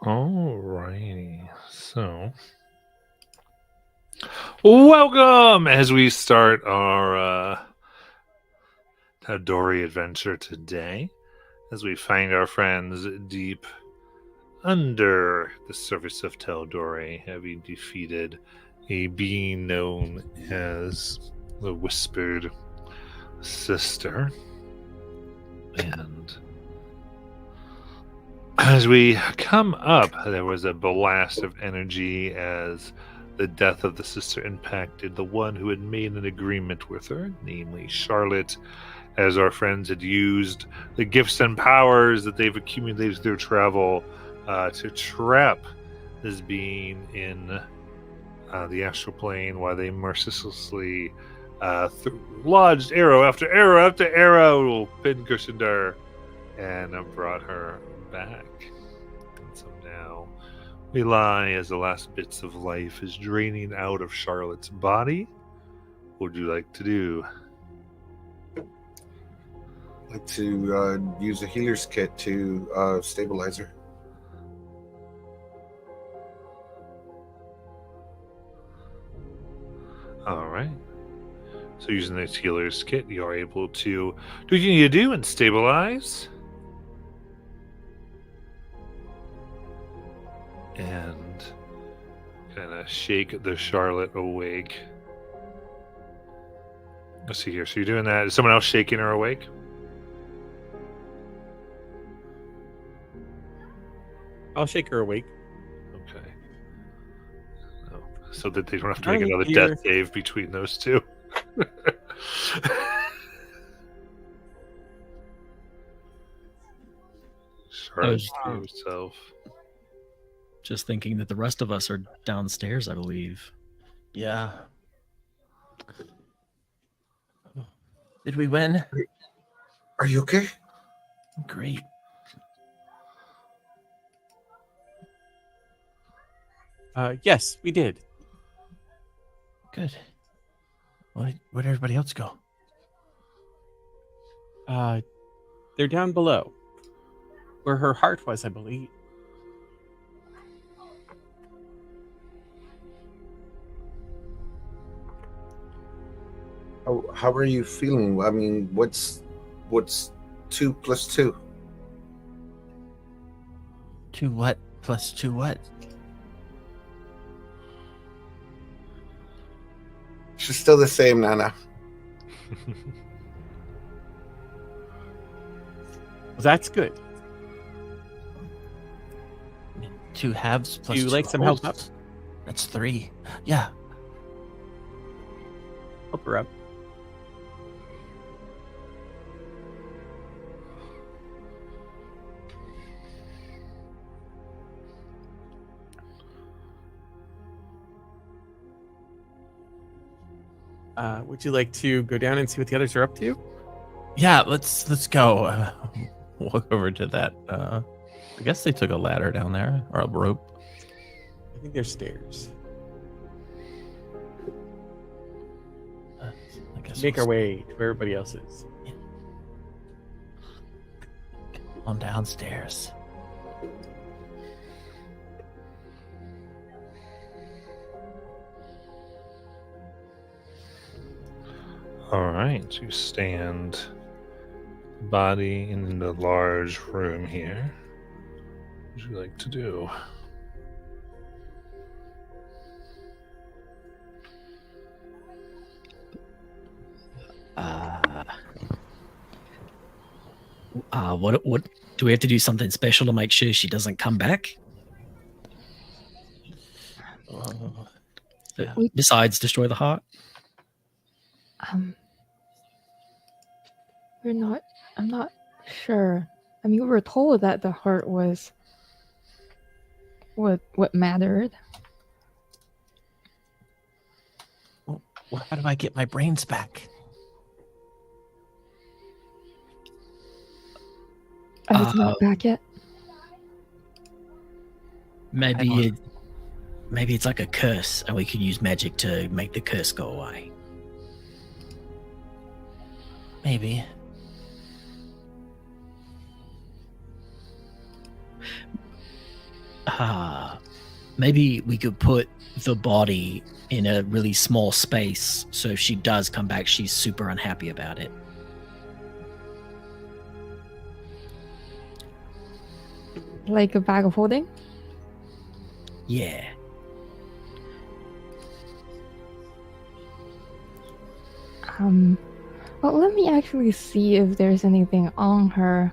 Alrighty. So, welcome as we start our Tadori adventure today, as we find our friends deep under the surface of Taldori, having defeated a being known as the Whispered Sister. And as we come up, there was a blast of energy as the death of the sister impacted the one who had made an agreement with her, namely Charlotte, as our friends had used the gifts and powers that they've accumulated through travel to trap this being in the astral plane while they mercilessly lodged arrow after arrow after arrow, pinned Gershindar, and brought her back. And so now we lie as the last bits of life is draining out of Charlotte's body. What would you like to do? I'd like to use a healer's kit to stabilize her. All right. So using this healer's kit, you are able to do what you need to do and stabilize. And kind of shake the Charlotte awake. Let's see here. So you're doing that. Is someone else shaking her awake? I'll shake her awake. Okay. Oh, so that they don't have to I make don't another hear- death save between those two. Charlotte to yourself. Just thinking that the rest of us are downstairs, I believe. Yeah. Did we win? Are you okay? Great. Yes, we did. Good. Where'd everybody else go? They're down below, where her heart was, I believe. How are you feeling? I mean, what's 2 plus 2? 2 what? Plus 2 what? She's still the same, Nana. Well, that's good. 2 halves plus Do you 2 like some help up? wholes. That's 3. Yeah. Help her up. Would you like to go down and see what the others are up to? Yeah, let's go. Walk over to that. I guess they took a ladder down there or a rope. I think there's stairs. I guess Make our we'll way to where everybody else is. on downstairs. All right, so you stand body in the large room here. What would you like to do? What do we have to do something special to make sure she doesn't come back? Yeah. Besides destroy the heart? I'm not sure. I mean, we were told that the heart was what mattered. Well, how do I get my brains back? It's not back yet. Maybe it's like a curse, and we could use magic to make the curse go away. Maybe. Maybe we could put the body in a really small space, so if she does come back, she's super unhappy about it. Like a bag of holding? Yeah. Well, let me actually see if there's anything on her.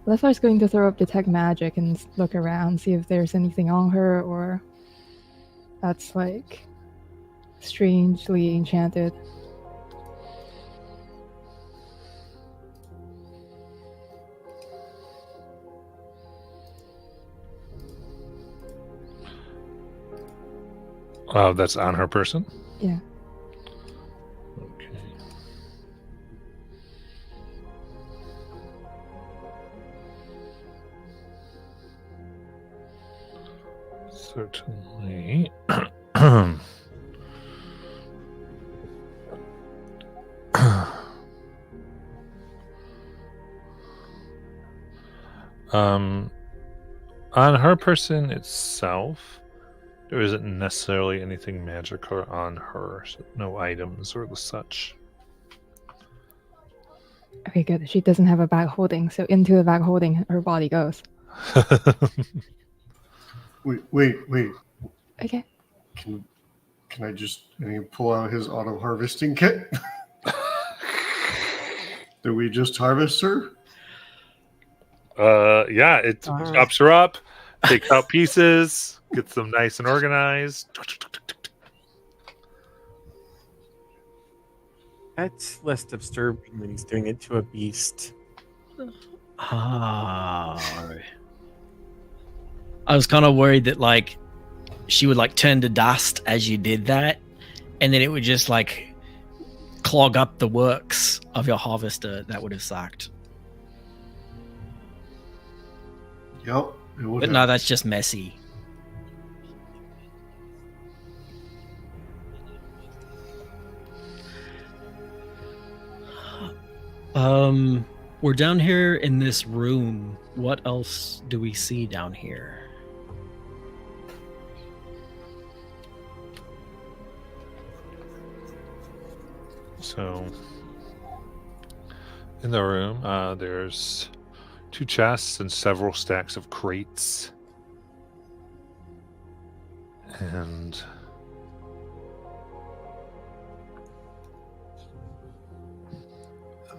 Leflar's going to throw up detect magic and look around, see if there's anything on her or that's like strangely enchanted. That's on her person? Yeah. Okay. Certainly. On her person itself, there isn't necessarily anything magical on her, so no items or the such. Okay, good. She doesn't have a bag holding, so into the bag holding her body goes. Wait. Okay. Can I just pull out his auto harvesting kit? Did we just harvest her? Yeah, it chops her up, takes out pieces, gets them nice and organized. That's less disturbing when he's doing it to a beast. I was kind of worried that like she would like turn to dust as you did that, and then it would just like clog up the works of your harvester. That would have sucked. Yep. It would But no, that's just messy. We're down here in this room. What else do we see down here? So, in the room, there's 2 chests and several stacks of crates. And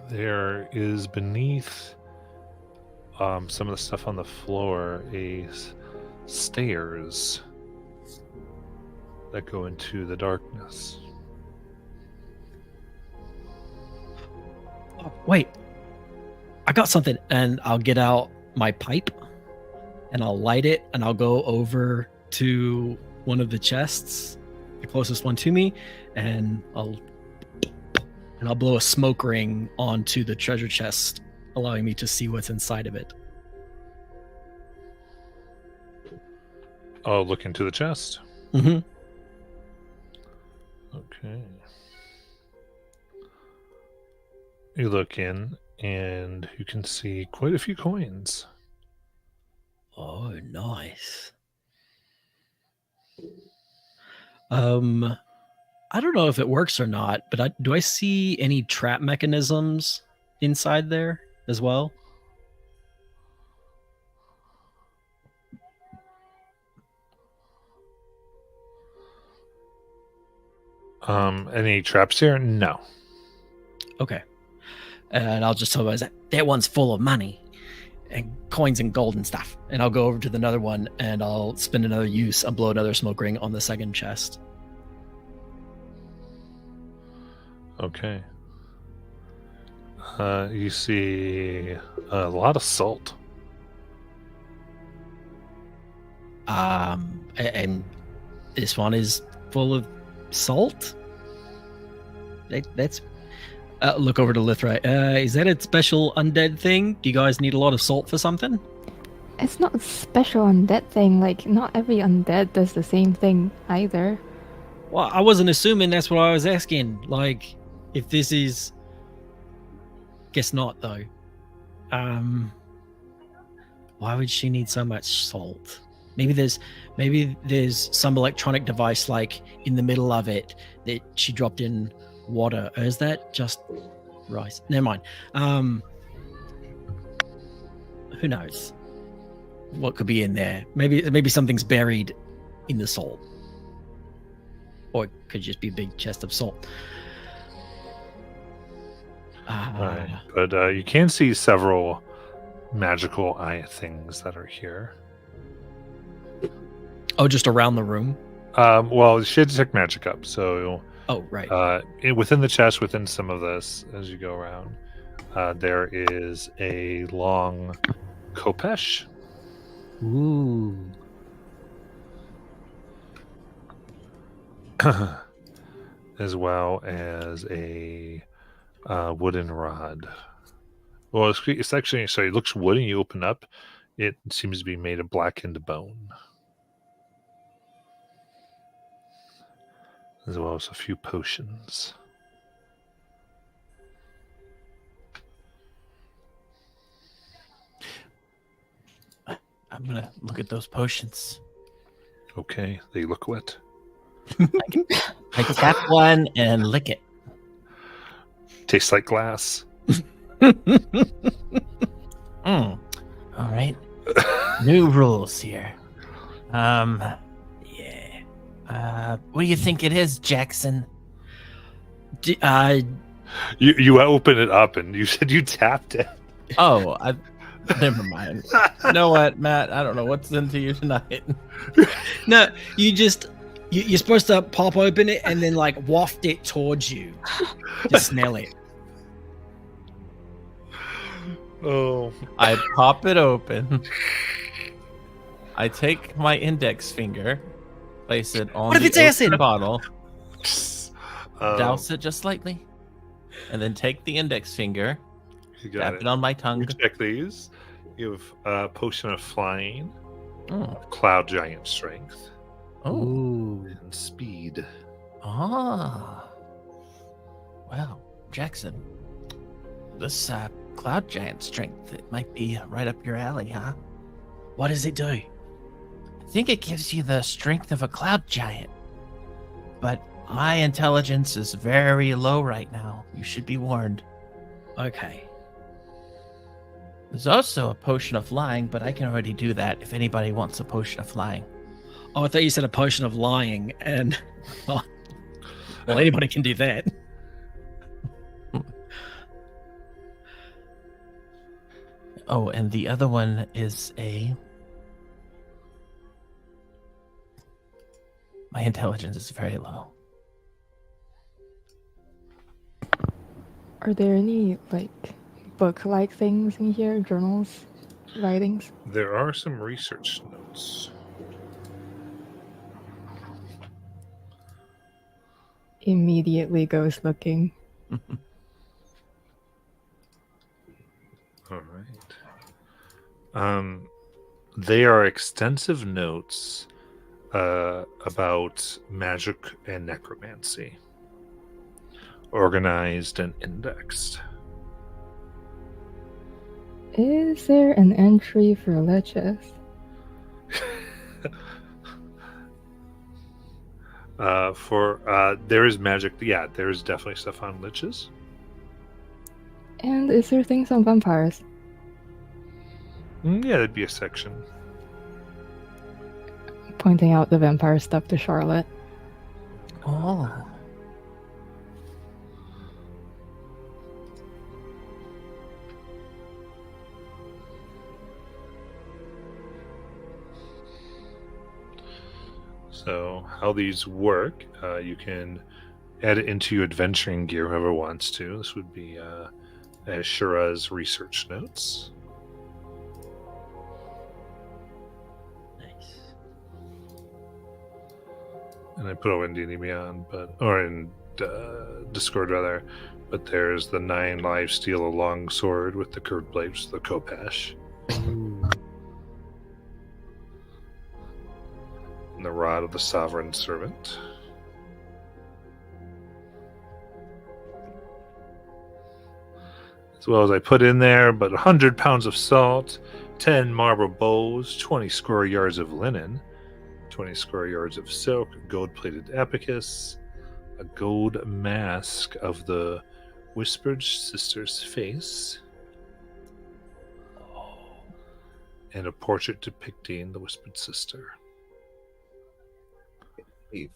there is beneath some of the stuff on the floor stairs that go into the darkness. Oh, wait, I got something, and I'll get out my pipe and I'll light it, and I'll go over to one of the chests, the closest one to me, and I'll blow a smoke ring onto the treasure chest, allowing me to see what's inside of it. Oh, look into the chest. Mm-hmm. Okay. You look in, and you can see quite a few coins. Oh, nice. I don't know if it works or not, but do I see any trap mechanisms inside there as well? Any traps here? No. Okay. And I'll just tell you that one's full of money and coins and gold and stuff. And I'll go over to the other one and I'll spend another use and blow another smoke ring on the second chest. Okay. You see a lot of salt. And this one is full of salt. That's. Look over to Lithra. Is that a special undead thing? Do you guys need a lot of salt for something? It's not a special undead thing. Like, not every undead does the same thing either. Well, I wasn't assuming, that's what I was asking. Like, if this is... Guess not, though. Why would she need so much salt? Maybe there's some electronic device like in the middle of it that she dropped in water. Or is that just rice? Never mind. Who knows what could be in there? Maybe something's buried in the salt, or it could just be a big chest of salt. Right. But you can see several magical eye things that are here. Oh, just around the room. Well, she had to check magic up, so Oh, right. within the chest, within some of this, as you go around, there is a long khopesh. Ooh. As well as a wooden rod. Well, it's actually, so it looks wooden. You open up, it seems to be made of blackened bone. As well as a few potions. I'm gonna look at those potions. Okay, they look wet. I tap one and lick it. Tastes like glass. All right. New rules here. Yeah. What do you think it is, Jackson? You open it up and you said you tapped it. Oh, never mind. You know what, Matt? I don't know what's into you tonight. No, you're supposed to pop open it and then like waft it towards you. Just smell it. Oh. I pop it open. I take my index finger, place it on What if the it's acid? open bottle, douse it just slightly, and then take the index finger, You got tap it. it on my You tongue. check these. You have a potion of flying, Oh, cloud giant strength, oh, and speed. ah. Well, Jackson, this cloud giant strength, it might be right up your alley, huh? What does it do? I think it gives you the strength of a cloud giant. But my intelligence is very low right now. You should be warned. Okay. There's also a potion of flying, but I can already do that if anybody wants a potion of flying. Oh, I thought you said a potion of lying, and well, anybody can do that. Oh, and the other one is my intelligence is very low. Are there any like book-like things in here? Journals, writings? There are some research notes. Immediately goes looking. All right. They are extensive notes about magic and necromancy, organized and indexed. Is there an entry for leches? There is magic. Yeah, there is definitely stuff on liches. And is there things on vampires? Yeah, that'd be a section. Pointing out the vampire stuff to Charlotte. Oh. So how these work, you can add it into your adventuring gear, whoever wants to. This would be Shura's research notes. Nice. And I put it in D&D Beyond, or in Discord rather. But there's the 9 live steel, a long sword with the curved blades, the khopesh, and the rod of the sovereign servant. as well as I put in there but 100 pounds of salt, 10 marble bowls, 20 square yards of linen, 20 square yards of silk, gold-plated epicus, a gold mask of the Whispered Sister's face, and a portrait depicting the Whispered Sister. Leave.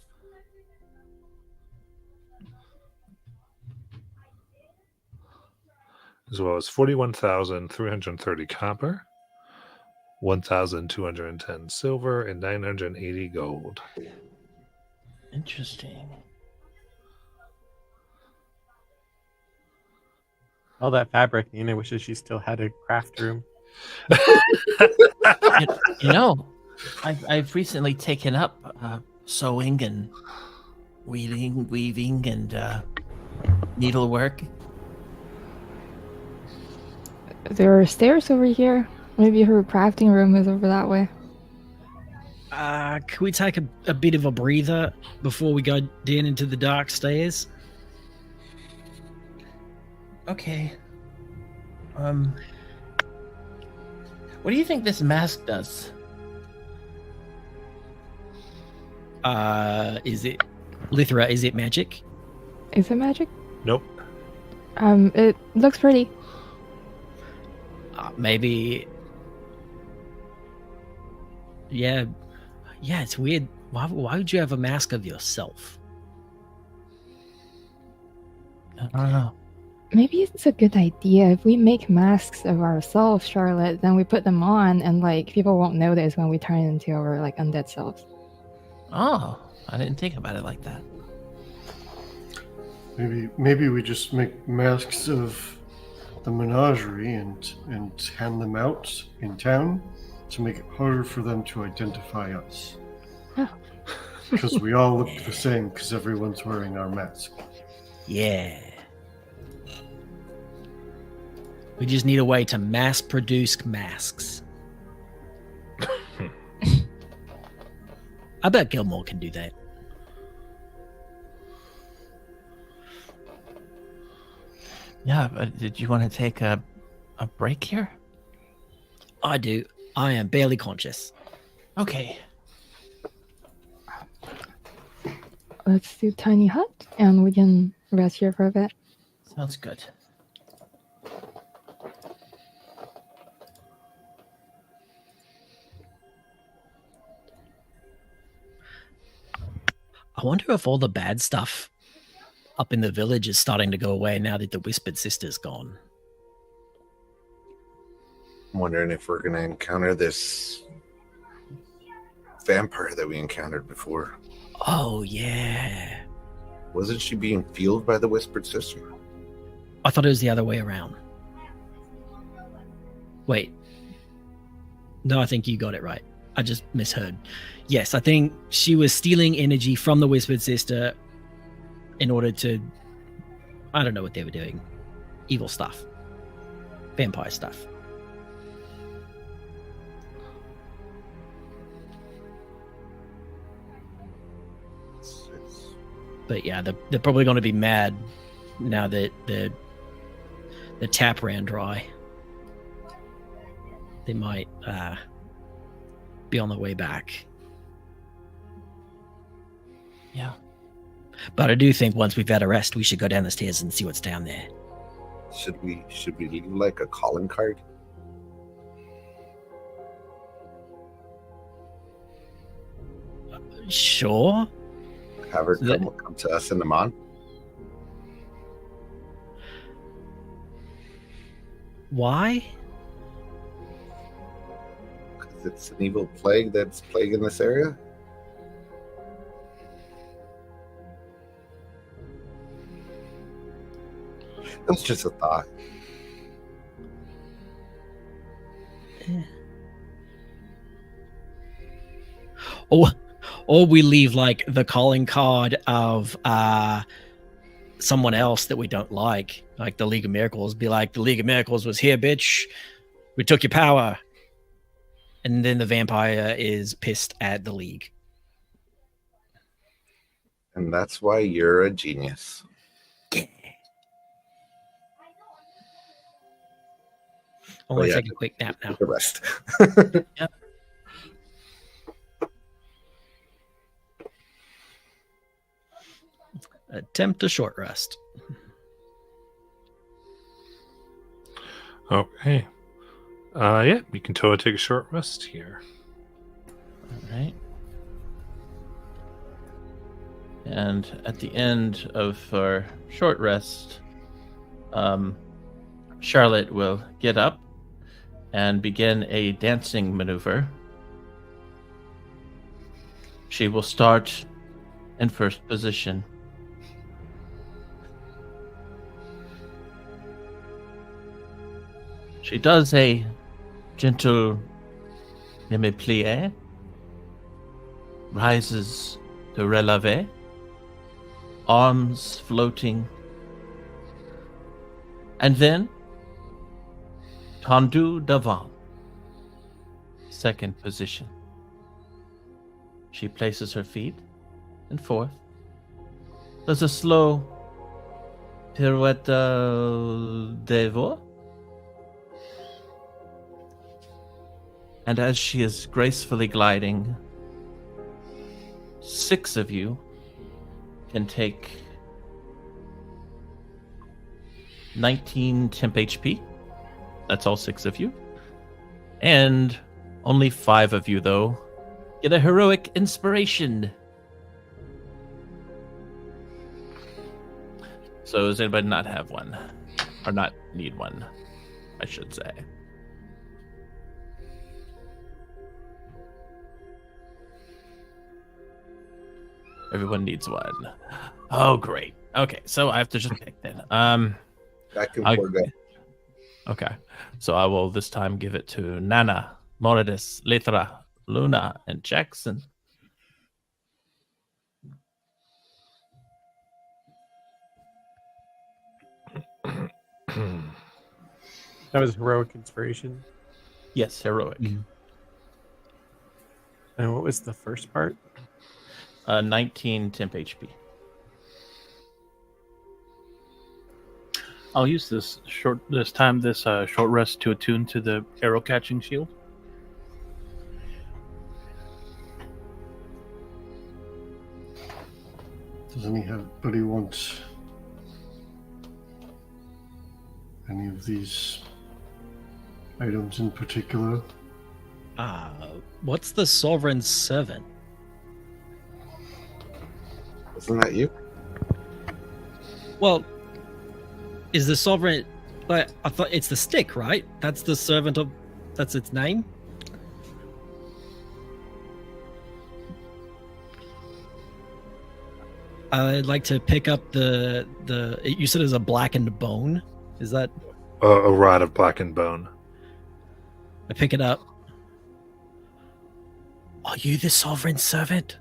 As well as 41,330 copper, 1,210 silver, and 980 gold. Interesting. All that fabric, Nina wishes she still had a craft room. You know, I've recently taken up sewing and weaving and needlework. There are stairs over here. Maybe her crafting room is over that way. Can we take a bit of a breather before we go down into the dark stairs? Okay. What do you think this mask does? Is it Lithra? Is it magic? Is it magic? Nope. It looks pretty. Maybe. Yeah, it's weird. Why would you have a mask of yourself? I don't know. Maybe it's a good idea if we make masks of ourselves, Charlotte. Then we put them on, and like people won't notice when we turn into our like undead selves. Oh, I didn't think about it like that. Maybe we just make masks of the menagerie and hand them out in town to make it harder for them to identify us. Oh. Because we all look the same because everyone's wearing our mask. Yeah. We just need a way to mass produce masks. I bet Gilmore can do that. Yeah, but did you want to take a break here? I do. I am barely conscious. Okay. Let's do tiny hut, and we can rest here for a bit. Sounds good. I wonder if all the bad stuff up in the village is starting to go away now that the Whispered Sister's gone. I'm wondering if we're going to encounter this vampire that we encountered before. Oh, yeah. Wasn't she being fueled by the Whispered Sister? I thought it was the other way around. Wait. No, I think you got it right. I just misheard. Yes, I think she was stealing energy from the Whispered Sister in order to... I don't know what they were doing. Evil stuff. Vampire stuff. But yeah, they're probably going to be mad now that the tap ran dry. They might be on the way back. Yeah. But I do think once we've had a rest, we should go down the stairs and see what's down there. Should we leave like a calling card? Sure. Have her come to us in the Mon? Why? Because it's an evil plague that's plaguing this area? That's just a thought. Or we leave like the calling card of someone else that we don't like the League of Miracles. Be like, the League of Miracles was here, bitch. We took your power. And then the vampire is pissed at the League. And that's why you're a genius. I want to yeah. take a quick nap now. The rest. Attempt a short rest. Okay. Yeah, you can totally take a short rest here. All right. And at the end of our short rest, Charlotte will get up and begin a dancing maneuver. She will start in first position. She does a gentle demi-plie, rises to releve, arms floating, and then tendu devant, second position. She places her feet in fourth, does a slow pirouette devant, and as she is gracefully gliding, 6 of you can take 19 temp HP. That's all 6 of you. And only 5 of you, though, get a heroic inspiration. So does anybody not have one? Or not need one, I should say. Everyone needs one. Oh, great. Okay, so I have to just pick then. Back and forth. Okay, so I will this time give it to Nana, Moradis, Lithra, Luna, and Jackson. That was heroic inspiration. Yes, heroic. And what was the first part? 19 temp HP. I'll use this short rest to attune to the arrow catching shield. Does anybody want any of these items in particular? What's the Sovereign Servant? Isn't that you? Well, is the Sovereign... But I thought it's the stick, right? That's the servant of... That's its name? I'd like to pick up the... You said it was a blackened bone? Is that... A rod of blackened bone. I pick it up. Are you the Sovereign Servant?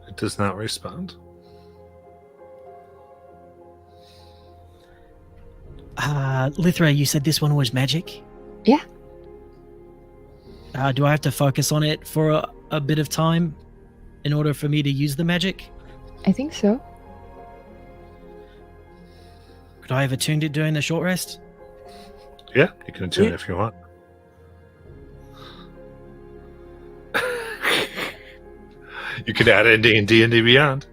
It does not respond. Lithra, you said this one was magic? Yeah. Do I have to focus on it for a bit of time in order for me to use the magic? I think so. Could I have attuned it during the short rest? Yeah, you can attune it if you want. You could add it in D&D Beyond.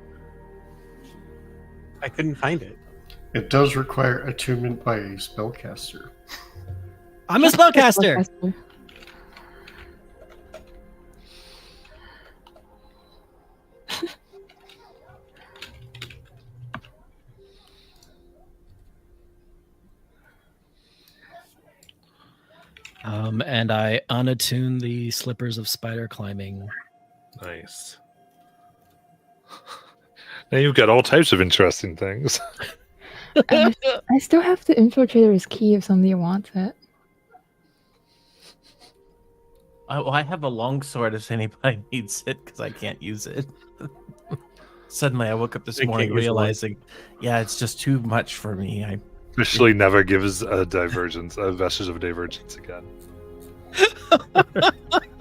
I couldn't find it. It does require attunement by a spellcaster. I'm a spellcaster! And I unattune the Slippers of Spider Climbing. Nice. Now you've got all types of interesting things. I still have the Infiltrator's key if somebody wants it. I have a longsword if anybody needs it, because I can't use it. Suddenly I woke up this morning realizing, yeah, it's just too much for me. Officially never gives a vestige of divergence again.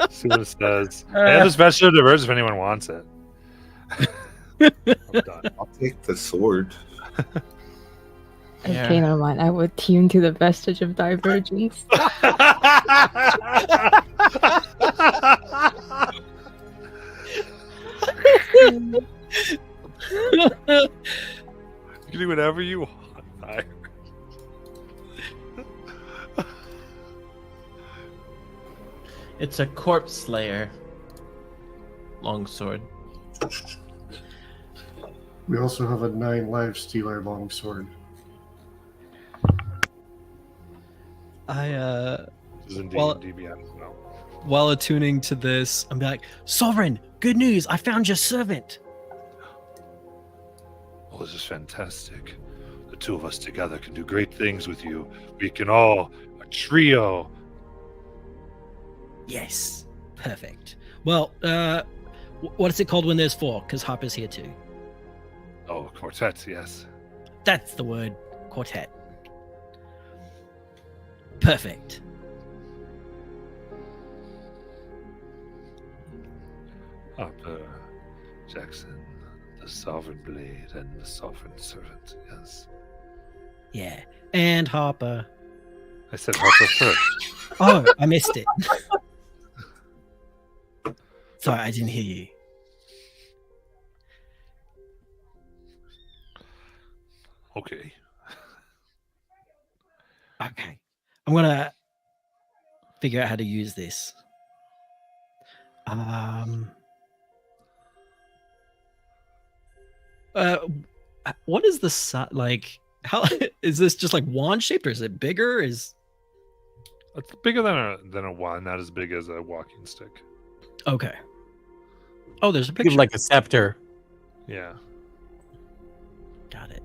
See what it says. I have this vestige of divergence if anyone wants it. I'm done. I'll take the sword. I Yeah. Okay, never mind. I would tune to the vestige of divergence. You can do whatever you want. It's a corpse slayer. Longsword. We also have a 9 live stealer longsword. I This is indeed Well- DBM as well. while attuning to this, I'm like, Sovereign, good news! I found your servant. Oh, this is fantastic. The two of us together can do great things with you. We can all, a trio. Yes, perfect. Well, what is it called when there's 4? Because Harper's here too. Oh, quartet, yes. That's the word, quartet. Perfect. Harper, Jackson, the Sovereign Blade, and the Sovereign Servant, yes. Yeah, and Harper. I said Harper first. Oh, I missed it. Sorry, I didn't hear you. Okay. Okay. I'm gonna figure out how to use this. What is the like? How is this just like wand shaped, or is it bigger? Is It's bigger than a wand, not as big as a walking stick. okay. Oh, there's a Give picture. like a scepter. Yeah. Got it.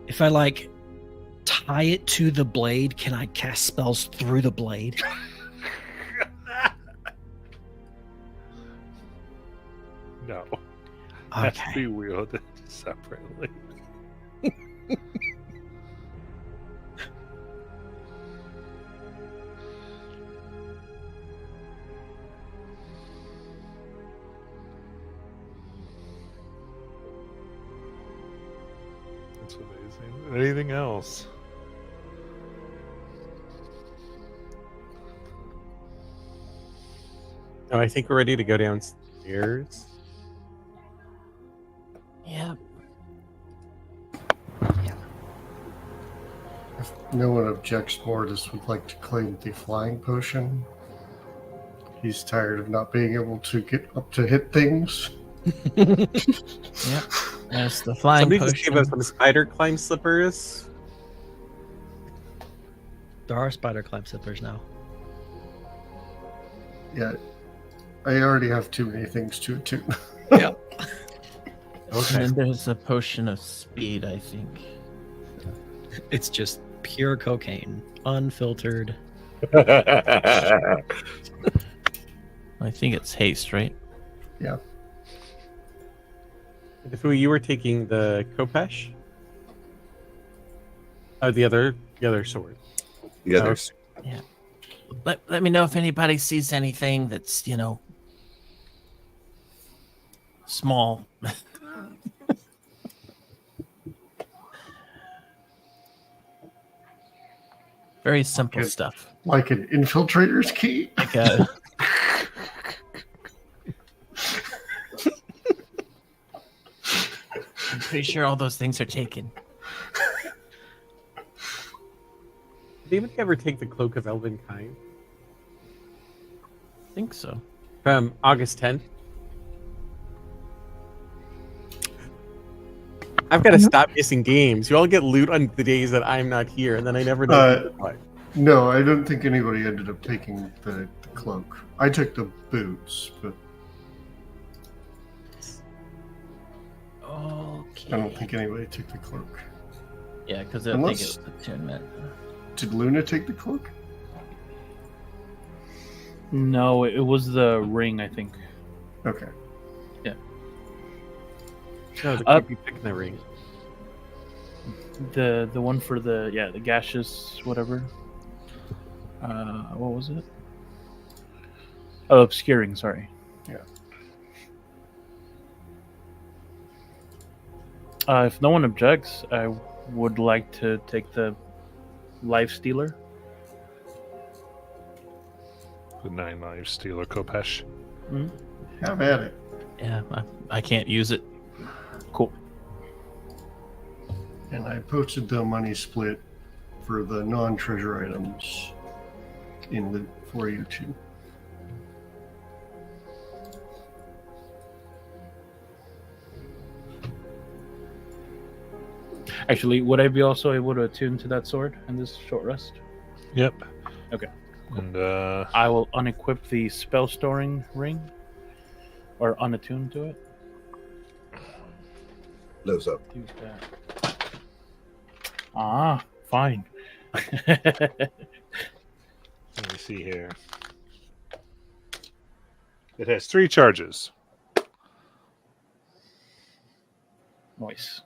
If I like tie it to the blade, can I cast spells through the blade? No. Has to Okay. be wielded separately. That's amazing. Anything else? Oh, I think we're ready to go downstairs. Yeah. If no one objects, Mortis would like to claim the flying potion. He's tired of not being able to get up to hit things. Yep. There's the flying Somebody potion. just gave us some spider climb slippers. There are spider climb slippers now. Yeah, I already have too many things to attune. Yeah. And then there's a potion of speed, I think. It's just pure cocaine, unfiltered. I think it's haste, right? If you were taking the Kopesh? Oh, the other sword. The others. Let me know if anybody sees anything that's, small. Very simple Okay. stuff. Like an infiltrator's key. Like a I'm pretty sure all those things are taken. Did anybody ever take the Cloak of Elven Kind? I think so. From August 10th? I've got to stop missing games. You all get loot on the days that I'm not here, and then I never know what. No, I don't think anybody ended up taking the cloak. I took the boots, but Okay. I don't think anybody took the cloak. Yeah, because I Unless- think it was attunement. Did Luna take the cloak? No, it was the ring, I think. Okay. No, the Uh, creepy pick the ring. The one for the gaseous whatever. What was it? Oh, obscuring. Sorry. If no one objects, I would like to take the life stealer. The 9 life stealer, Kopesh. Have at it. Yeah, I can't use it. Cool. And I posted the money split for the non-treasure items for you two. Actually, would I be also able to attune to that sword in this short rest? Yep. Okay. And I will unequip the spell storing ring, or unattune to it. Blows up. Use that. Ah, fine. let me see here. It has 3 charges. Nice.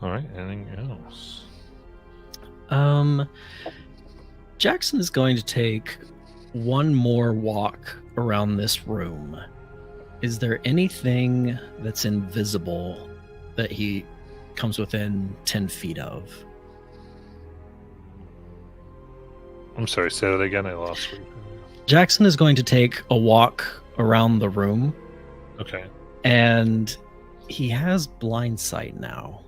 All right. Anything else? Jackson is going to take one more walk around this room. Is there anything that's invisible that he comes within 10 feet of? I'm sorry. Say that again. I lost you. Jackson is going to take a walk around the room, Okay. and he has blind sight now.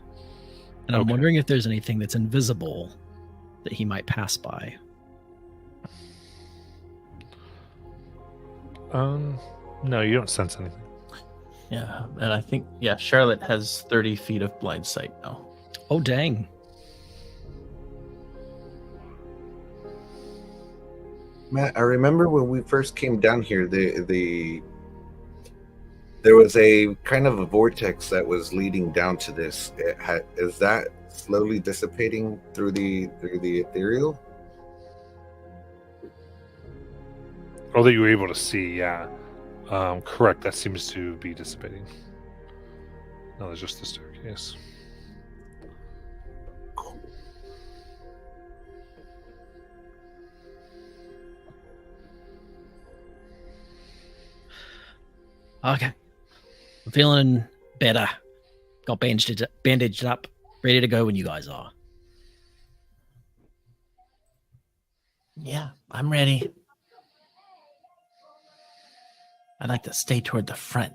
And I'm Okay. wondering if there's anything that's invisible that he might pass by. No, you don't sense anything. Yeah, and I think Charlotte has 30 feet of blind sight now. Oh, dang. Matt, I remember when we first came down here, there was a kind of a vortex that was leading down to this. Is that slowly dissipating through the ethereal? Oh, that you were able to see, yeah. Correct. That seems to be dissipating. No, there's just the staircase. Okay. I'm feeling better. Got bandaged up, ready to go when you guys are. Yeah, I'm ready. I'd like to stay toward the front.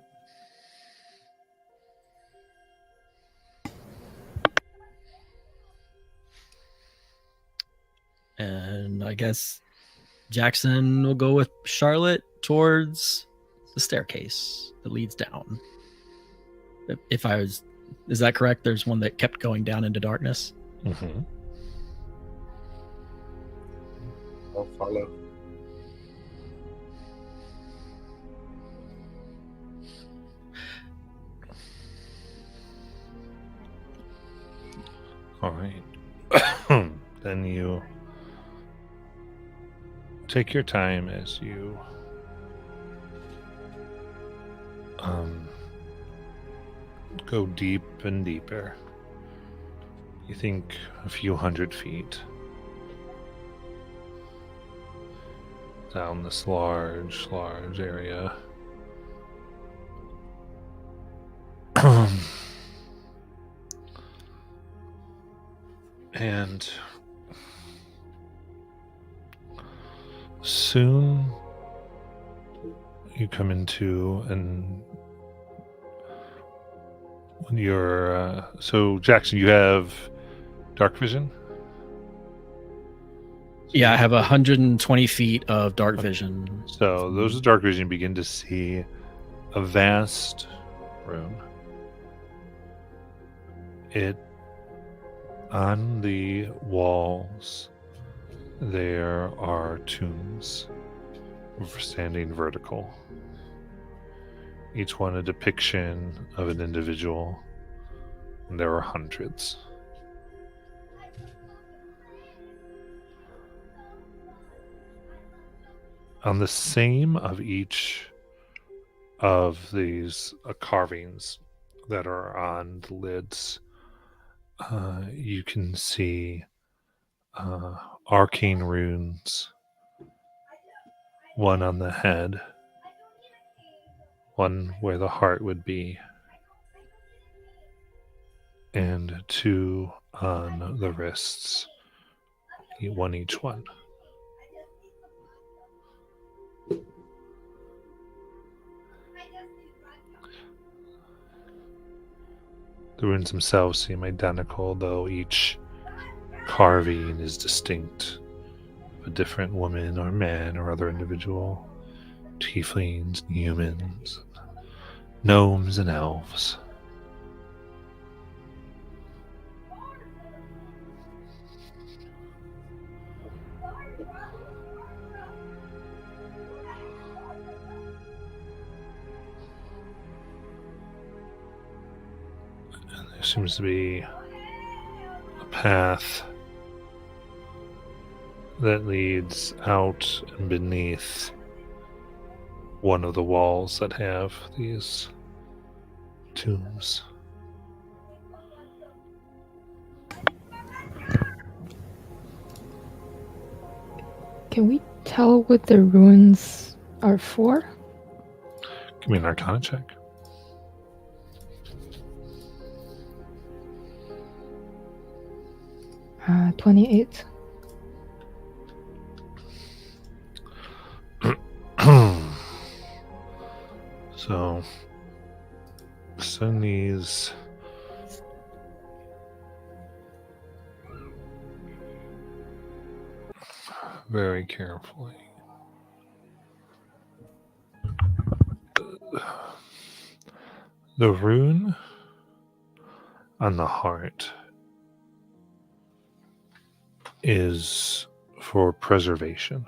And I guess Jackson will go with Charlotte towards the staircase that leads down. If I was, is that correct? There's one that kept going down into darkness. Mm-hmm. I'll follow. All right. Then you take your time as you go deep and deeper. You think a few 100 feet down this large area. And soon you come into when you're so Jackson, you have dark vision. Yeah, I have 120 feet of dark vision. So those with dark vision begin to see a vast room. It on the walls there are tombs standing vertical. each one a depiction of an individual. And there are hundreds. On the same of each of these carvings that are on the lids, you can see arcane runes, one on the head, one where the heart would be, and two on the wrists, one each one. The runes themselves seem identical, though each carving is distinct of a different woman or man or other individual. Tieflings and humans, gnomes and elves. And there seems to be a path that leads out and beneath one of the walls that have these tombs. Can we tell what the runes are for? Give me an Arcana check. Uh, 28. So, send these very carefully. The rune on the heart is for preservation.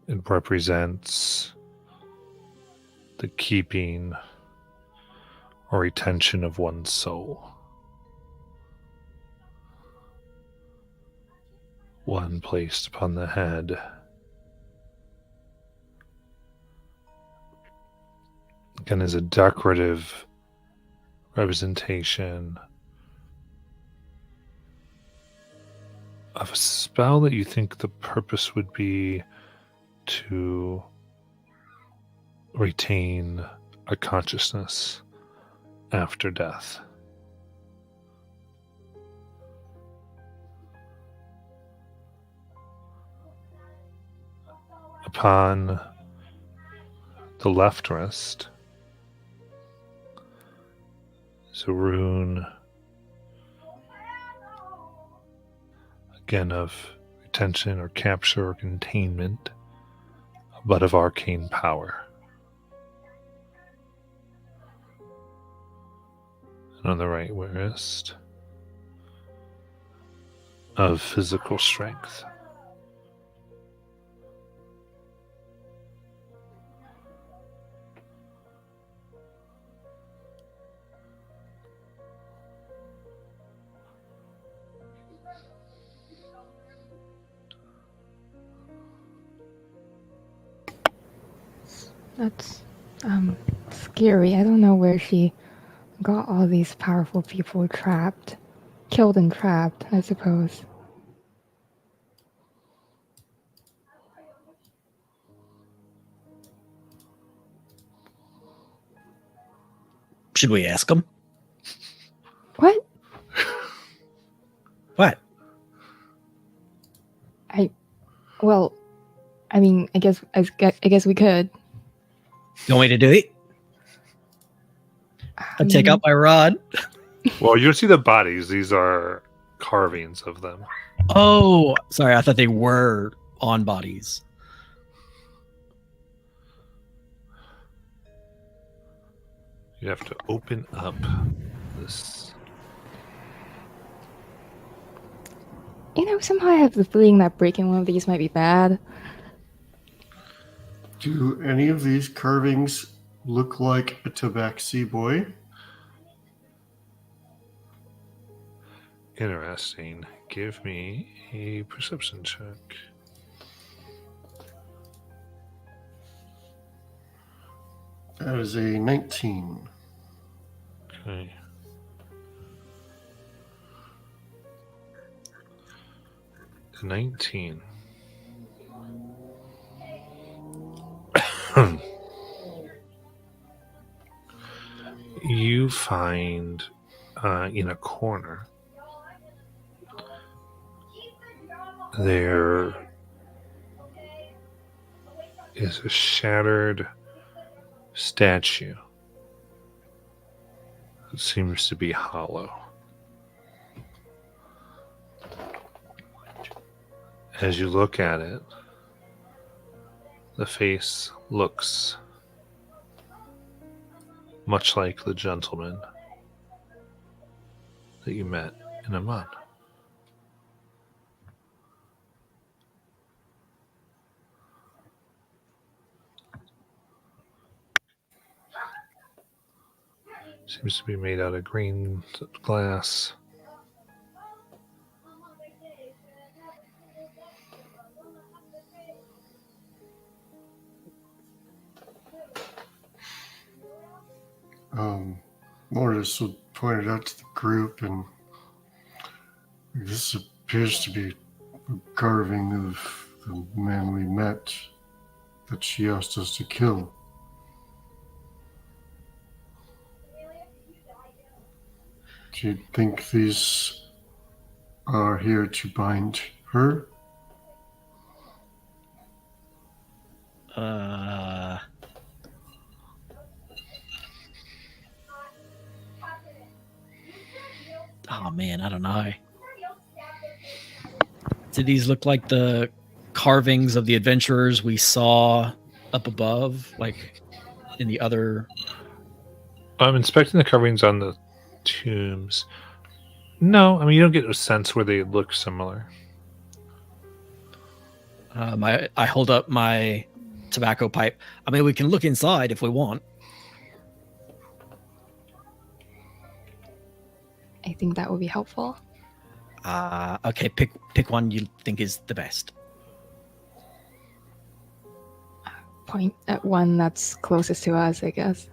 It represents the keeping or retention of one's soul. One placed upon the head again is a decorative representation of a spell that you think the purpose would be to retain a consciousness after death. Upon the left wrist is a rune, again of retention or capture or containment, but of arcane power. And on the right wrist, of physical strength. That's scary. I don't know where she got all these powerful people killed and trapped, I suppose. Should we ask them? What? What? I mean, I guess we could. You want me to do it? I'll take out my rod. Well, you'll see the bodies. These are carvings of them. Oh, sorry. I thought they were on bodies. You have to open up this. You know, somehow I have the feeling that breaking one of these might be bad. Do any of these carvings look like a Tabaxi boy? Interesting. Give me a perception check. That is a 19. Okay. A 19. You find in a corner there is a shattered statue. It seems to be hollow. As you look at it, the face looks much like the gentleman that you met in Amman. Seems to be made out of green glass. Mortis will point it out to the group, and this appears to be a carving of the man we met that she asked us to kill. Do you think these are here to bind her? Oh man, I don't know. Do these look like the carvings of the adventurers we saw up above, like in the other? I'm inspecting the carvings on the tombs. No, I mean, you don't get a sense where they look similar. I hold up my tobacco pipe. I mean, we can look inside if we want. I think that would be helpful. Okay, pick one you think is the best. Point at one that's closest to us, I guess.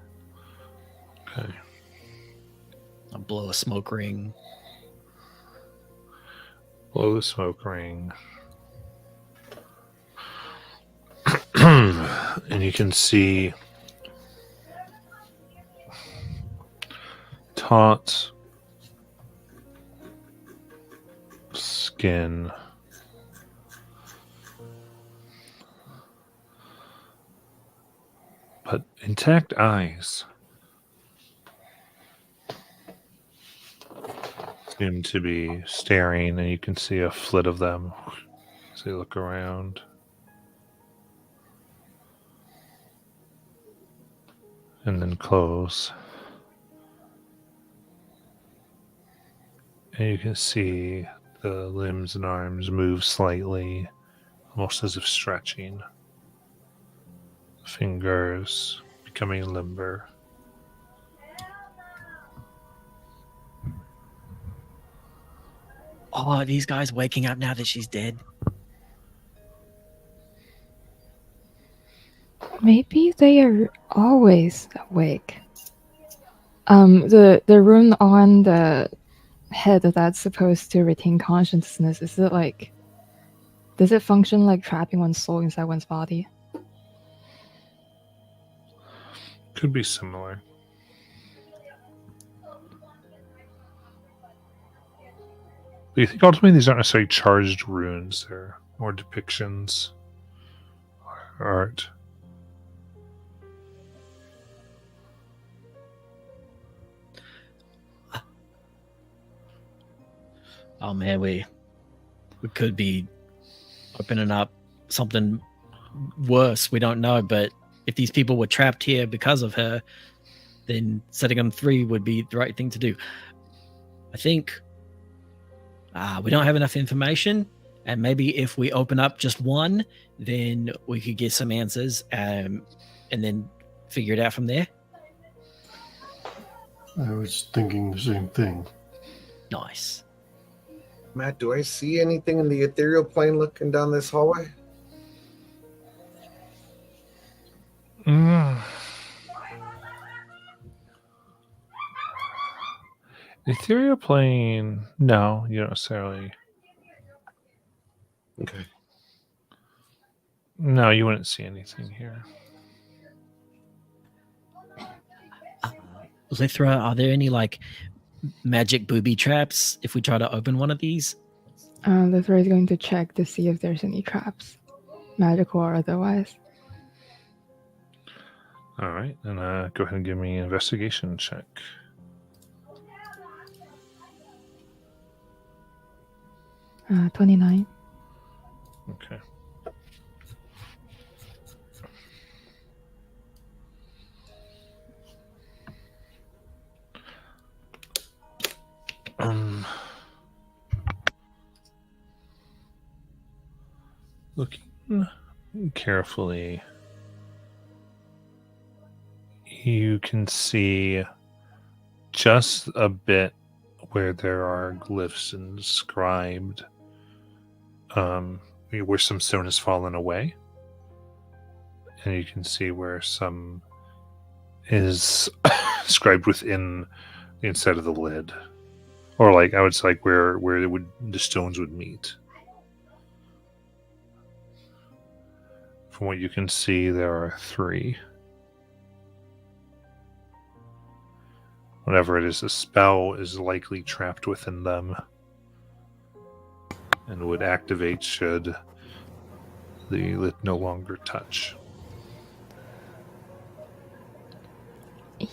Okay. I'll blow a smoke ring. Blow the smoke ring. And you can see taut skin, but intact eyes. Seem to be staring, and you can see a flit of them as they look around. And then close. And you can see the limbs and arms move slightly, almost as if stretching. Fingers becoming limber. Oh, are these guys waking up now that she's dead? Maybe they are always awake. The rune on the head that's supposed to retain consciousness, is it like, does it function like trapping one's soul inside one's body? Could be similar. But you think ultimately these aren't necessarily charged runes, they're more depictions or art. Oh man, we could be opening up something worse. We don't know, but if these people were trapped here because of her, then setting them free would be the right thing to do. I think we don't have enough information. And maybe if we open up just one, then we could get some answers and then figure it out from there. I was thinking the same thing. Nice. Matt, do I see anything in the ethereal plane looking down this hallway? Ethereal plane. No, you don't necessarily. Okay. No, you wouldn't see anything here. Lithra, are there any like magic booby traps if we try to open one of these? Lithra is going to check to see if there's any traps, magical or otherwise. All right, and go ahead and give me an investigation check. 29. Okay. Looking carefully, you can see just a bit where there are glyphs inscribed, where some stone has fallen away, and you can see where some is scribed within the inside of the lid, or like I would say, like where the stones would meet. From what you can see, there are 3. Whatever it is, the spell is likely trapped within them and would activate should the lid no longer touch.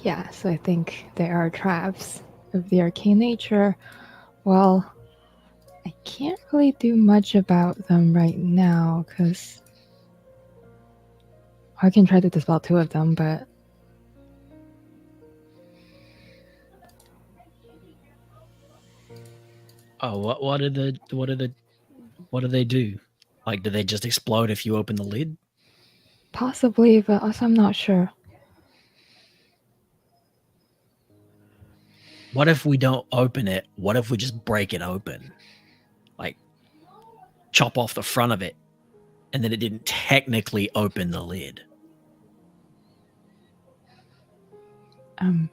Yeah, so I think there are traps of the arcane nature. Well, I can't really do much about them right now because I can try to dispel 2 of them, but Oh, what do they do? Like, do they just explode if you open the lid? possibly, but also I'm not sure. What if we don't open it? What if we just break it open? Like, chop off the front of it, and then it didn't technically open the lid. Do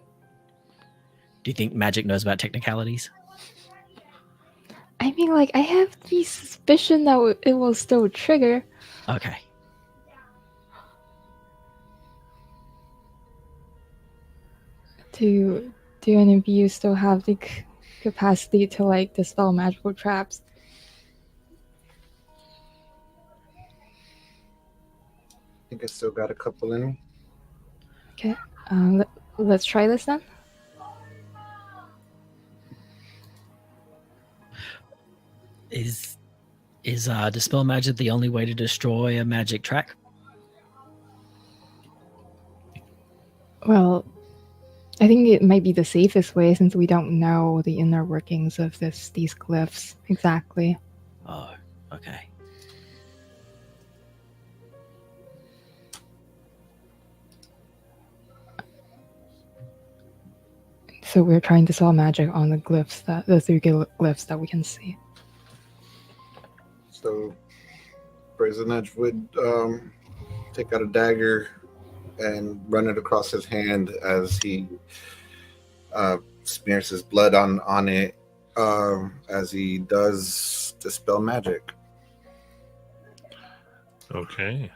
you think magic knows about technicalities? I mean, like, I have the suspicion that it will still trigger. Okay. Do any of you still have the capacity to, like, dispel magical traps? I think I still got a couple in me. Okay, let's try this then. Is dispel magic the only way to destroy a magic track? Well, I think it might be the safest way since we don't know the inner workings of these glyphs exactly. Oh, okay. So we're trying to dispel magic on the 3 glyphs that we can see. So Brazen Edge would take out a dagger and run it across his hand as he smears his blood on it as he does dispel magic. Okay.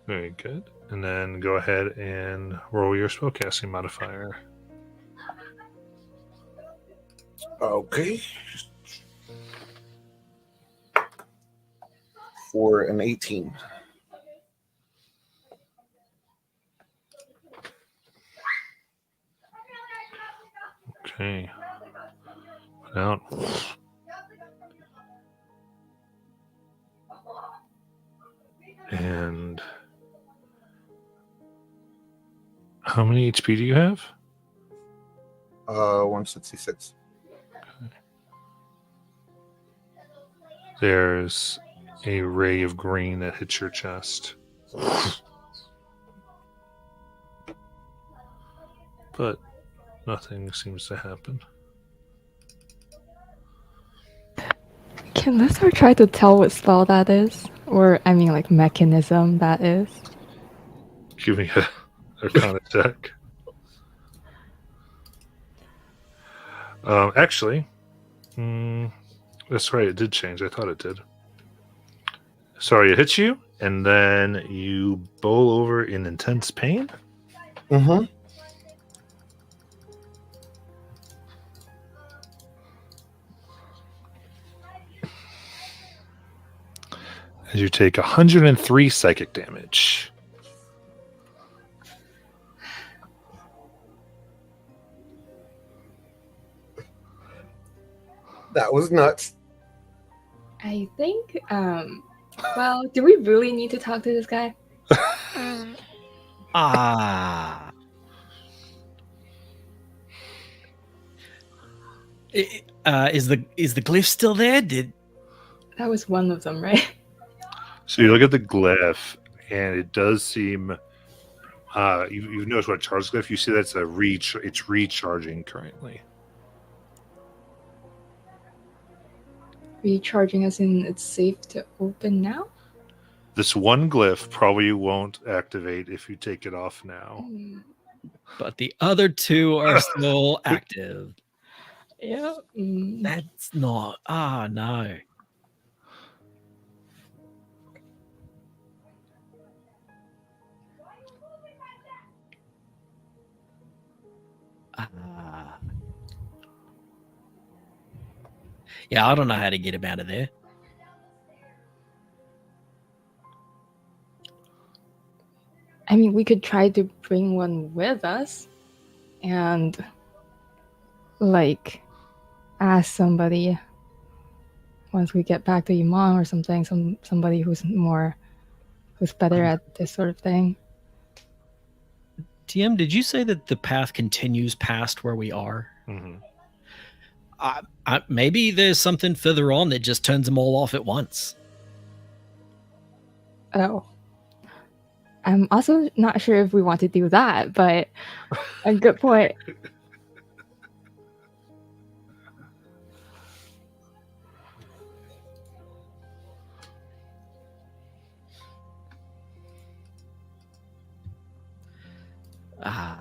Very good. And then go ahead and roll your spellcasting modifier. Okay. For an 18. Okay. Put out. And how many HP do you have? 166. There's a ray of green that hits your chest. But nothing seems to happen. Can Lithar try to tell what spell that is? Or, I mean, like, mechanism that is? Give me a Arcana check. Actually, that's right. It did change. I thought it did. Sorry, it hits you, and then you bowl over in intense pain. Mm-hmm. As you take 103 psychic damage. That was nuts. I think, well, do we really need to talk to this guy? Ah. Is the glyph still there? That was one of them, right? So you look at the glyph, and it does seem. You've noticed what charge glyph. You see that's it's recharging currently. Recharging as in it's safe to open now? This one glyph probably won't activate if you take it off now. But the other two are still active. Yeah. That's not. Ah, no. Yeah, I don't know how to get him out of there. I mean, we could try to bring one with us and, like, ask somebody once we get back to Iman or something, somebody who's better at this sort of thing. TM, did you say that the path continues past where we are? Mm-hmm. Maybe there's something further on that just turns them all off at once. Oh. I'm also not sure if we want to do that, but a good point. I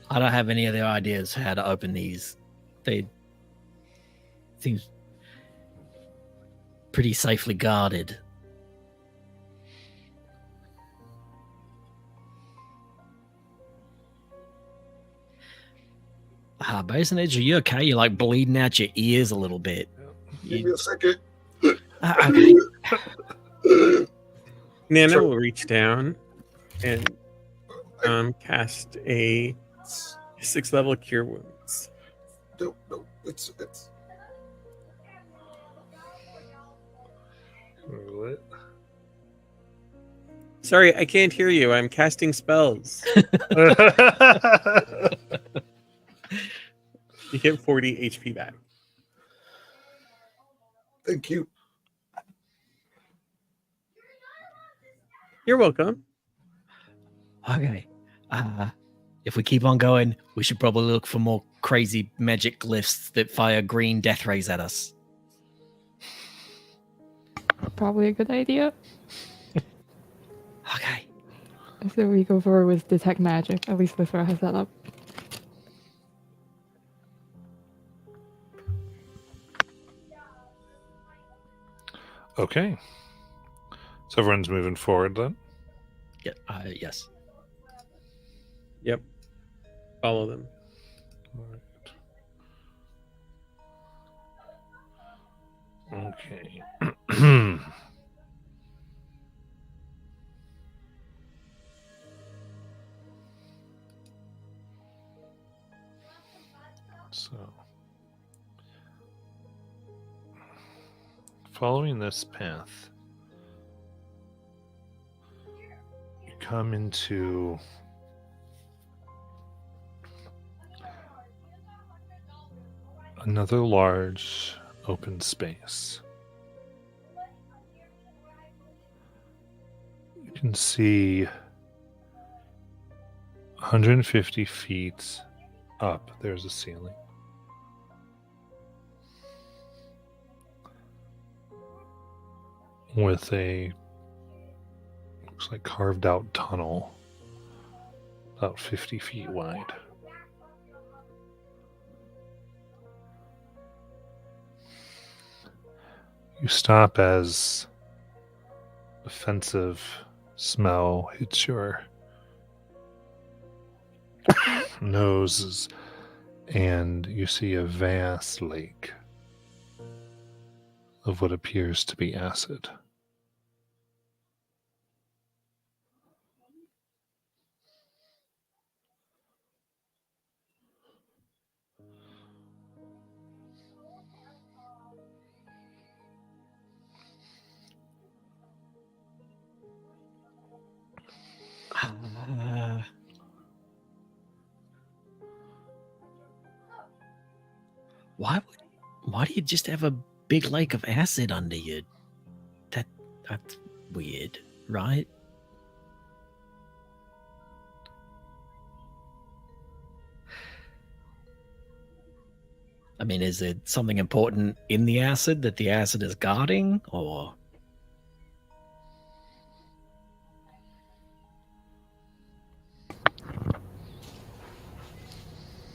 don't have any other ideas how to open these. They seem pretty safely guarded. Basin Edge, are you okay? You're like bleeding out your ears a little bit. Give me a second. Okay. Nana will reach down and cast a 6th level Cure Wounds. No, it's. What? Sorry, I can't hear you. I'm casting spells. You get 40 HP back. Thank you. You're welcome. Okay. If we keep on going, we should probably look for more crazy magic glyphs that fire green death rays at us. Probably a good idea. Okay. So we go forward with Detect Magic. At least Lithra has that up. Okay. So everyone's moving forward then? Yeah, yes. Yep. Follow them. Okay. So, following this path, you come into another large open space. can see 150 feet up. There's a ceiling. With a, looks like carved out tunnel about 50 feet wide. You stop as offensive smell hits your noses, and you see a vast lake of what appears to be acid. Why do you just have a big lake of acid under you? That's weird, right? I mean, is it something important in the acid that the acid is guarding, or?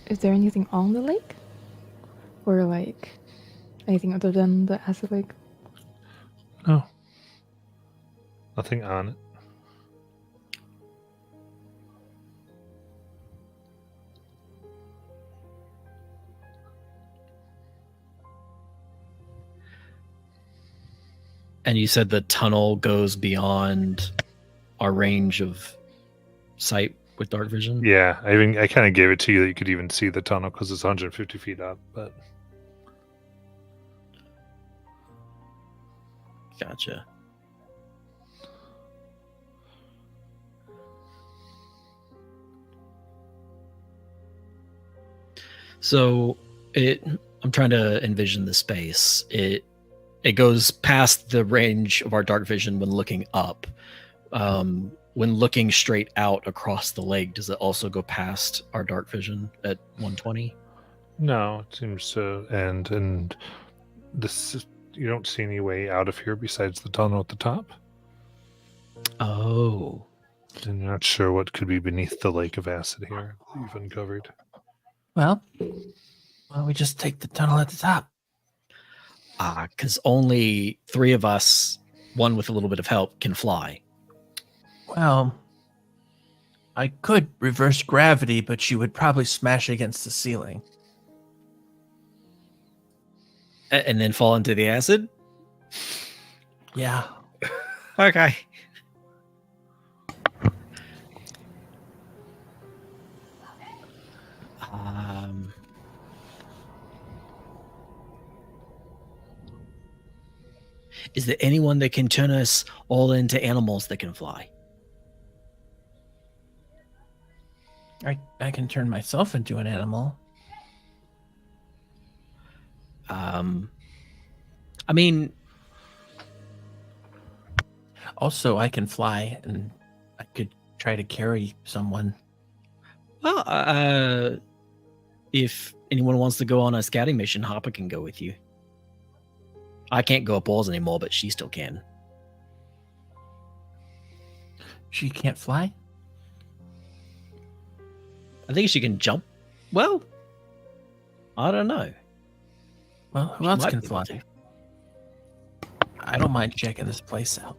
Is there anything on the lake? Or like anything other than the acid lake? No. Nothing on it. And you said the tunnel goes beyond our range of sight with dark vision? Yeah, I kind of gave it to you that you could even see the tunnel because it's 150 feet up, but Gotcha. So I'm trying to envision the space. It goes past the range of our dark vision when looking up. When looking straight out across the lake, does it also go past our dark vision at 120? no, it seems to end. And you don't see any way out of here besides the tunnel at the top. Oh. And you're not sure what could be beneath the lake of acid here that you've uncovered. Well, why don't we just take the tunnel at the top? Because only 3 of us, one with a little bit of help, can fly. Well, I could reverse gravity, but you would probably smash against the ceiling. And then fall into the acid? Yeah. Okay. Is there anyone that can turn us all into animals that can fly? I can turn myself into an animal. I mean, Also, I can fly, and I could try to carry someone. well, if anyone wants to go on a scouting mission, Hopper can go with you. I can't go up walls anymore, but she still can. She can't fly? I think she can jump. Well, I don't know. Well, who She else might can be able fly? to. I don't mind checking this place out.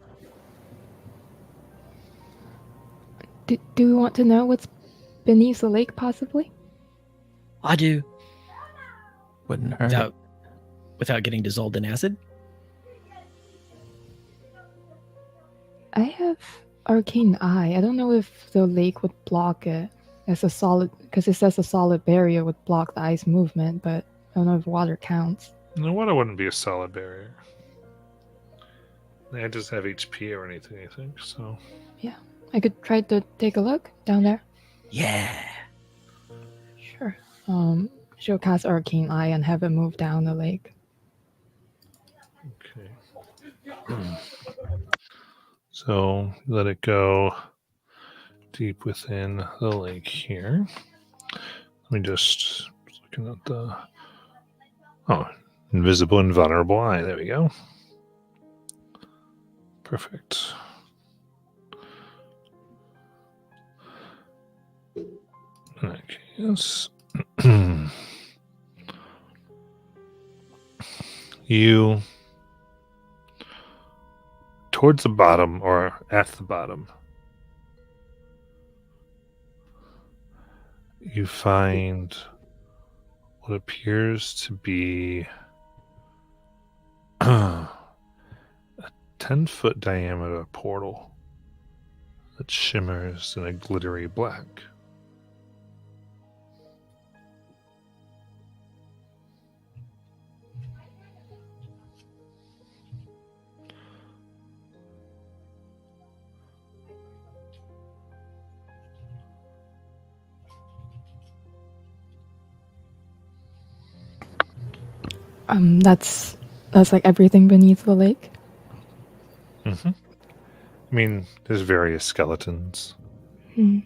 Do we want to know what's beneath the lake, possibly? I do. Wouldn't hurt. Without getting dissolved in acid. I have arcane eye. I don't know if the lake would block it as a solid, because it says a solid barrier would block the ice movement, but I don't know if water counts. No, water wouldn't be a solid barrier. They just have HP or anything, I think. So I could try to take a look down there. Yeah. Sure. She'll cast arcane eye and have it move down the lake. okay. So let it go deep within the lake here. Let me just looking at the invisible and vulnerable eye. There we go. Perfect. Okay, yes. You towards the bottom or at the bottom, you find what appears to be a 10-foot diameter portal that shimmers in a glittery black. That's like everything beneath the lake. Mm-hmm. I mean, there's various skeletons. I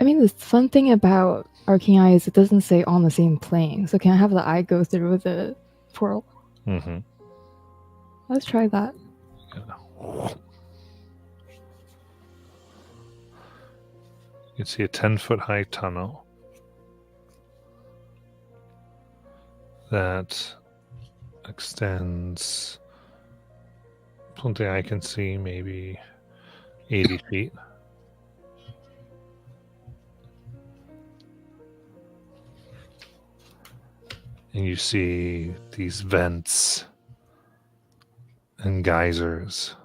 mean, the fun thing about Arcane Eye is it doesn't say on the same plane. So can I have the eye go through the portal? Mm-hmm. Let's try that. You can see a 10-foot high tunnel that extends, something I can see, maybe 80 feet. And you see these vents and geysers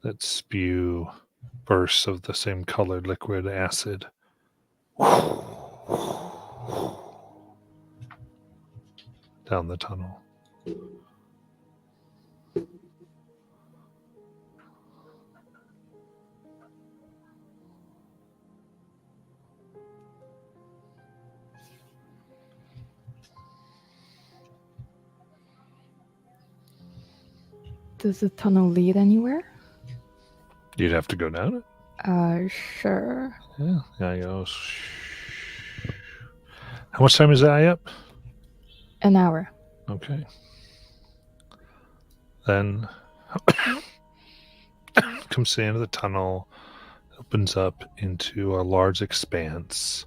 that spew bursts of the same colored liquid acid. Down the tunnel. Does the tunnel lead anywhere? You'd have to go down it. Sure. Yeah, there you go. How much time is that up? An hour. Okay. Then comes to the end of the tunnel, opens up into a large expanse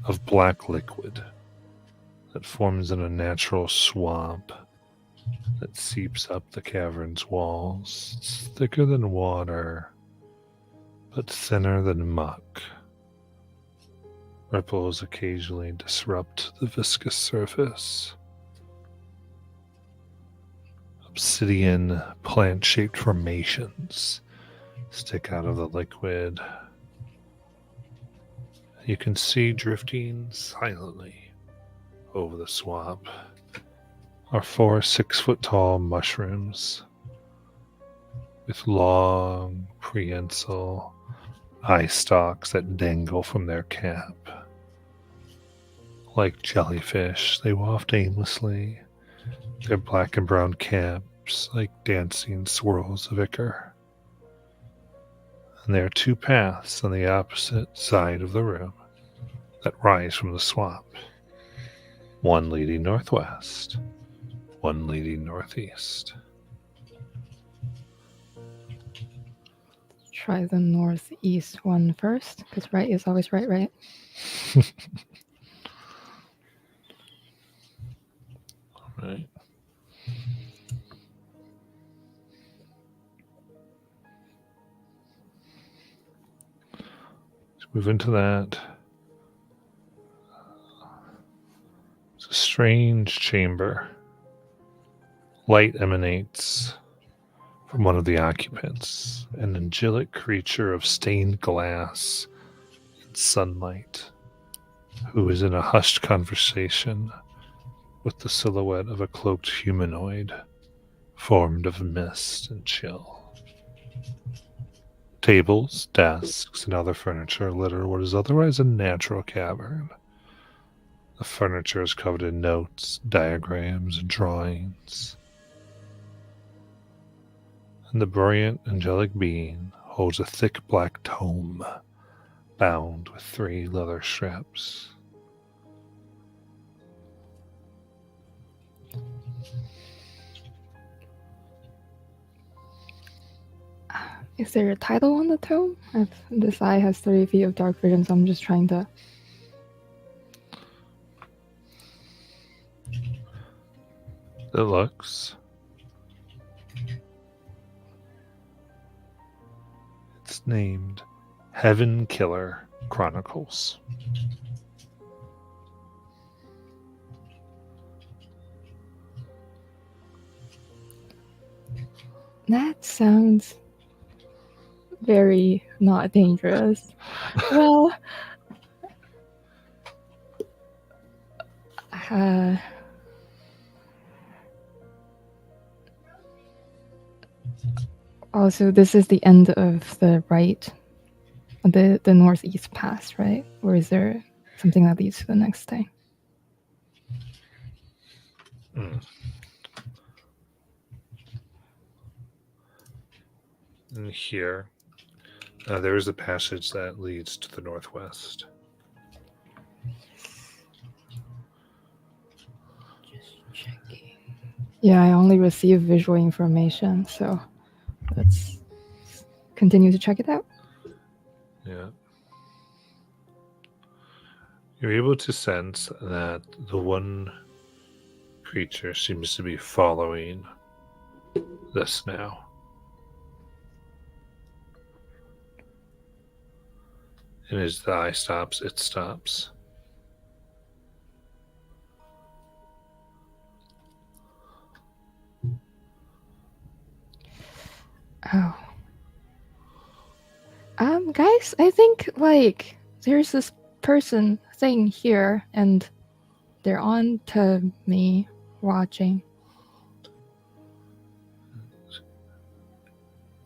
of black liquid that forms in a natural swamp that seeps up the cavern's walls. It's thicker than water, but thinner than muck. Ripples occasionally disrupt the viscous surface. Obsidian plant-shaped formations stick out of the liquid. You can see drifting silently over the swamp are 4 6-foot-tall mushrooms with long, prehensile eye stalks that dangle from their cap. Like jellyfish, they waft aimlessly, their black and brown caps like dancing swirls of ichor. And there are 2 paths on the opposite side of the room that rise from the swamp. One leading northwest, one leading northeast. Try the northeast one first, because right is always right? Right. Let's move into that. It's a strange chamber. Light emanates from one of the occupants, an angelic creature of stained glass and sunlight, who is in a hushed conversation with the silhouette of a cloaked humanoid formed of mist and chill. Tables, desks, and other furniture litter what is otherwise a natural cavern. The furniture is covered in notes, diagrams, and drawings. and the brilliant angelic being holds a thick black tome bound with 3 leather straps. Is there a title on the tome? This eye has 30 feet of dark vision, so I'm just trying to. It looks. It's named Heaven Killer Chronicles. That sounds very not dangerous. Well, also, this is the end of the the northeast pass, right? Or is there something that leads to the next thing? And here, there is a passage that leads to the northwest. Just checking. Yeah, I only receive visual information, so let's continue to check it out. Yeah. You're able to sense that the one creature seems to be following this now. And as the eye stops, it stops. Oh. Guys, I think, like, there's this person thing here, and they're on to me watching.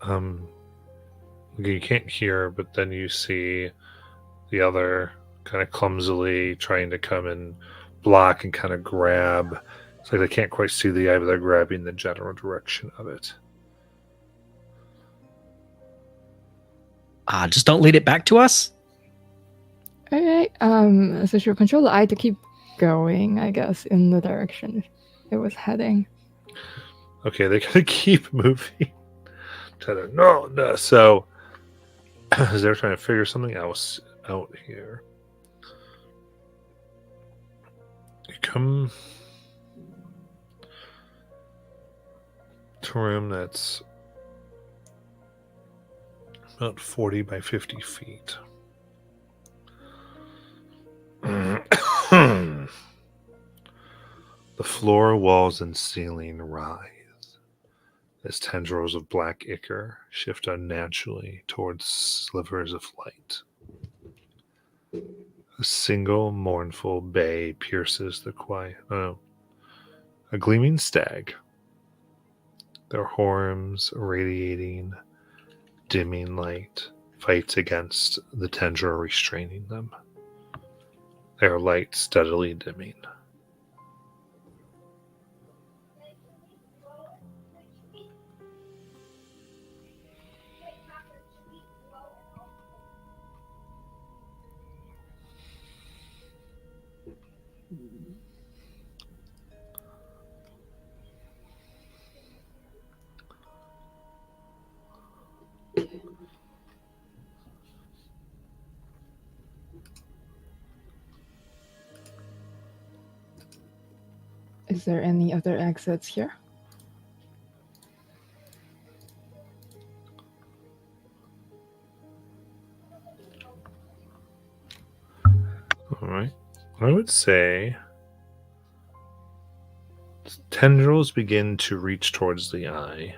You can't hear, but then you see the other kind of clumsily trying to come and block and kind of grab. It's like they can't quite see the eye, but they're grabbing the general direction of it. Just don't lead it back to us. Alright, so she'll control the eye to keep going, I guess, in the direction it was heading. Okay, they gotta keep moving. No. So, as they're trying to figure something else out here, you come to a room that's about 40 by 50 feet. The floor, walls, and ceiling rise as tendrils of black ichor shift unnaturally towards slivers of light. A single mournful bay pierces the quiet. A gleaming stag, their horns radiating dimming light, fights against the tendril restraining them. Their light steadily dimming. Is there any other exits here? All right. I would say tendrils begin to reach towards the eye.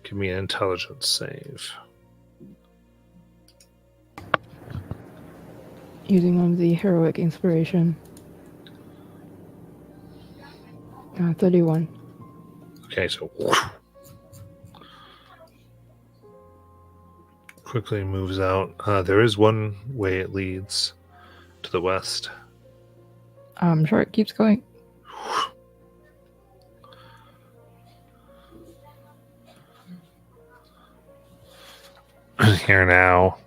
Give me an intelligence save. Using one of the heroic inspiration. 31. Okay, so quickly moves out. There is one way it leads to the west. I'm sure it keeps going. here now.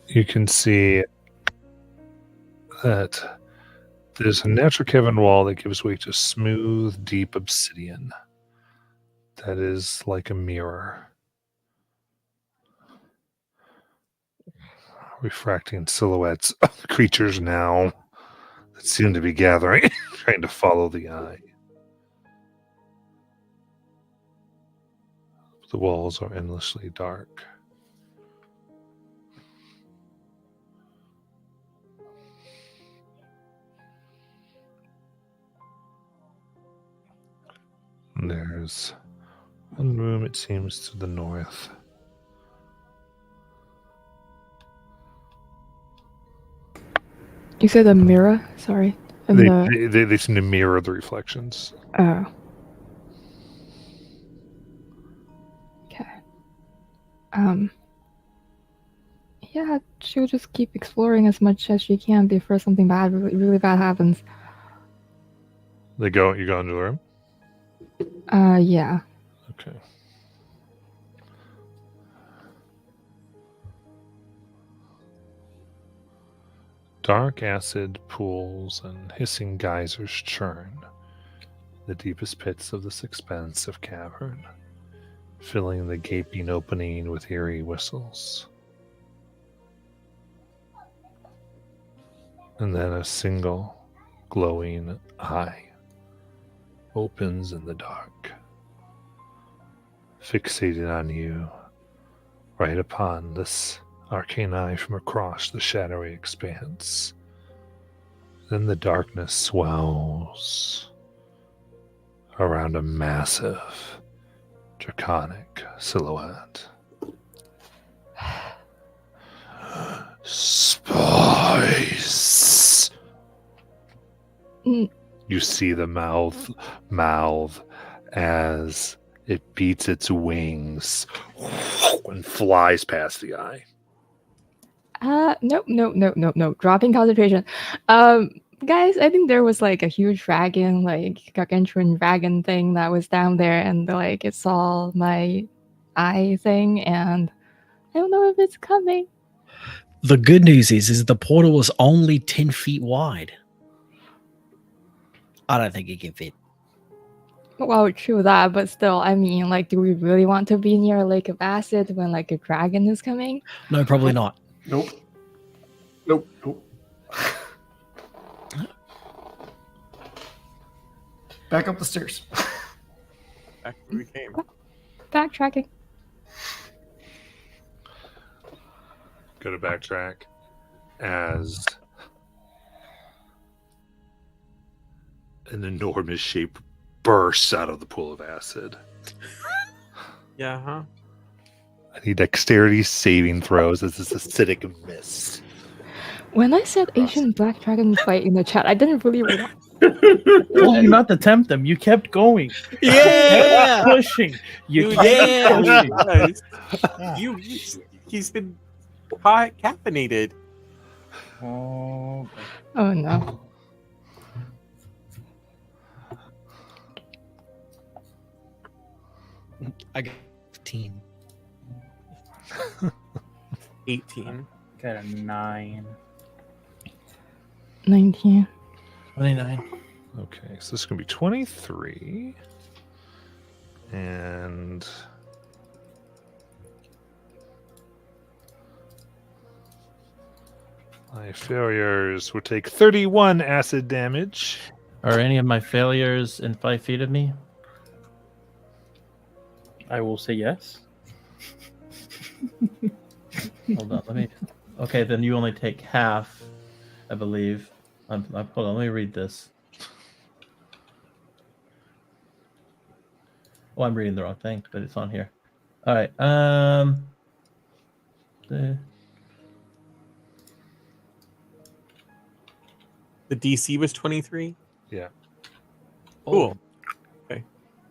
You can see that there's a natural cavern wall that gives way to smooth, deep obsidian that is like a mirror, refracting silhouettes of creatures now that seem to be gathering, trying to follow the eye. The walls are endlessly dark. And there's one room, it seems, to the north. You said a mirror? Sorry. And They seem to mirror the reflections. Oh. Okay. Yeah, she'll just keep exploring as much as she can before something bad, really, really bad happens. You go into the room? Yeah. Okay. Dark acid pools and hissing geysers churn the deepest pits of this expansive cavern, filling the gaping opening with eerie whistles. And then a single glowing eye opens in the dark, fixated on you, right upon this arcane eye from across the shadowy expanse. Then the darkness swells around a massive, draconic silhouette. Spice! You see the mouth as it beats its wings and flies past the eye. Nope. Dropping concentration. Guys, I think there was like a huge dragon, like gargantuan dragon thing that was down there, and like it saw my eye thing, and I don't know if it's coming. The good news is the portal was only 10 feet wide. I don't think it can fit. Well, true that, but still, I mean, like, do we really want to be near a lake of acid when like a dragon is coming? No, probably not. Nope. Back up the stairs. Back where we came. Backtracking. Go to backtrack as an enormous shape bursts out of the pool of acid. Yeah, huh? I need dexterity saving throws as this acidic mist. When I said Asian black dragon fight in the chat, I didn't really realize. Told you not to tempt them. You kept going. Yeah! Pushing. You Dude, kept yeah! He's been caffeinated. Oh, Oh no. I got 15. 18. got a 9. 19. 29. Okay, so this is going to be 23. And my failures will take 31 acid damage. Are any of my failures in 5 feet of me? I will say yes. Hold on, let me. Okay, then you only take half, I believe. Hold on, let me read this. Oh, I'm reading the wrong thing, but it's on here. All right. The DC was 23? Yeah. Cool.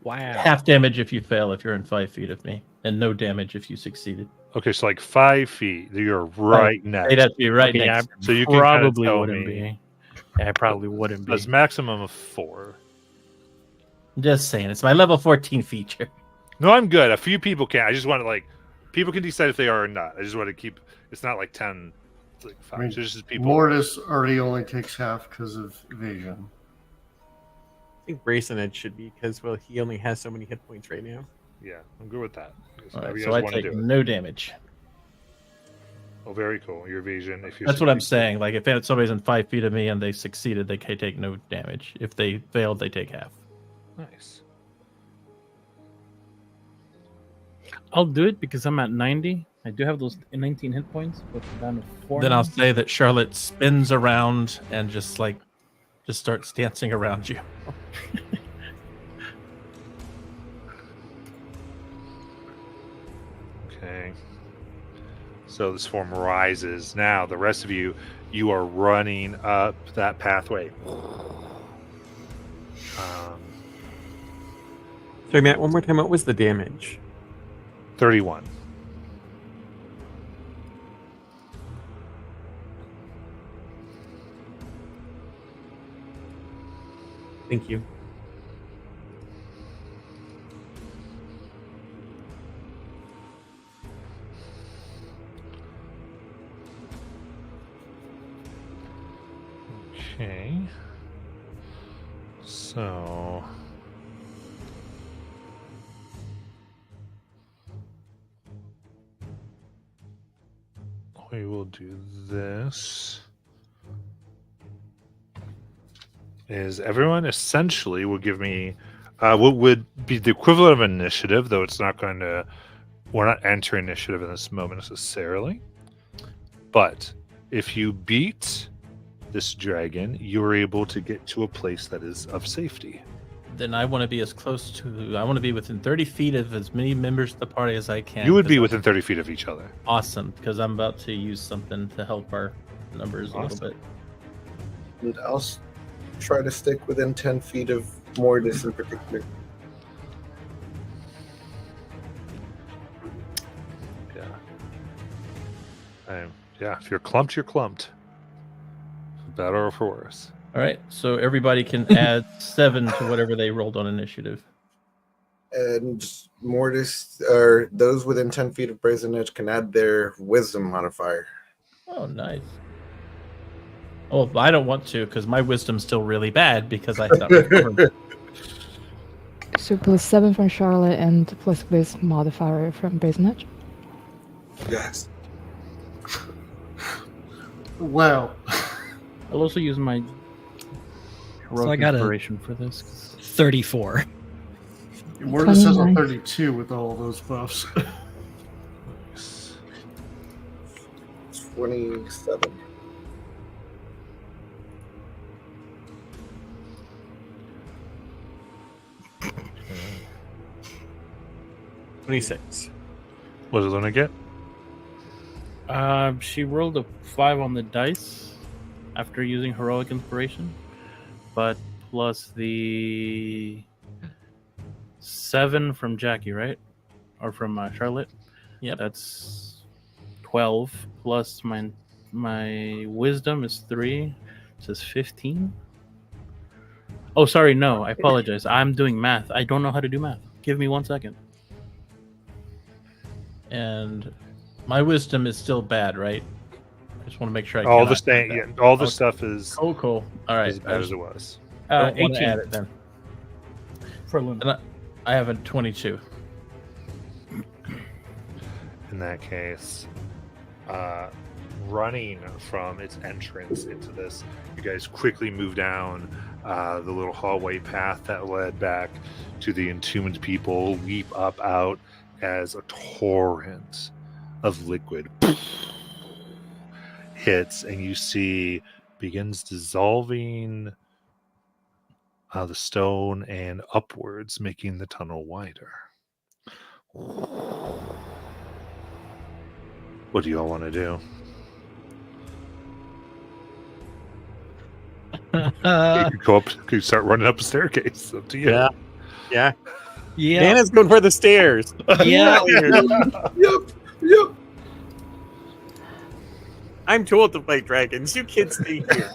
Wow. Half damage if you fail if you're in 5 feet of me, and no damage if you succeeded. Okay, so like 5 feet. You're right next. They'd have to be right Okay, next. So you can probably tell wouldn't me. be. Yeah, I probably wouldn't be. That's maximum of 4. I'm just saying, it's my level 14 feature. No, I'm good. A few people can. I just want to people can decide if they are or not. I just want to keep. It's not like 10. It's like 5. I mean, So it's just people. Mortis already only takes half because of evasion. I think Bracenet should be because he only has so many hit points right now. Yeah, I'm good with that. All right, Whatever you so guys I want to take do. no damage. Oh, very cool. Your evasion. If you're That's what I'm saying. Like, if somebody's in 5 feet of me and they succeeded, they can take no damage. If they failed, they take half. Nice. I'll do it because I'm at 90. I do have those 19 hit points, but I'm down to 4. Then now. I'll say that Charlotte spins around and just starts dancing around you. Okay. So this form rises. Now, the rest of you are running up that pathway. Sorry, Matt, one more time. What was the damage? 31. Thank you. Okay. So we will do this. Is everyone essentially will give me what would be the equivalent of initiative, though it's not going to. We're not entering initiative in this moment necessarily. But if you beat this dragon, you're able to get to a place that is of safety. Then I want to be I want to be within 30 feet of as many members of the party as I can. You would be 'cause within 30 feet of each other. Awesome, because I'm about to use something to help our numbers a little bit. And I'll try to stick within 10 feet of Mortis in particular. Yeah, if you're clumped, you're clumped. For better or for worse. All right, so everybody can add 7 to whatever they rolled on initiative. And Mortis, or those within 10 feet of Brazen Edge, can add their wisdom modifier. Oh, nice. Oh, I don't want to because my wisdom's still really bad because I thought. So +7 from Charlotte and plus this modifier from Brazen Edge. Yes. Wow. I'll also use my heroic I got a- inspiration for this. 34. Mortis has a 29. 32 with all those buffs. 27. Mm-hmm. 26. What does Luna get? She rolled a 5 on the dice after using heroic inspiration, but plus the 7 from Jackie, right? Or from Charlotte. Yep. That's 12 plus my wisdom is 3. It says 15. Oh, sorry, no, I apologize. I'm doing math. I don't know how to do math. Give me 1 second. And my wisdom is still bad, right? I just want to make sure I All cannot the add that. all the Okay. stuff is Oh, cool. All right. as bad as it was. I don't want to 18 add it then. for Luna. And I have a 22. In that case, running from its entrance into this, you guys quickly move down the little hallway path that led back to the entombed people, leap up out as a torrent of liquid hits, and you see begins dissolving the stone and upwards, making the tunnel wider. What do you all want to do? You could go up, could start running up a staircase. Up to you. Yeah. Yeah. Yeah. Nana's going for the stairs. Yeah. Yep. I'm too old to fight dragons. You kids stay here.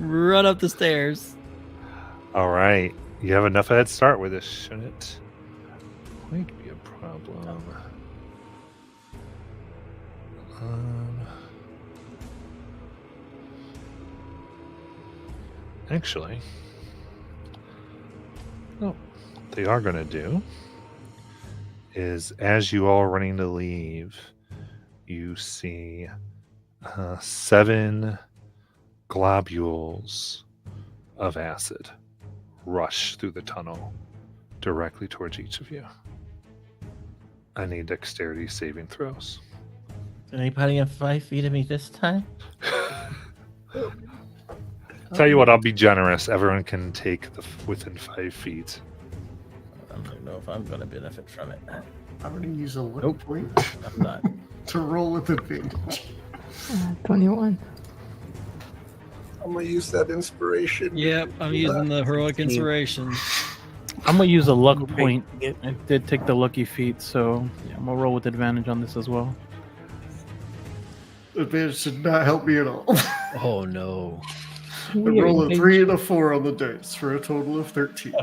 Run up the stairs. All right. You have enough head start with this, shouldn't it? Might be a problem. Actually, what they are going to do is, as you all are running to leave, you see 7 globules of acid rush through the tunnel directly towards each of you. I need dexterity saving throws. Is anybody in 5 feet of me this time? Tell you what, I'll be generous. Everyone can take within 5 feet. I don't know if I'm going to benefit from it. I'm going to use a luck point I'm not. to roll with advantage. 21. I'm gonna use that inspiration. Yep, I'm using the heroic inspiration. I'm gonna use a luck point. I did take the lucky feat, so yeah, I'm gonna roll with advantage on this as well. Advantage did not help me at all. Oh no. I rolled a 3 and a 4 on the dice for a total of 13.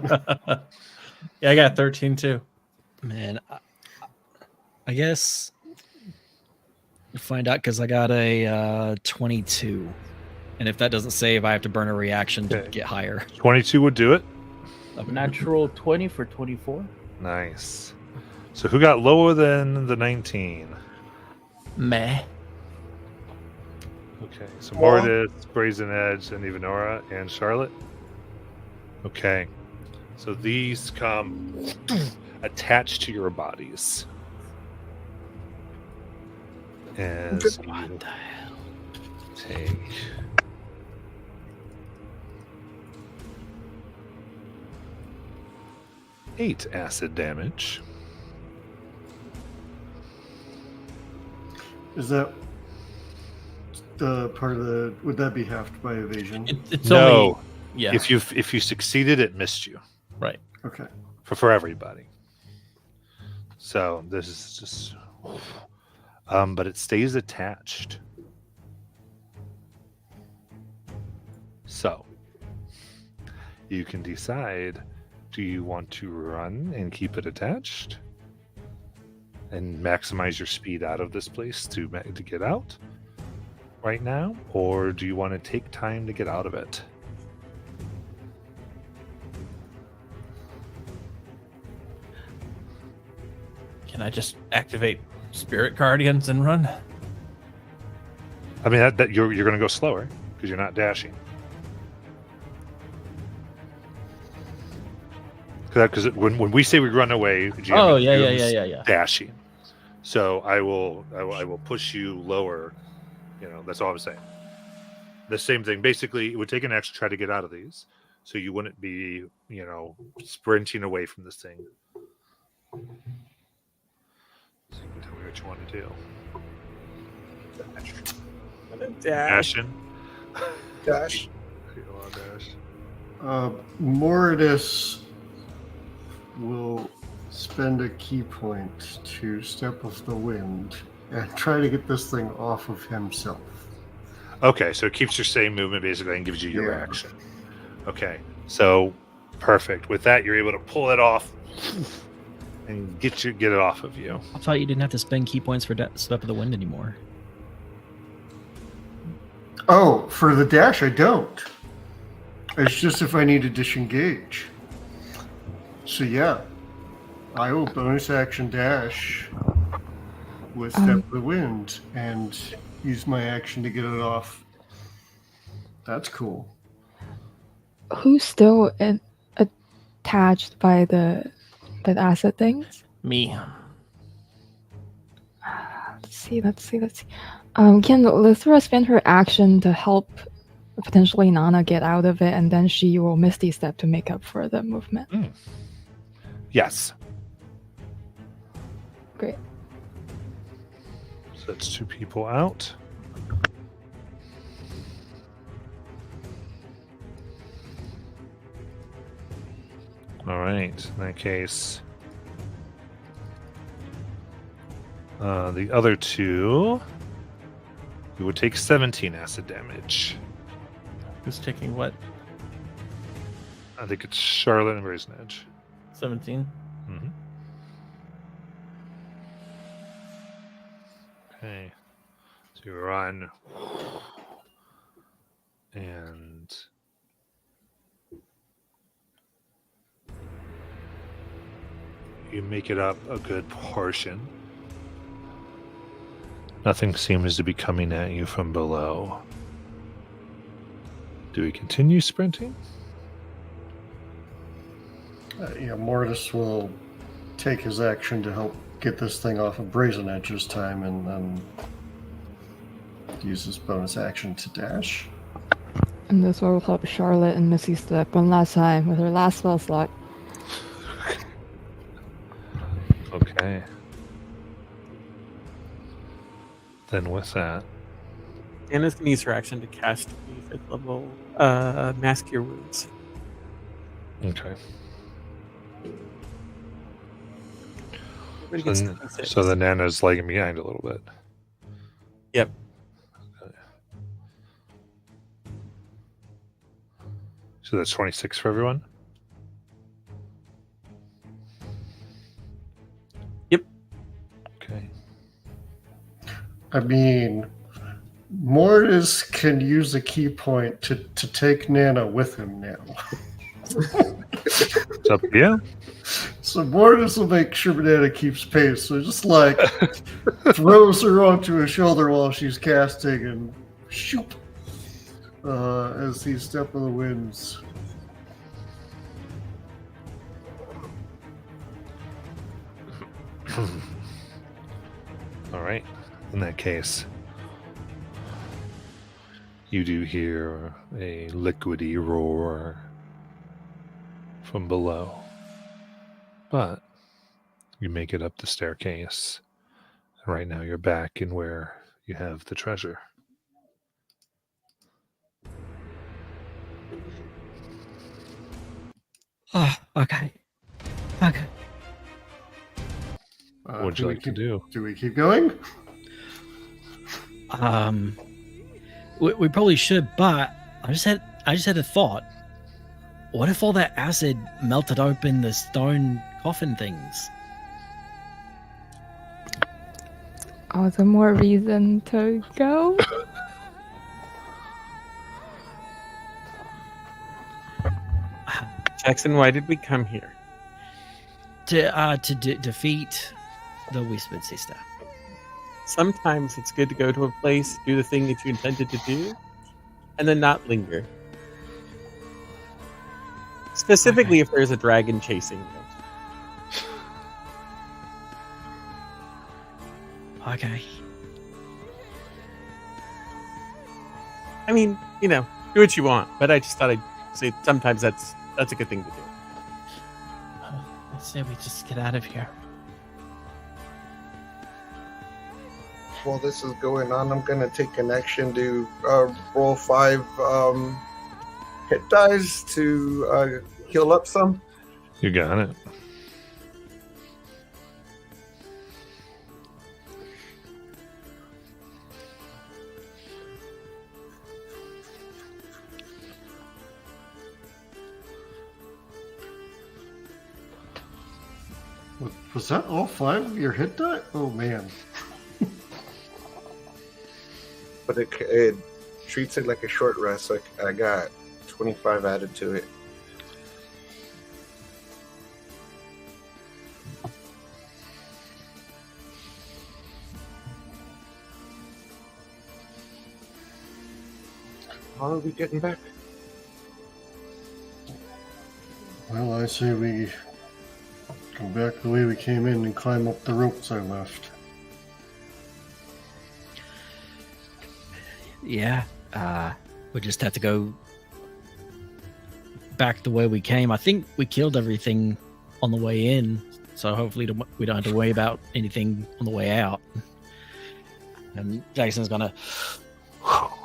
Yeah, I got 13 too. Man, I guess we'll find out because I got a 22. And if that doesn't save, I have to burn a reaction to get higher. 22 would do it. Natural 20 for 24. Nice. So who got lower than the 19? Meh. Okay, so Mordis, Brazen Edge, and Evanora, and Charlotte. Okay, so these come attached to your bodies. As you take 8 acid damage. Is that the part of the? Would that be halved by evasion? It's No, only, yeah. if you succeeded, it missed you Right. Okay. for everybody. So this is just, but it stays attached. So you can decide: do you want to run and keep it attached and maximize your speed out of this place to get out right now, or do you want to take time to get out of it? Can I just activate Spirit Guardians and run? I mean, that you're going to go slower because you're not dashing. Because when we say we run away, GM Oh, yeah, assumes dashing. So I will push you lower. You know, that's all I'm saying. The same thing. Basically, it would take an action to try to get out of these, so you wouldn't be, you know, sprinting away from this thing. So you can tell me what you want to do. Dashing. Dash. You don't want to dash. Mordis will spend a key point to Step of the Wind and try to get this thing off of himself. Okay, so it keeps your same movement basically and gives you your Yeah. action. Okay, so perfect. With that, you're able to pull it off and get it off of you. I thought you didn't have to spend key points for Step of the Wind anymore. Oh, for the dash, I don't. It's just if I need to disengage. So yeah, I will bonus action dash with Step of the Wind and use my action to get it off. That's cool. Who's still attached by the acid things? Me. Let's see. Can Lithra spend her action to help potentially Nana get out of it, and then she will Misty Step to make up for the movement? Yes. Great. So that's 2 people out. All right. In that case, the other 2, you would take 17 acid damage. Who's taking what? I think it's Charlotte and Brazen Edge. 17. Mm-hmm. Okay. So you run. And you make it up a good portion. Nothing seems to be coming at you from below. Do we continue sprinting? Yeah, Mortis will take his action to help get this thing off of Brazen Edge this time, and then use his bonus action to dash. And this will help Charlotte and Missy Step one last time with her last spell slot. Okay. Then with that, Anna's going to use her action to cast the 5th level Mask Cure Wounds. okay. Everybody gets So, 26. so the Nana's lagging behind a little bit. Yep. Okay. So that's 26 for everyone? Yep. Okay. I mean, Mortis can use a key point to take Nana with him now. It's up to you. So Mortis will make sure Nana keeps pace. So just like throws her onto his shoulder while she's casting and shoop as he Step of the Winds. All right. In that case, you do hear a liquidy roar from below. But you make it up the staircase. And right now you're back in where you have the treasure. Oh, okay. Okay. What would you like to do? Do we keep going? We probably should, but I just had a thought. What if all that acid melted open the stone coffin things? Oh, the more reason to go. Jackson, why did we come here? To defeat the Whispered Sister. Sometimes it's good to go to a place, do the thing that you intended to do, and then not linger. Specifically if there's a dragon chasing you. Okay. I mean, you know, do what you want, but I just thought I'd say sometimes that's a good thing to do. I say we just get out of here. While this is going on, I'm gonna take an action to roll 5 hit dice to heal up some. You got it. Was that all 5 of your hit die? Oh man. But it treats it like a short rest, so I got 25 added to it. How are we getting back? Well, I say we go back the way we came in and climb up the ropes I left. Yeah. We just have to go back the way we came. I think we killed everything on the way in, so hopefully we don't have to worry about anything on the way out. And Jason's gonna,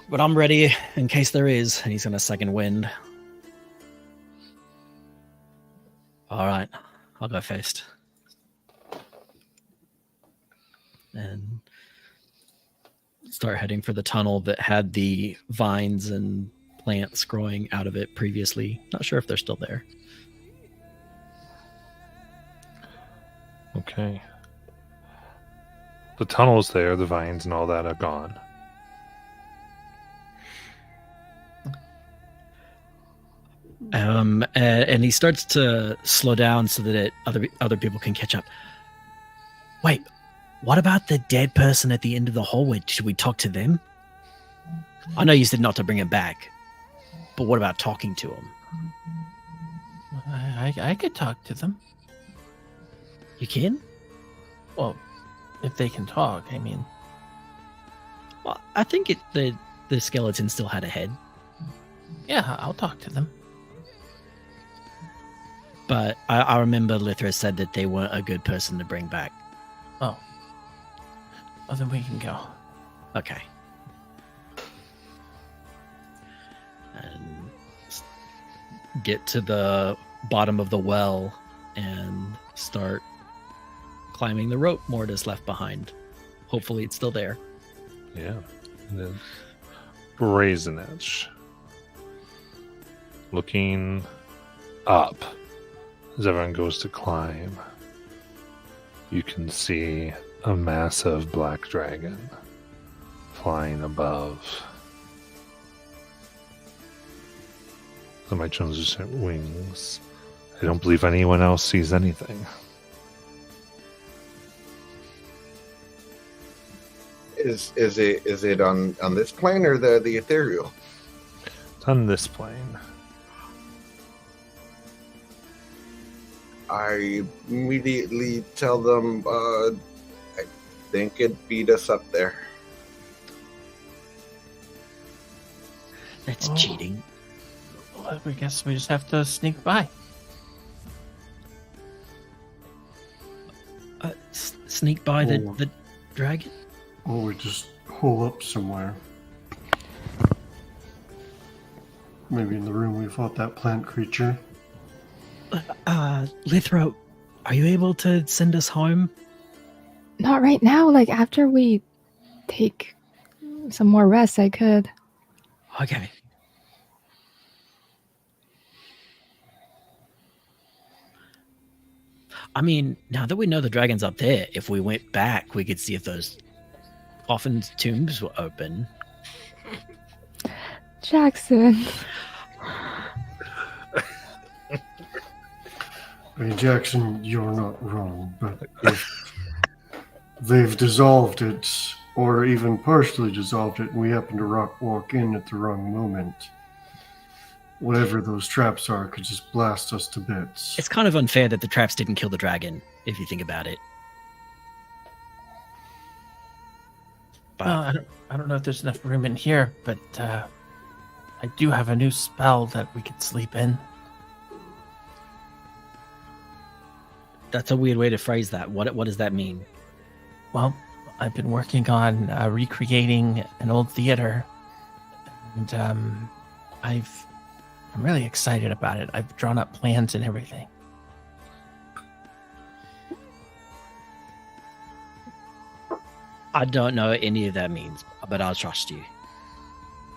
but I'm ready in case there is, and he's gonna second wind. All right, I'll go first. And start heading for the tunnel that had the vines and plants growing out of it previously. Not sure if they're still there. Okay. The tunnel's there, the vines and all that are gone. And he starts to slow down so that other people can catch up. Wait, what about the dead person at the end of the hallway? Should we talk to them? I know you said not to bring him back, but what about talking to him? I could talk to them. You can? Well, if they can talk, I mean. Well, I think the skeleton still had a head, Yeah, I'll talk to them. but I remember Lithra said that they weren't a good person to bring back. Oh. Well, then we can go. Okay. And get to the bottom of the well and start climbing the rope Mortis left behind. Hopefully it's still there. Yeah. And then Brazen Edge. Looking up as everyone goes to climb, you can see a massive black dragon flying above. Somebody translucent wings. I don't believe anyone else sees anything. Is it on this plane or the ethereal? It's on this plane. I immediately tell them, I think it beat us up there. That's Oh. cheating. Well, I guess we just have to sneak by. Sneak by Oh. the dragon? Or we just hole up somewhere. Maybe in the room we fought that plant creature. Lithra, are you able to send us home? Not right now. Like after we take some more rest, I could. Okay. I mean, now that we know the dragon's up there, if we went back, we could see if those Offin's tombs were open. Jackson. I mean, Jackson, you're not wrong, but if they've dissolved it, or even partially dissolved it, and we happen to walk in at the wrong moment, whatever those traps are could just blast us to bits. It's kind of unfair that the traps didn't kill the dragon, if you think about it. But Well, I don't know if there's enough room in here, but I do have a new spell that we could sleep in. that's a weird way to phrase that. What does that mean? Well, I've been working on recreating an old theater, and I'm really excited about it. I've drawn up plans and everything. I don't know what any of that means, but I'll trust you.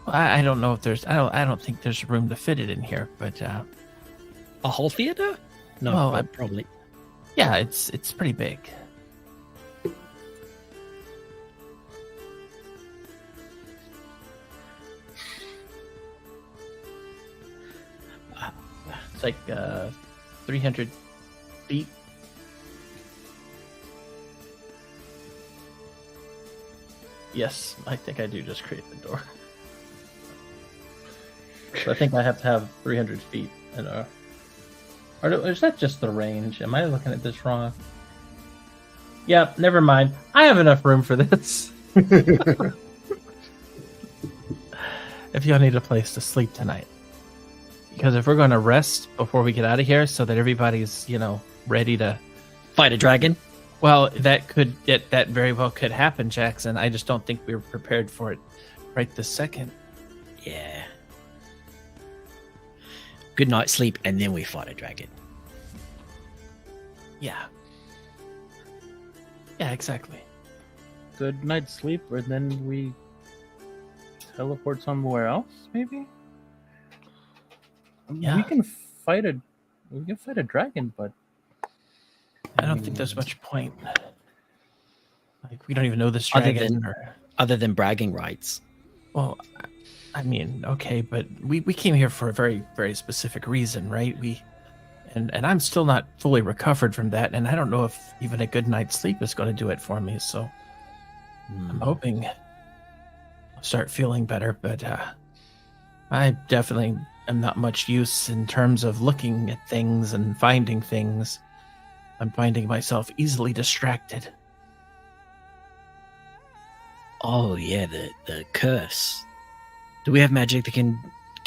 I don't know if there's. I don't think there's room to fit it in here, but A whole theater? No, Well, probably. yeah, it's pretty big. It's like 300 feet. Yes, I think I do just create the door. So I think I have to have 300 feet in a. Or is that just the range? Am I looking at this wrong? Yeah, never mind. I have enough room for this. If y'all need a place to sleep tonight. Because if we're going to rest before we get out of here so that everybody's, ready to Fight a dragon? well, that very well could happen, Jackson. I just don't think we were prepared for it right this second. Yeah. Good night's sleep, and then we fight a dragon. Yeah. Yeah, exactly. Good night's sleep, and then we teleport somewhere else, maybe? Yeah. We can fight a dragon, but I don't think there's much point. Like, we don't even know this Other dragon. than- Other than bragging rights. Well, I mean, okay, but we came here for a very, very specific reason, right? And I'm still not fully recovered from that, and I don't know if even a good night's sleep is going to do it for me. So I'm hoping I'll start feeling better, but I definitely am not much use in terms of looking at things and finding things. I'm finding myself easily distracted. Oh yeah, the curse. Do we have magic that can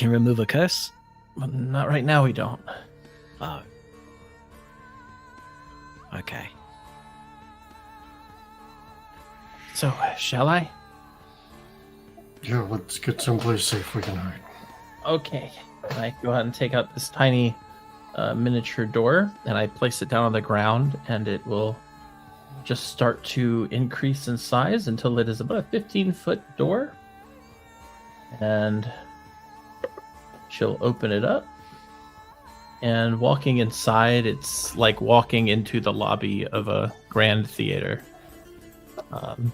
remove a curse? Well, not right now, we don't. Oh. Okay. So, shall I? Yeah, let's get someplace safe we can hide. Okay. I go ahead and take out this tiny miniature door, and I place it down on the ground, and it will just start to increase in size until it is about a 15-foot door. And she'll open it up. And walking inside, it's like walking into the lobby of a grand theater.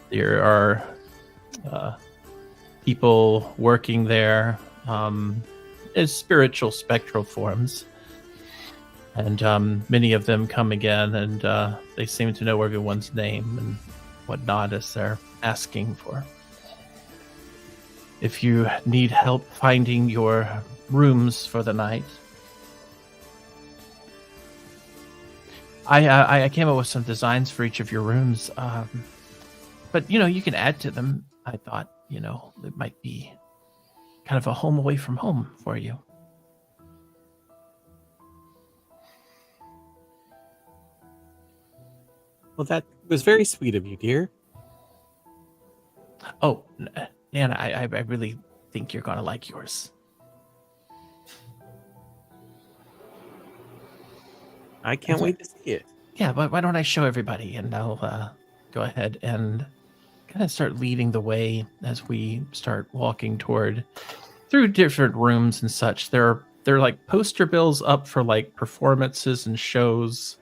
There are people working there as spiritual spectral forms. And many of them come again, and they seem to know everyone's name and whatnot as they're asking for. If you need help finding your rooms for the night, I came up with some designs for each of your rooms, but you can add to them. I thought it might be kind of a home away from home for you. Well, that was very sweet of you, dear. Oh, Nana, I really think you're gonna like yours. I can't wait to see it. Yeah, but why don't I show everybody, and I'll go ahead and kind of start leading the way as we start walking through different rooms and such. There are like poster bills up for like performances and shows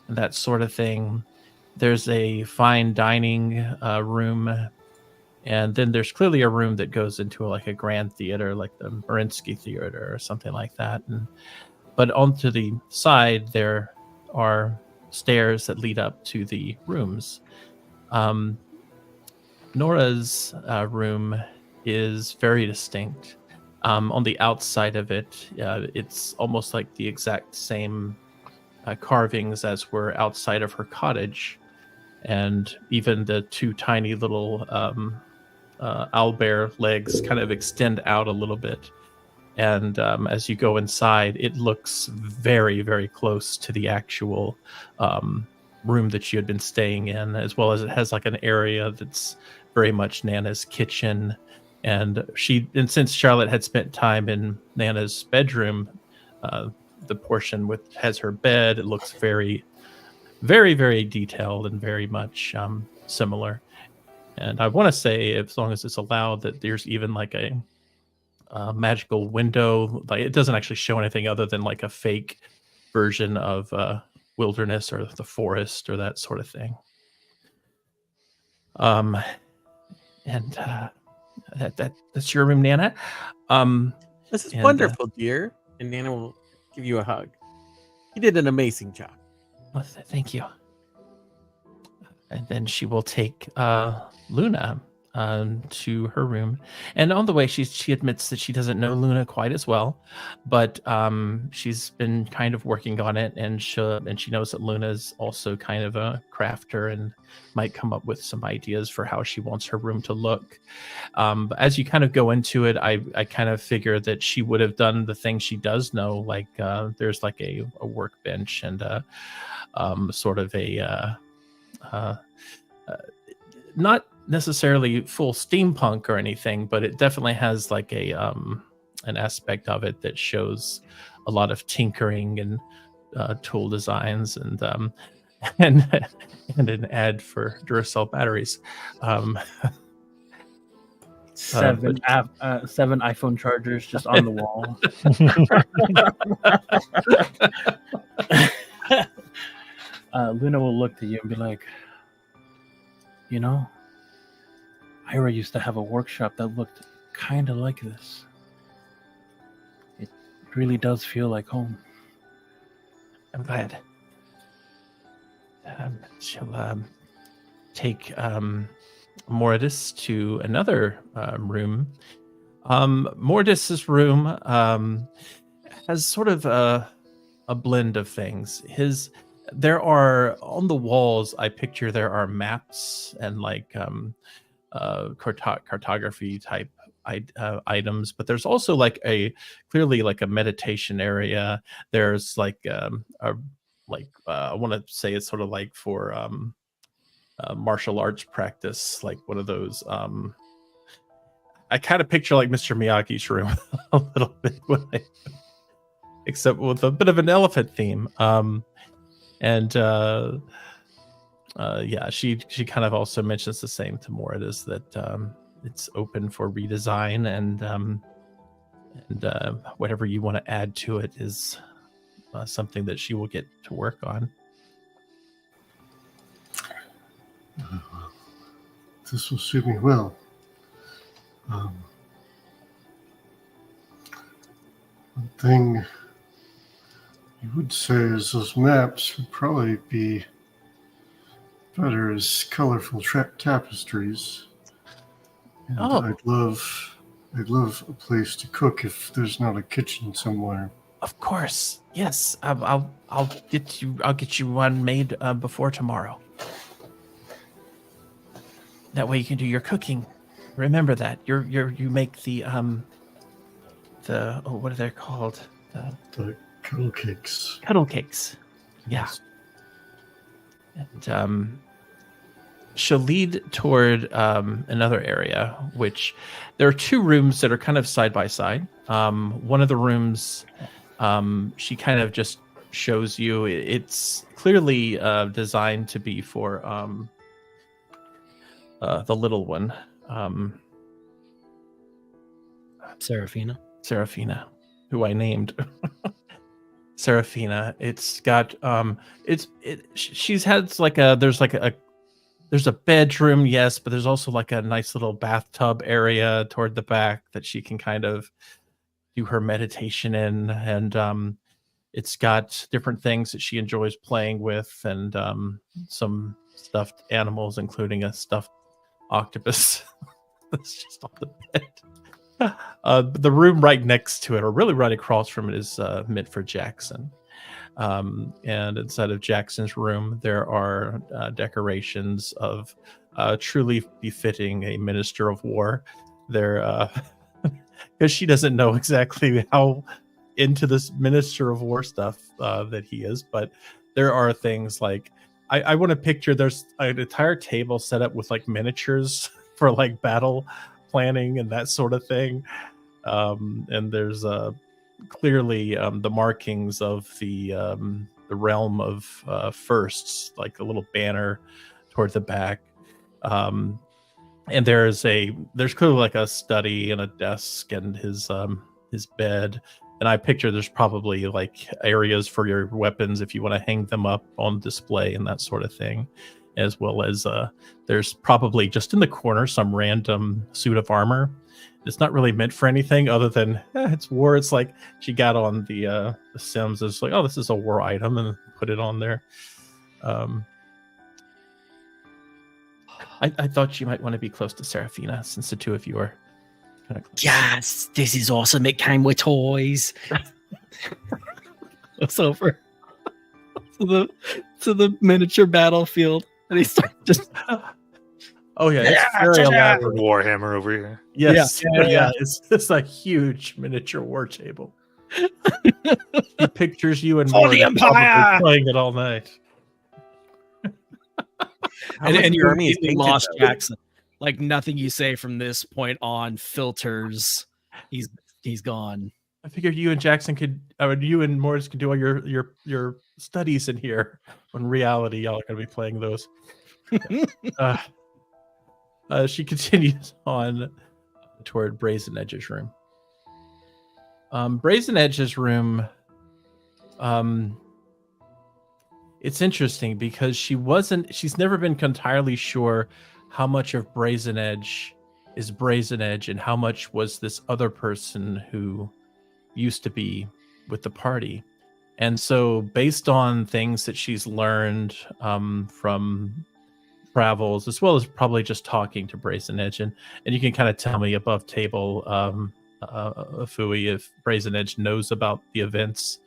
and that sort of thing. There's a fine dining room, and then there's clearly a room that goes into like a grand theater, like the Mariinsky Theater or something like that. But onto the side, there are stairs that lead up to the rooms. Nora's room is very distinct. On the outside of it, it's almost like the exact same carvings as were outside of her cottage. And even the two tiny little owlbear legs kind of extend out a little bit. And as you go inside, it looks very, very close to the actual room that you had been staying in, as well as it has like an area that's very much Nana's kitchen. And since Charlotte had spent time in Nana's bedroom, the portion has her bed. It looks very, very, very detailed and very much similar. And I want to say, as long as it's allowed, that there's even like a magical window. Like, it doesn't actually show anything other than like a fake version of wilderness or the forest or that sort of thing. That's your room, Nana. This is wonderful, dear. And Nana will give you a hug. You did an amazing job. Well, thank you. And then she will take Luna to her room, and on the way she admits that she doesn't know Luna quite as well, but she's been kind of working on it, and she knows that Luna's also kind of a crafter and might come up with some ideas for how she wants her room to look. But as you kind of go into it, I kind of figure that she would have done the thing she does know, like there's like a workbench and sort of a not necessarily full steampunk or anything, but it definitely has like a an aspect of it that shows a lot of tinkering and tool designs and an ad for Duracell batteries. Seven iPhone chargers just on the wall. Luna will look to you and be like, you know, Ira used to have a workshop that looked kind of like this. It really does feel like home. I'm glad. She'll take Mordis to another room. Mordis's room has sort of a blend of things. There are on the walls. I picture there are maps and like cartography type items, but there's also like clearly like a meditation area. There's like I want to say it's sort of like for martial arts practice, like one of those. I kind of picture like Mr. Miyagi's room a little bit, except with a bit of an elephant theme. Yeah, she kind of also mentions the same to Mordis, that it's open for redesign, and whatever you want to add to it is something that she will get to work on. This will suit me well. One thing you would say is those maps would probably be better as colorful tapestries. And I'd love a place to cook if there's not a kitchen somewhere. Of course, yes. I'll get you one made before tomorrow. That way you can do your cooking. Remember that you make the what are they called? The cuddle cakes. Cuddle cakes. Yeah. Yes. And she'll lead toward another area, which there are two rooms that are kind of side by side. One of the rooms, she kind of just shows you. It's clearly designed to be for the little one, Seraphina, who I named. Seraphina. It's got she's had like there's a bedroom, yes, but there's also like a nice little bathtub area toward the back that she can kind of do her meditation in, and it's got different things that she enjoys playing with, and some stuffed animals, including a stuffed octopus that's just on the bed. The room right next to it, or really right across from it, is meant for Jackson. And inside of Jackson's room, there are decorations of truly befitting a minister of war. There, because she doesn't know exactly how into this minister of war stuff that he is, but there are things like I want to picture there's an entire table set up with like miniatures for like battle planning and that sort of thing, and there's clearly the markings of the realm of firsts, like a little banner toward the back, and there's clearly like a study and a desk and his bed, and I picture there's probably like areas for your weapons if you want to hang them up on display and that sort of thing, as well as there's probably just in the corner some random suit of armor. It's not really meant for anything other than it's war. It's like she got on the Sims. It's like, oh, this is a war item, and put it on there. I thought you might want to be close to Seraphina, since the two of you are kind of close. Yes, this is awesome. It came with toys. It's over to the miniature battlefield, and he starts just. Oh yeah, it's very elaborate. Warhammer over here. Yes, Yeah. It's a huge miniature war table. He pictures you and For more the Empire! playing it all night. And your you're army is immediately painted, lost, though. Jackson. Like nothing you say from this point on filters. He's gone. I figured you and you and Morris could do all your studies in here. When reality, y'all are going to be playing those. She continues on. toward Brazen Edge's room. Brazen Edge's room, it's interesting because she's never been entirely sure how much of Brazen Edge is Brazen Edge and how much was this other person who used to be with the party. And so based on things that she's learned from travels, as well as probably just talking to Brazen Edge, and you can kind of tell me above table, Fui, if Brazen Edge knows about the events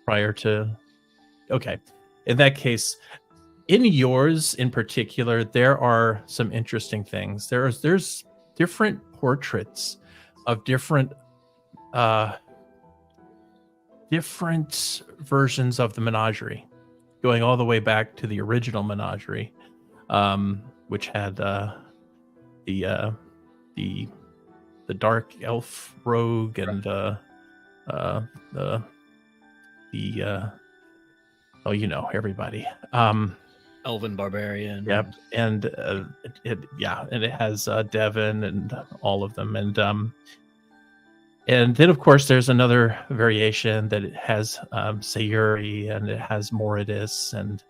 prior to... Okay. In that case, in yours in particular, there are some interesting things. There's different portraits of different versions of the menagerie, going all the way back to the original menagerie, which had the dark elf rogue and oh, you know, everybody. Elven barbarian. Yep, and it has Devin and all of them, and then of course there's another variation that it has Sayuri, and it has Moridus, and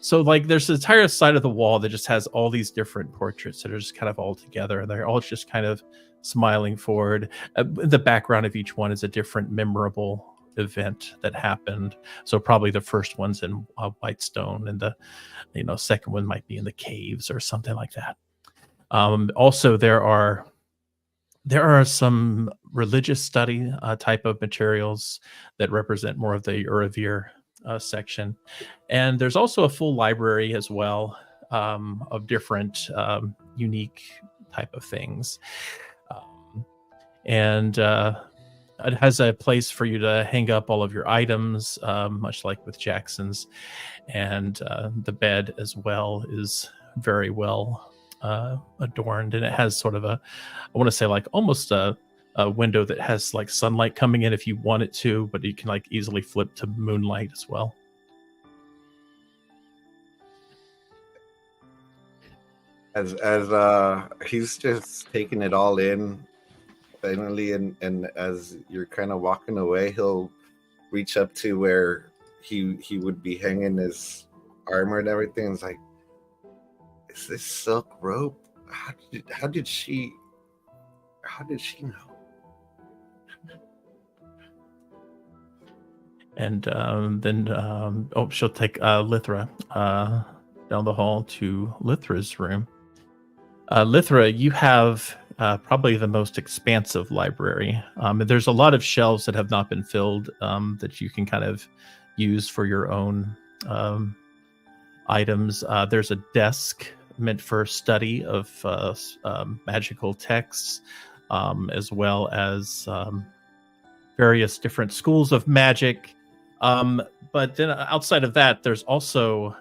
so like there's an entire side of the wall that just has all these different portraits that are just kind of all together, and they're all just kind of smiling forward. The background of each one is a different memorable event that happened. So probably the first one's in Whitestone, and the second one might be in the caves or something like that. Also, there are some religious study type of materials that represent more of the Uravir section, and there's also a full library as well of different unique type of things, and it has a place for you to hang up all of your items, much like with Jackson's, and the bed as well is very well adorned, and it has sort of I want to say like almost a window that has like sunlight coming in if you want it to, but you can like easily flip to moonlight as well. As he's just taking it all in finally, and as you're kind of walking away, he'll reach up to where he would be hanging his armor and everything. And it's like, is this silk rope? How did she know? And then she'll take Lithra down the hall to Lithra's room. Lithra, you have probably the most expansive library. There's a lot of shelves that have not been filled that you can kind of use for your own items. There's a desk meant for study of magical texts, as well as various different schools of magic. But then outside of that, there's also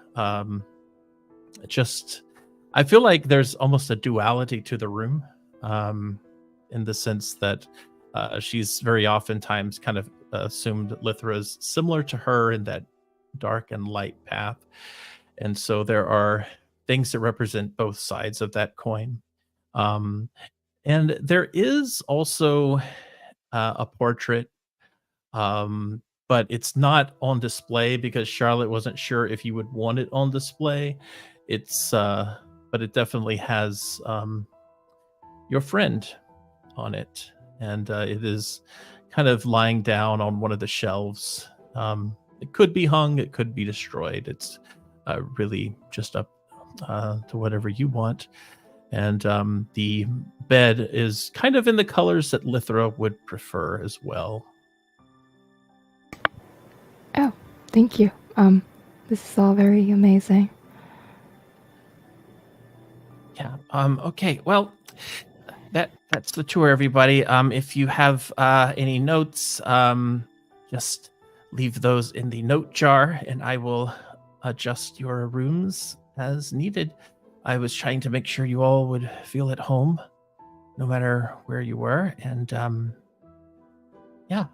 I feel like there's almost a duality to the room, in the sense that she's very oftentimes kind of assumed Lithra's similar to her in that dark and light path. And so there are things that represent both sides of that coin. And there is also a portrait, but it's not on display because Charlotte wasn't sure if you would want it on display. But it definitely has your friend on it, and it is kind of lying down on one of the shelves. It could be hung, it could be destroyed. It's really just up to whatever you want. And the bed is kind of in the colors that Lithra would prefer as well. Oh, thank you. This is all very amazing. Yeah. Okay. Well, that's the tour, everybody. If you have any notes, just leave those in the note jar, and I will adjust your rooms as needed. I was trying to make sure you all would feel at home, no matter where you were. And yeah.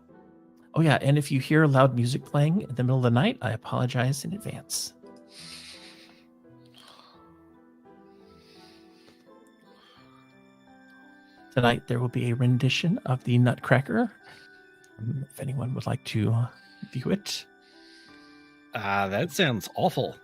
Oh yeah. And if you hear loud music playing in the middle of the night, I apologize in advance. tonight there will be a rendition of the Nutcracker. If anyone would like to view it. That sounds awful.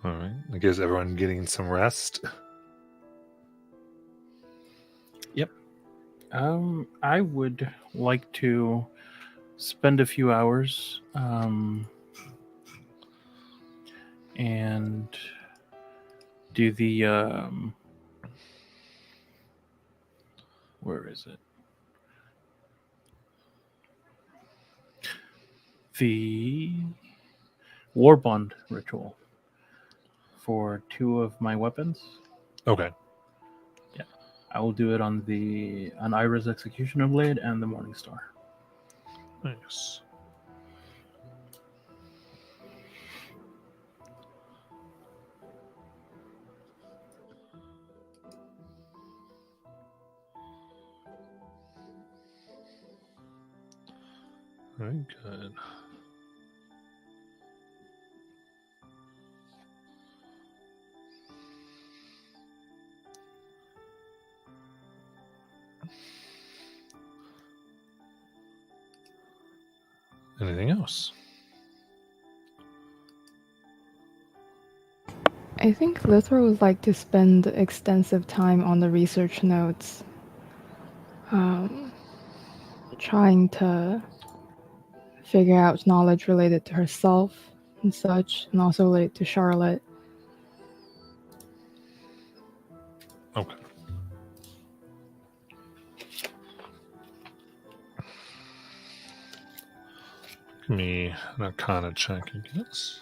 All right. I guess everyone getting some rest. I would like to spend a few hours and do the where is it? The War Bond ritual for 2 of my weapons. Okay. I will do it on Ira's Executioner Blade and the Morning Star. Nice. Very good. Anything else? I think Lithra would like to spend extensive time on the research notes, trying to figure out knowledge related to herself and such, and also related to Charlotte. Okay. Give me an Arcana check, I guess.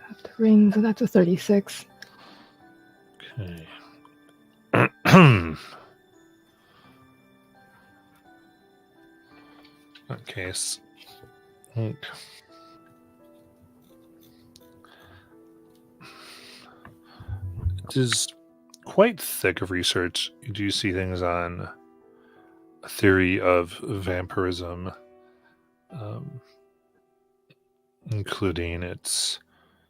Have the ring, so that's a 36. Okay. That case. Okay. It is quite thick of research. You do see things on a theory of vampirism, including its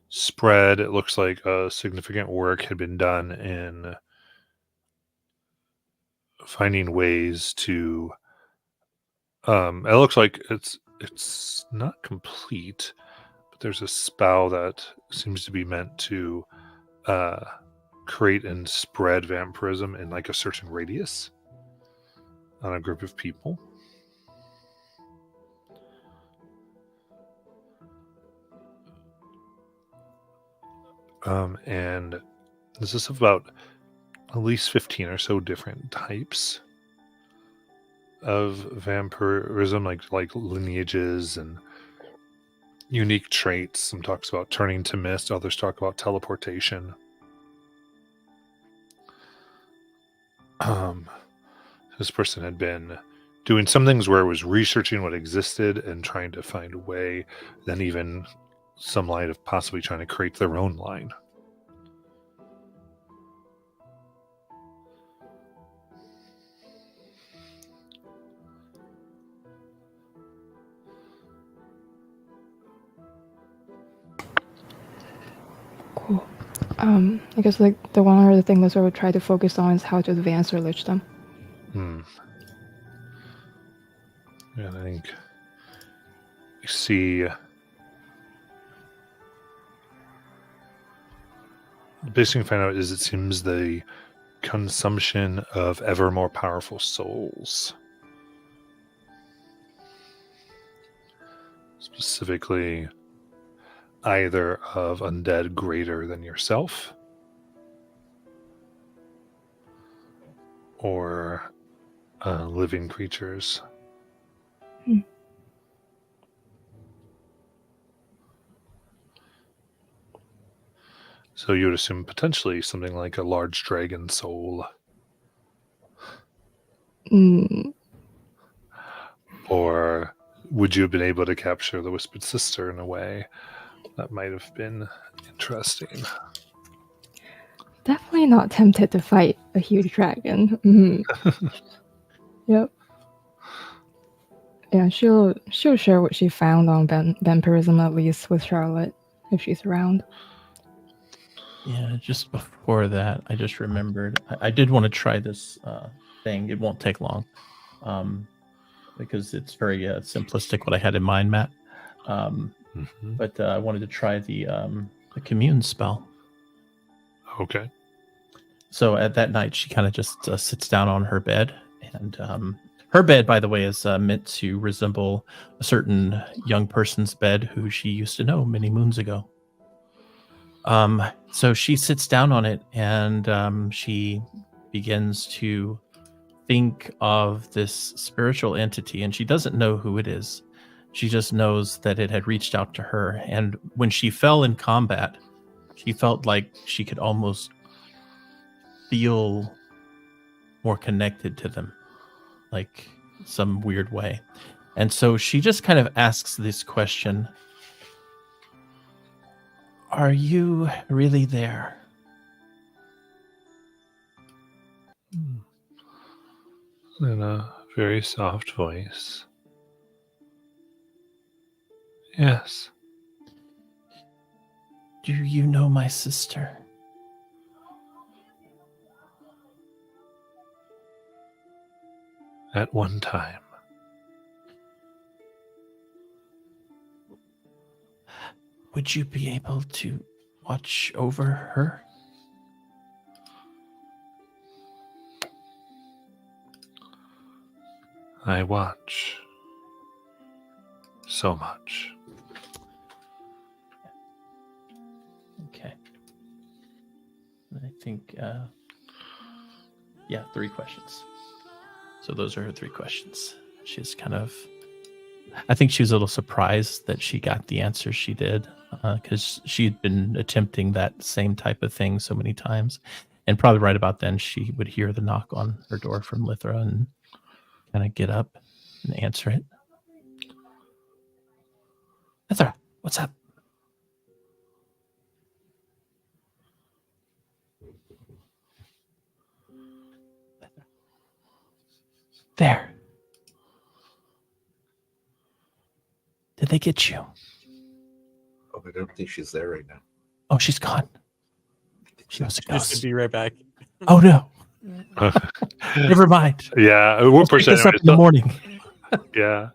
spread. It looks like significant work had been done in finding ways to. It looks like it's not complete, but there's a spell that seems to be meant to create and spread vampirism in like a certain radius on a group of people. And this is about at least 15 or so different types of vampirism, like lineages and unique traits. Some talks about turning to mist, others talk about teleportation. This person had been doing some things where it was researching what existed and trying to find a way, then even some light of possibly trying to create their own line. Cool. I guess like the one other thing that I would try to focus on is how to advance her lichdom. Yeah, I think you see the basic thing to find out is it seems the consumption of ever more powerful souls. Specifically, either of undead greater than yourself, or living creatures. So you would assume potentially something like a large dragon soul. Or would you have been able to capture the Whispered Sister in a way that might have been interesting? Definitely not tempted to fight a huge dragon. Yep. Yeah, she'll share what she found on vampirism at least with Charlotte if she's around. Yeah, just before that, I just remembered I did want to try this thing. It won't take long, because it's very simplistic what I had in mind, Matt. But I wanted to try the commune spell. Okay. So at that night, she kind of just sits down on her bed, and her bed, by the way, is meant to resemble a certain young person's bed who she used to know many moons ago. So she sits down on it, and she begins to think of this spiritual entity, and she doesn't know who it is. She just knows that it had reached out to her, and when she fell in combat, she felt like she could almost feel more connected to them, like some weird way. And so she just kind of asks this question: are you really there? In a very soft voice. Yes. Do you know my sister? At one time. Would you be able to watch over her? I watch so much. Okay. I think, 3 questions. So those are her 3 questions. She's kind of, I think she was a little surprised that she got the answer she did, because she'd been attempting that same type of thing so many times. And probably right about then, she would hear the knock on her door from Lithra and kind of get up and answer it. Lithra, what's up? There. Did they get you? Oh, I don't think she's there right now. Oh, she's gone. She was a Just to ghost. be right back. Oh no. Never mind. Yeah, we're Let's pick pushing this up in the morning. Yeah.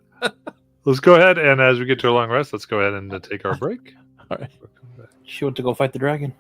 Let's go ahead, and as we get to a long rest, let's go ahead and take our break. All right. She went to go fight the dragon.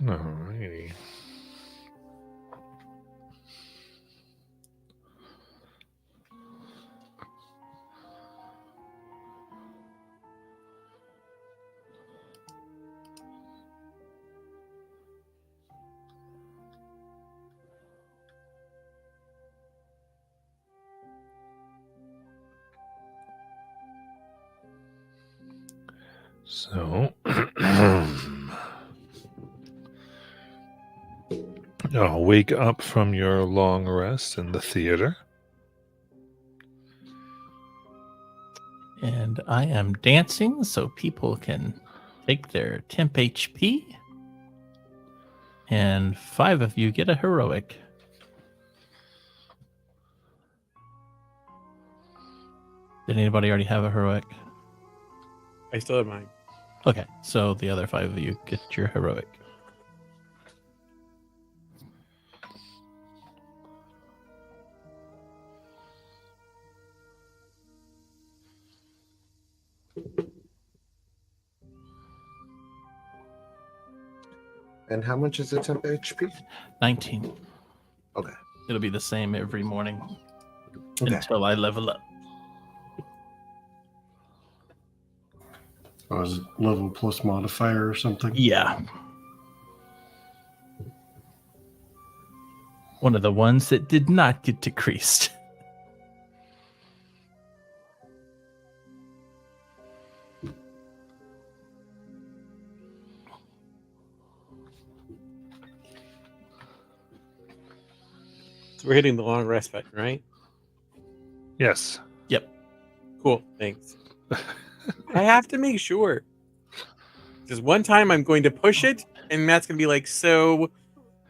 Alrighty. So, I'll wake up from your long rest in the theater. And I am dancing so people can take their temp HP. And 5 of you get a heroic. Did anybody already have a heroic? I still have mine. Okay, so the other 5 of you get your heroic. And how much is the temp HP? 19. Okay. It'll be the same every morning Okay. until I level up. Oh, is it level plus modifier or something? Yeah. One of the ones that did not get decreased. So we're hitting the long rest button, right? Yes. Yep. Cool. Thanks. I have to make sure. Because one time I'm going to push it, and Matt's going to be like, so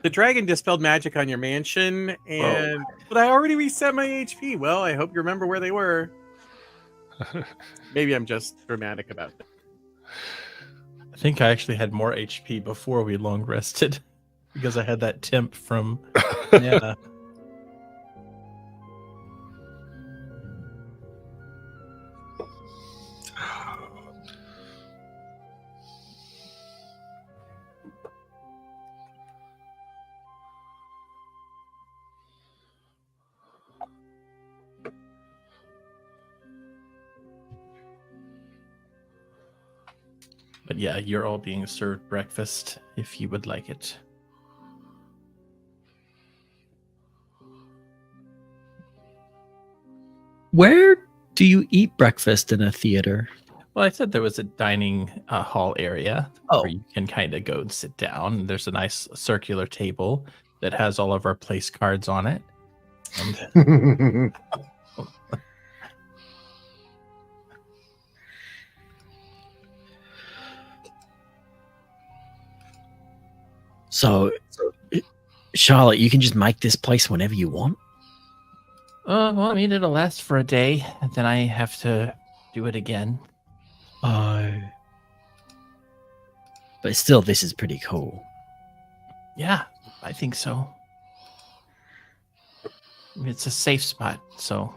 the dragon dispelled magic on your mansion, and but I already reset my HP. Well, I hope you remember where they were. Maybe I'm just dramatic about it. I think I actually had more HP before we long rested because I had that temp from yeah. But yeah, you're all being served breakfast if you would like it. Where do you eat breakfast in a theater? Well, I said there was a dining hall area Oh. where you can kind of go and sit down. There's a nice circular table that has all of our place cards on it. And So, Charlotte, you can just make this place whenever you want. well, I mean, it'll last for a day, and then I have to do it again. Oh. But still, this is pretty cool. Yeah, I think so. It's a safe spot, so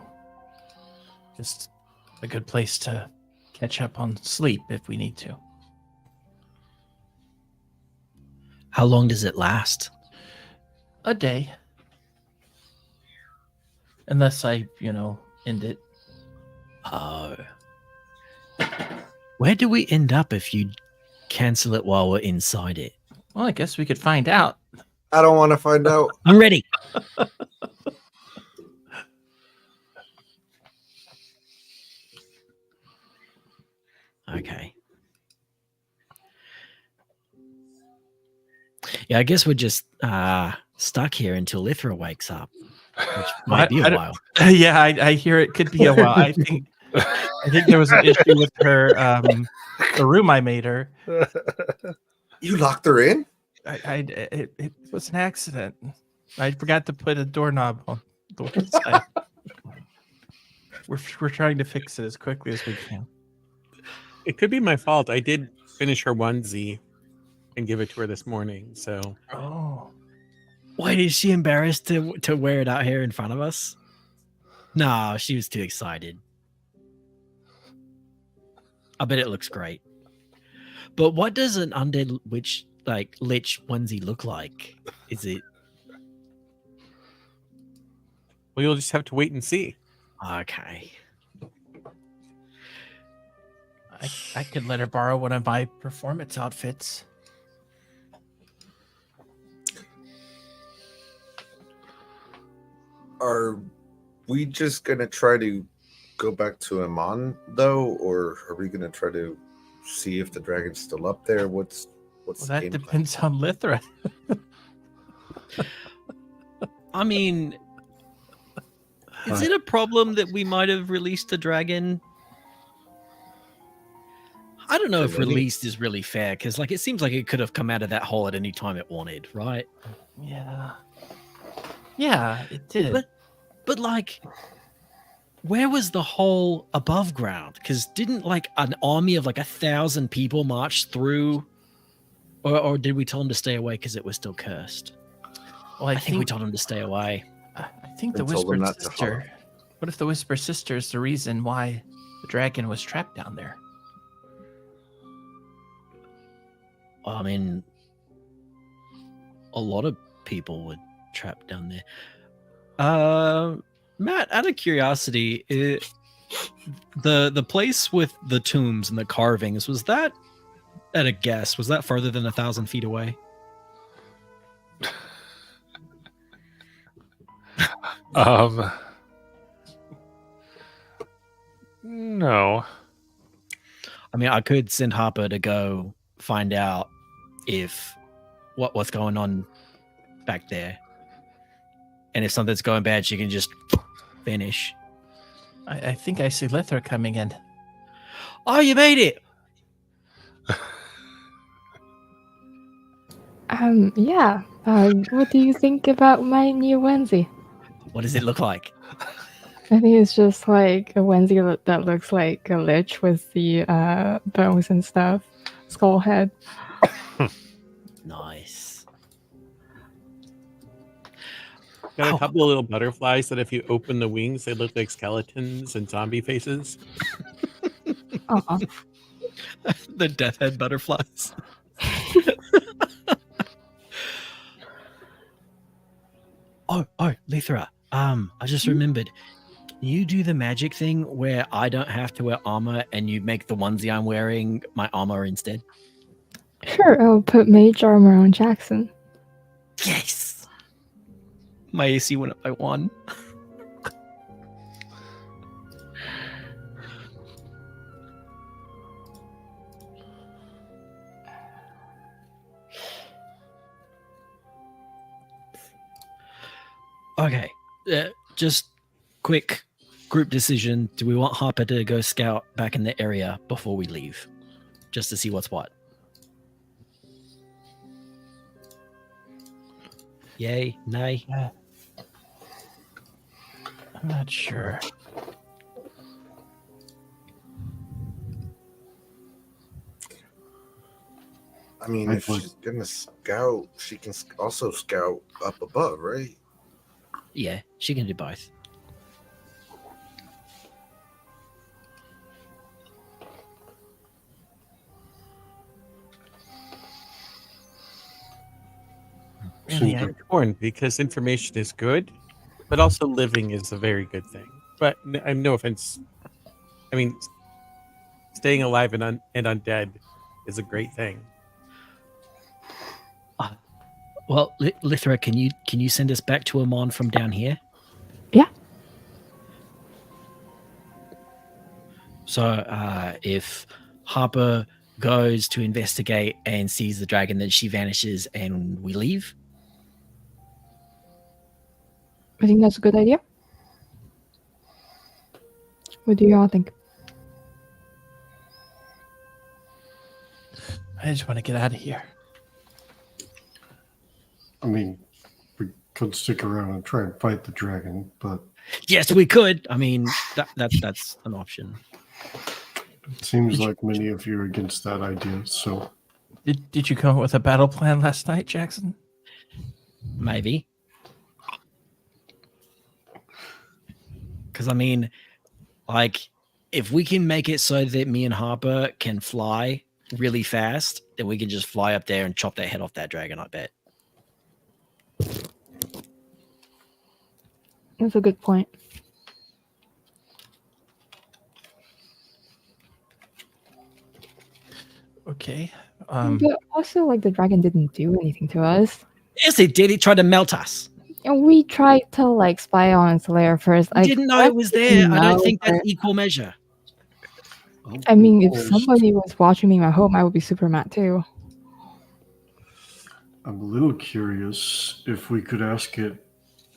just a good place to catch up on sleep if we need to. How long does it last? A day. Unless I, end it Oh. Where do we end up if you cancel it while we're inside it? Well, I guess we could find out. I don't want to find out. I'm ready. Okay. Yeah, I guess we're just stuck here until Ithra wakes up, which might be a while. Yeah, I hear it could be a while. I think there was an issue with her, the room I made her. You locked her in? It was an accident. I forgot to put a doorknob on the website. We're trying to fix it as quickly as we can. It could be my fault. I did finish her onesie and give it to her this morning. So Oh, Wait, is she embarrassed to wear it out here in front of us? No, she was too excited. I bet it looks great. But what does an undead witch, like, lich onesie look like? Is it... well, you'll just have to wait and see. Okay. I could let her borrow one of my performance outfits. Are we just gonna try to go back to Amon though, or are we gonna try to see if the dragon's still up there? What's Well, the that game plan? depends on Lithra. I mean, is it a problem that we might have released the dragon? I don't know if Really? released is really fair, because like it seems like it could have come out of that hole at any time it wanted, right? Yeah. Yeah, it did. But like, where was the hole above ground? Because didn't like an army of like 1,000 people march through, or did we tell them to stay away because it was still cursed? Well, I think we told them to stay away. I think the And told them Whispered not to Sister. What if the Whispered Sister is the reason why the dragon was trapped down there? I mean, a lot of people were trapped down there. Matt, out of curiosity, the place with the tombs and the carvings, was that, at a guess, was that further than 1,000 feet away? No. I mean, I could send Harper to go find out if what's going on back there. And if something's going bad, she can just finish. I think I see Lithra coming in. Oh, you made it! Yeah. What do you think about my new onesie? What does it look like? I think it's just like a onesie that looks like a lich with the bones and stuff, skull head. Nice. Got Ow. a couple of little butterflies that if you open the wings, they look like skeletons and zombie faces. Aw. The death head butterflies. Oh, Lithra. I just remembered. Can you do the magic thing where I don't have to wear armor and you make the onesie I'm wearing my armor instead? Sure, I'll put mage armor on Jackson. Yes! My AC went up by 1. Okay, just quick group decision. Do we want Harper to go scout back in the area before we leave? Just to see what's what. Yay, nay. I'm not sure. I mean, if she's gonna scout, she can also scout up above, right? Yeah, she can do both. Really, I'm torn because information is good, but also living is a very good thing. But no offense I mean, staying alive and undead is a great thing. Well, Lithra, can you send us back to Amon from down here? Yeah. So if Harper goes to investigate and sees the dragon, then she vanishes and we leave. I think that's a good idea. What do you all think? I just want to get out of here. I mean, we could stick around and try and fight the dragon, but Yes, we could. I mean, that's an option. it seems like many of you are against that idea. So Did you come up with a battle plan last night, Jackson? Maybe. Because, I mean, like, if we can make it so that me and Harper can fly really fast, then we can just fly up there and chop that head off that dragon, I bet. That's a good point. Okay. But also, like, the dragon didn't do anything to us. Yes, it did. It tried to melt us. And we tried to, like, spy on its lair first. I didn't know it was there. I don't think that's equal measure. I mean, if somebody was watching me at home, I would be super mad too. I'm a little curious if we could ask it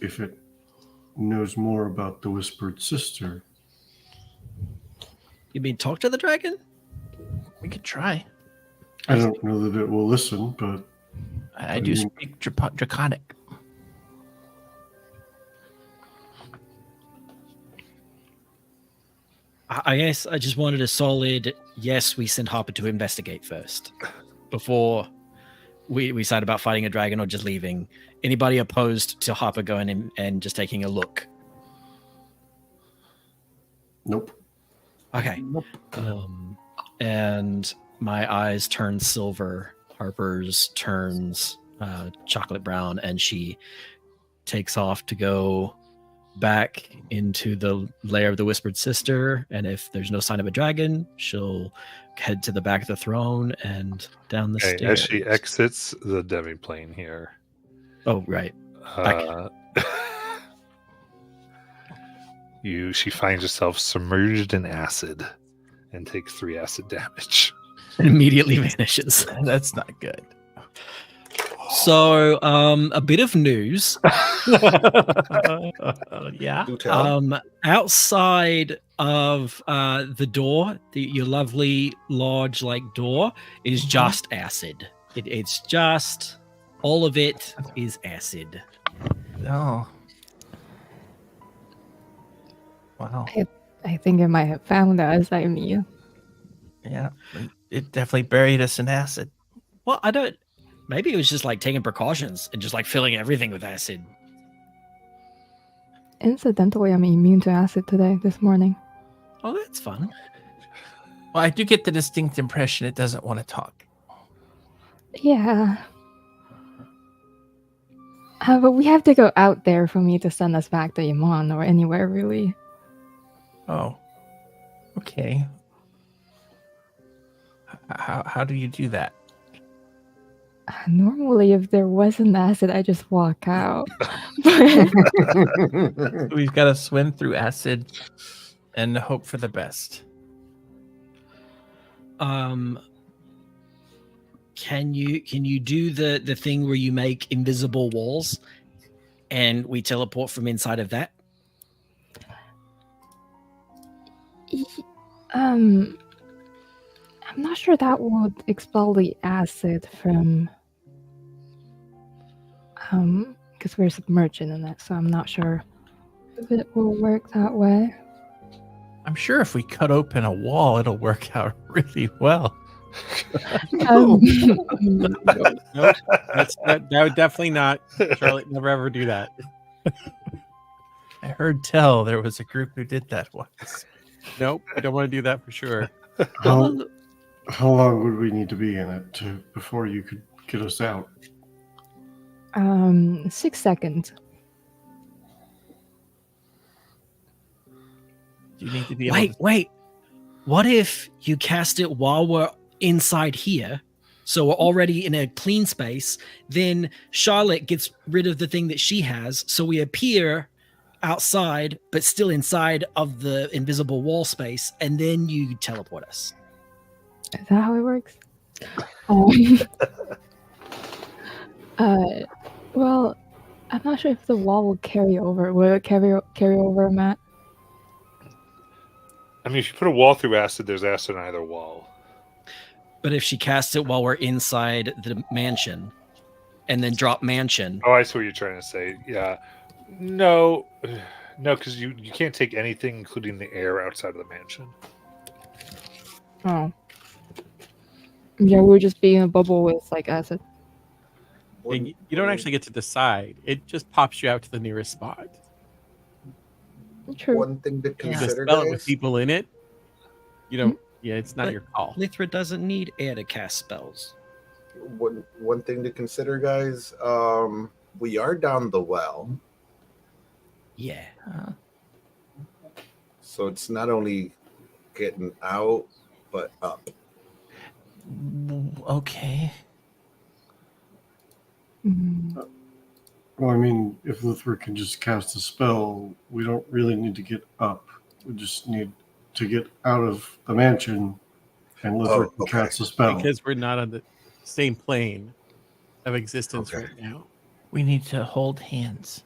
if it knows more about the Whispered Sister. You mean talk to the dragon? We could try. I don't know that it will listen, but I do speak Draconic. I guess I just wanted a solid yes, we send Harper to investigate first before we decide about fighting a dragon or just leaving. Anybody opposed to Harper going in and just taking a look? nope. Okay. And my eyes turn silver. Harper's turns chocolate brown, and she takes off to go back into the lair of the Whispered Sister. And if there's no sign of a dragon, she'll head to the back of the throne and down the Okay, stairs. as she exits the demi-plane here, Oh, right. she finds herself submerged in acid and takes 3 acid damage. And immediately vanishes. That's not good. So, a bit of news. Yeah. Do tell. Outside of the door, your lovely large like door is just acid. It's just all of it is acid. Oh. Wow. I think it might have found us. I mean, Yeah. It definitely buried us in acid. Well, I don't. Maybe it was just like taking precautions and just like filling everything with acid. incidentally, I'm immune to acid this morning. Oh, that's fun. Well, I do get the distinct impression it doesn't want to talk. Yeah. But we have to go out there for me to send us back to Iman or anywhere, really. Oh. Okay. How do you do that? Normally, if there wasn't acid, I just walk out. But We've got to swim through acid and hope for the best. Can you do the thing where you make invisible walls and we teleport from inside of that? I'm not sure that would expel the acid from because we're submerged in it, so I'm not sure if it will work that way. I'm sure if we cut open a wall, it'll work out really well. Um, Nope. That would definitely not. Charlotte, never ever do that. I heard tell there was a group who did that once. Nope. I don't want to do that for sure. How long would we need to be in it before you could get us out? 6 seconds. You need to be able to... Wait. what if you cast it while we're inside here? So we're already in a clean space. Then Charlotte gets rid of the thing that she has. So we appear outside, but still inside of the invisible wall space. And then you teleport us. Is that how it works? Well, I'm not sure if the wall will carry over. Will it carry over, Matt? I mean, if you put a wall through acid, there's acid on either wall. But if she casts it while we're inside the mansion and then drop mansion. Oh, I see what you're trying to say. Yeah. No, because you can't take anything, including the air, outside of the mansion. Oh. Yeah, we're just being a bubble with like acid. And you don't actually get to decide. It just pops you out to the nearest spot. True. One thing to You consider, dispel it with guys. people in it. You don't. Yeah, it's not But- your call. Lithra doesn't need air to cast spells. One thing to consider, guys. We are down the well, Yeah. so it's not only getting out, but up. Okay. Mm, Well, I mean, if Lithra can just cast a spell, we don't really need to get up. We just need to get out of the mansion, and Lithra can okay. cast a spell. Because we're not on the same plane of existence Okay. right now. We need to hold hands.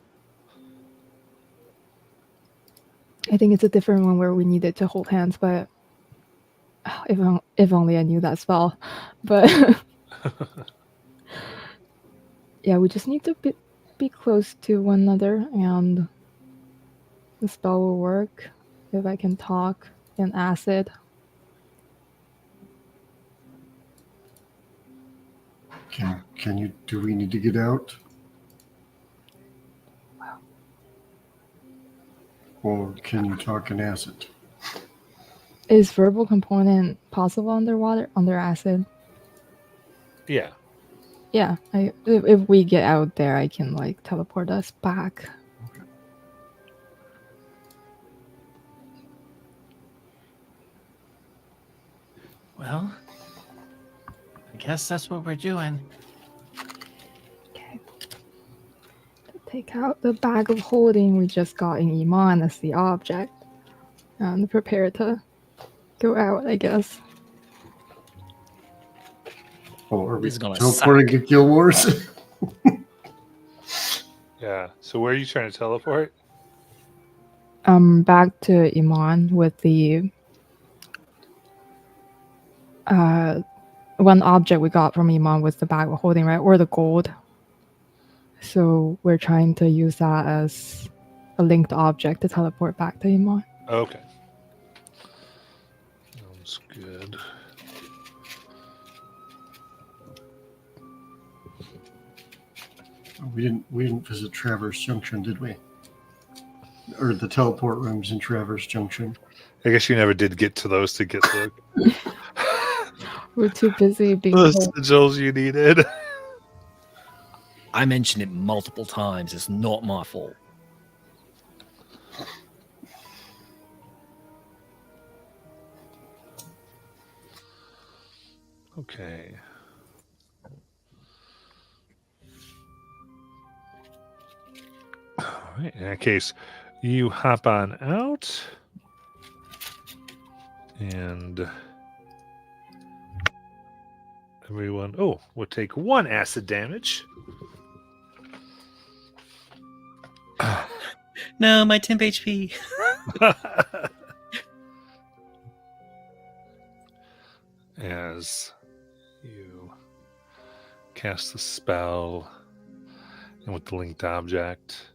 I think it's a different one where we needed to hold hands, but if only I knew that spell. But yeah, we just need to be close to one another, and the spell will work if I can talk in acid. Can you? Do we need to get out? Or can you talk in acid? Is verbal component possible under acid? Yeah. Yeah, if we get out there, I can like teleport us back. Well, I guess that's what we're doing. Okay. Take out the bag of holding we just got in Iman as the object, and prepare to go out, I guess. Or are we This is gonna teleporting to Guild Wars? Yeah. So where are you trying to teleport? Back to Iman with the one object we got from Iman was the bag of holding, right? Or the gold. So we're trying to use that as a linked object to teleport back to Iman. Okay. Sounds good. We didn't visit Traverse Junction, did we? Or the teleport rooms in Traverse Junction. I guess you never did get to those to get the We're too busy being the told. sigils you needed. I mentioned it multiple times. It's not my fault. Okay. All right. In that case, you hop on out, and everyone. Oh, we'll take 1 acid damage. No, my temp HP. As you cast the spell, and with the linked object,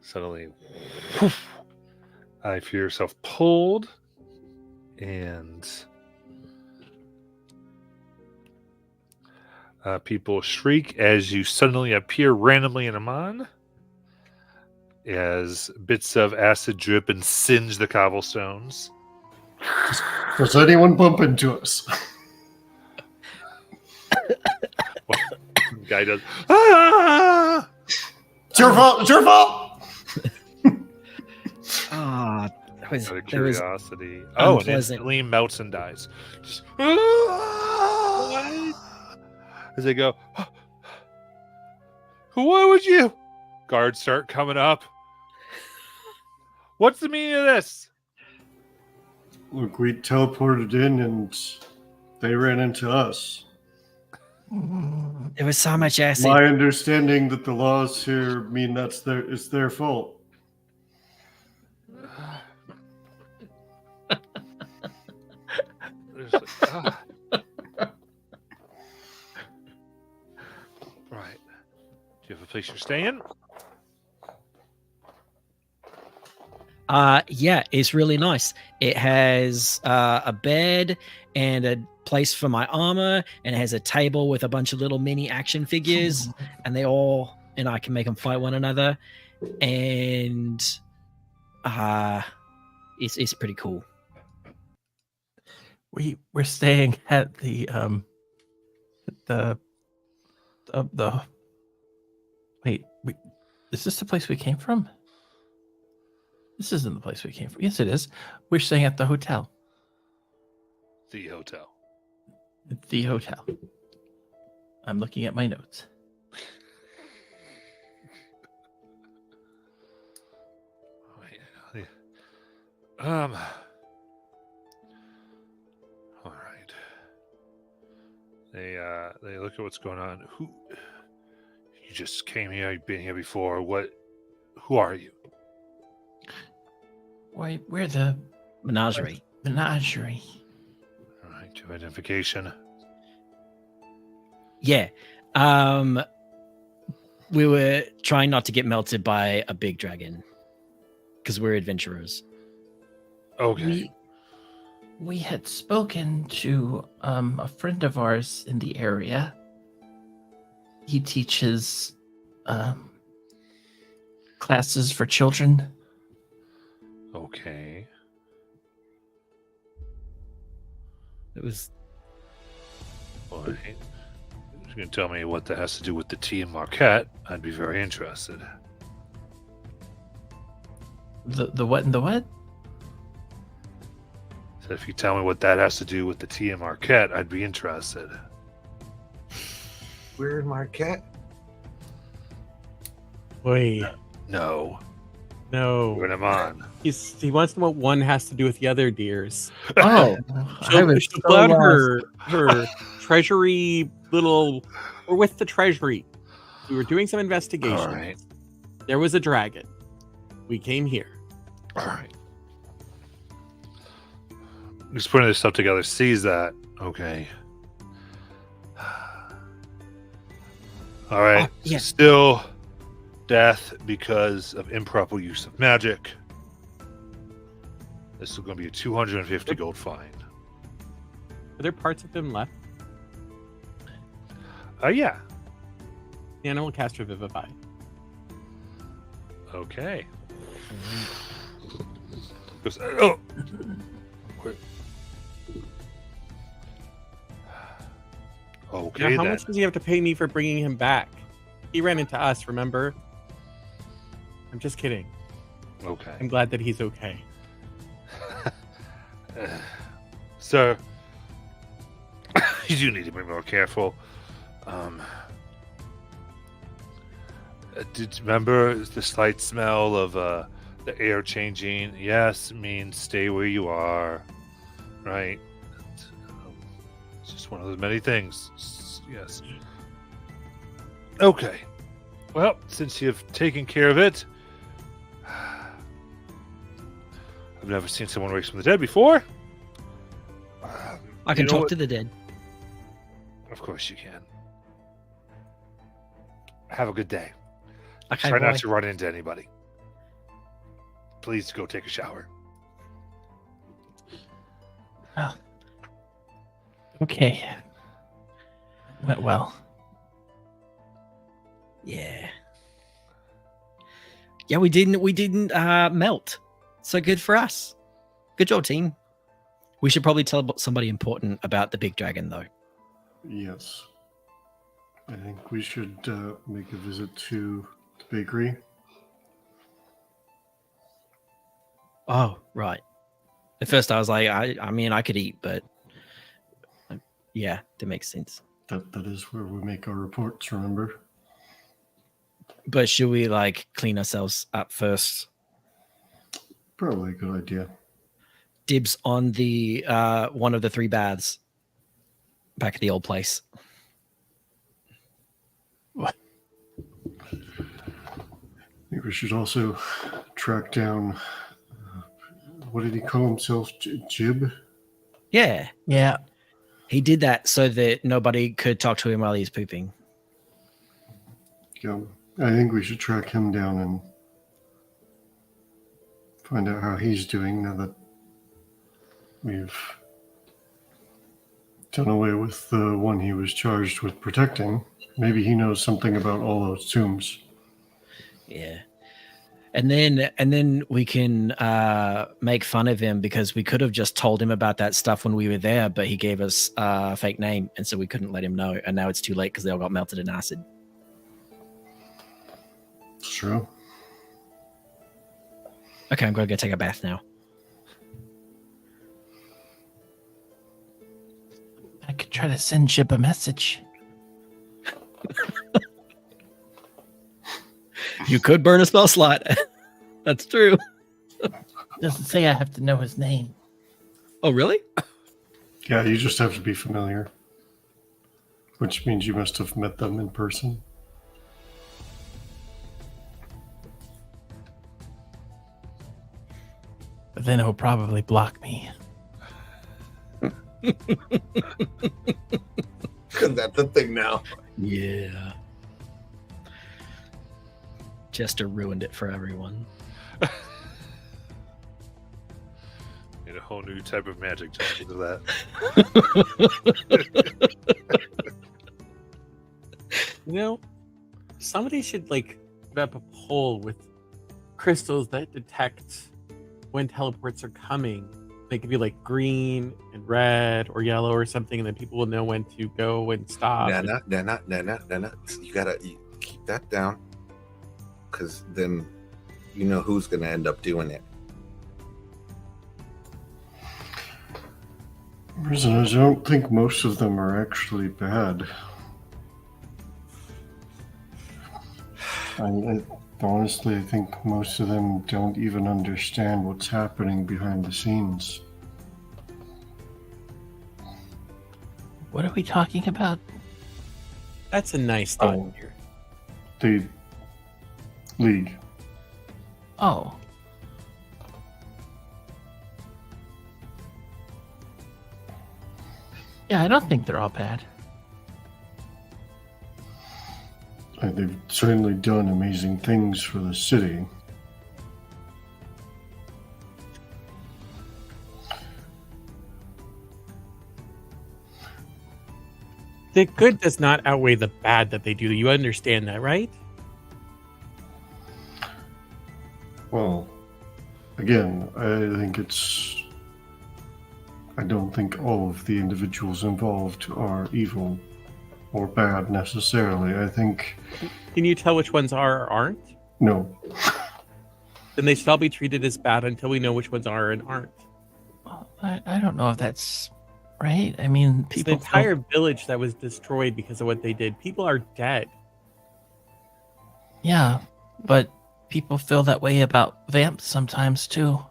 suddenly, whoof, I feel yourself pulled, and people shriek as you suddenly appear randomly in Amon, as bits of acid drip and singe the cobblestones. Does anyone bump into us? Guy does. Ah! It's your fault! It's your fault! Ah, Out of there was curiosity. Oh, and unpleasant- instantly melts and dies. Just, as they go, what would you? Guards start coming up. What's the meaning of this? Look, we teleported in and they ran into us. There was so much acid. My understanding that the laws here mean it's their fault. There's like, Right. Do you have a place you're staying? Yeah, it's really nice. It has a bed and a place for my armor, and it has a table with a bunch of little mini action figures, and I can make them fight one another, and it's pretty cool. We're staying at the wait, is this the place we came from? This isn't the place we came from. Yes, it is. We're staying at the hotel. The hotel. The hotel. I'm looking at my notes. All right. They look at what's going on. Who? You just came here. You've been here before. What? Who are you? Why, we're the Menagerie. menagerie. All right. Your identification. Yeah. We were trying not to get melted by a big dragon because we're adventurers. Okay. We had spoken to a friend of ours in the area. He teaches classes for children. Okay. It was All right. If you can tell me what that has to do with the tea and Marquette, I'd be very interested. The what and the what? So if you tell me what that has to do with the tea and Marquette, I'd be interested. We're in Marquette. Wait, No. no. When I'm on. He wants to know what one has to do with the other deers. Oh, I was She'll so pull out lost. her treasury little, or with the treasury. We were doing some investigation. All right. There was a dragon. We came here. All right. Just putting this stuff together. Sees that. Okay. All right. Oh, yeah. Still death because of improper use of magic. This is going to be a 250 gold fine. Are there parts of him left? Yeah. Anna will cast Revivify. Okay. Goes, oh. Quick. Okay, Now, how then. much does he have to pay me for bringing him back? He ran into us, remember? I'm just kidding. Okay. I'm glad that he's okay. So, you do need to be more careful. Did you remember the slight smell of the air changing? Yes, means stay where you are. Right? It's just one of those many things. Yes. Okay. Well, since you've taken care of it, I've never seen someone raised from the dead before. I can You know talk what? to the dead. Of course you can. Have a good day. Okay, Try bye. not to run into anybody. Please go take a shower. Okay. Went well. Yeah. Yeah, we didn't melt. So good for us. Good job, team. We should probably tell somebody important about the big dragon, though. Yes. I think we should make a visit to the bakery. Oh, right. At first, I was like, I mean, I could eat, but yeah, that makes sense. That is where we make our reports, remember? But should we like clean ourselves up first? Probably a good idea. Dibs on the one of the 3 baths back at the old place. I think we should also track down, what did he call himself? Jib? Yeah, Yeah. he did that so that nobody could talk to him while he's pooping. Yeah, I think we should track him down and find out how he's doing now that we've done away with the one he was charged with protecting. Maybe he knows something about all those tombs. Yeah. And then we can make fun of him because we could have just told him about that stuff when we were there, but he gave us a fake name, and so we couldn't let him know. And now it's too late because they all got melted in acid. It's true. Okay, I'm going to go take a bath now. I could try to send Jib a message. You could burn a spell slot. That's true. Doesn't say I have to know his name. Oh, really? Yeah, you just have to be familiar, which means you must have met them in person. But then he'll probably block me. Because that's the thing now. Yeah. Jester ruined it for everyone. Need a whole new type of magic just because of that. You know, somebody should like put up a poll with crystals that detect when teleports are coming. They could be like green and red or yellow or something, and then people will know when to go and stop. No. You gotta keep that down, because then you know who's gonna end up doing it. Prisoners, I don't think most of them are actually bad. Honestly, I think most of them don't even understand what's happening behind the scenes. What are we talking about? That's a nice thought Oh. here. The League. Oh. Yeah, I don't think they're all bad. They've certainly done amazing things for the city. The good does not outweigh the bad that they do. You understand that, right? Well, again, I don't think all of the individuals involved are evil or bad necessarily. I think, Can you tell which ones are or aren't? no. Then they should all be treated as bad until we know which ones are and aren't. Well, I don't know if that's right. I mean, It's the people entire village that was destroyed because of what they did. People are dead. Yeah, but people feel that way about vamps sometimes too.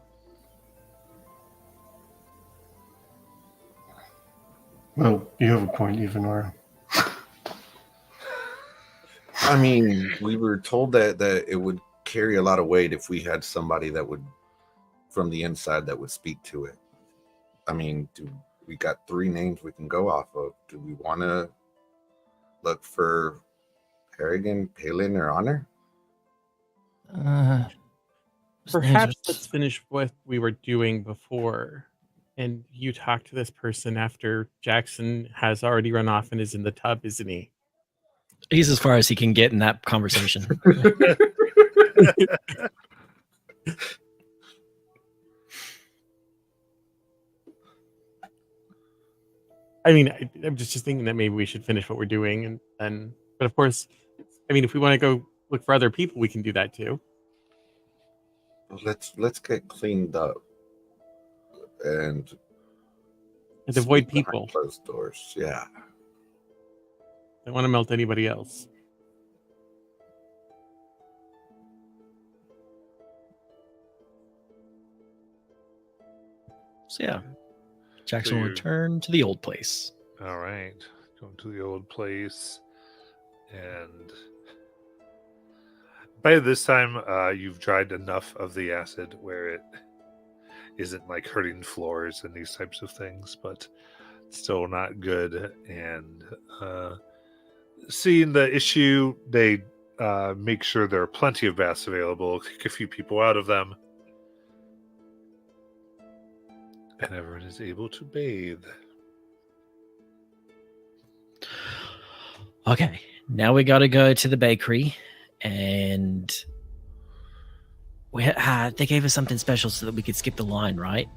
Well, you have a point, Ivanora. I mean, we were told that it would carry a lot of weight if we had somebody that would, from the inside, that would speak to it. I mean, we got 3 names we can go off of. Do we want to look for Harrigan, Palin, or Honor? Perhaps let's finish what we were doing before. And you talk to this person after Jackson has already run off and is in the tub, isn't he? He's as far as he can get in that conversation. I mean, I'm just thinking that maybe we should finish what we're doing, and then. But of course, I mean, if we want to go look for other people, we can do that too. let's get cleaned up and avoid sleep behind people. closed doors. Yeah. Don't want to melt anybody else. So yeah, Jackson will you're- return to the old place. All right, going to the old place, and by this time, you've dried enough of the acid where it isn't like hurting floors and these types of things, but it's still not good. And seeing the issue, they make sure there are plenty of baths available, kick a few people out of them, and everyone is able to bathe. Okay, now we got to go to the bakery, and they gave us something special so that we could skip the line, right?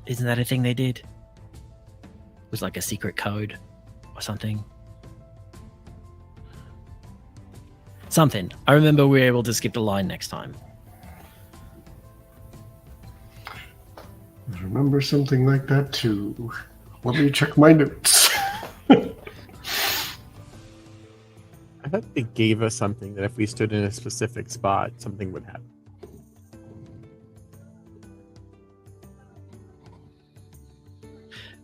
Isn't that a thing they did? It was like a secret code or something. Something. I remember we were able to skip the line next time. I remember something like that too. Let me check my notes. I thought they gave us something that if we stood in a specific spot, something would happen.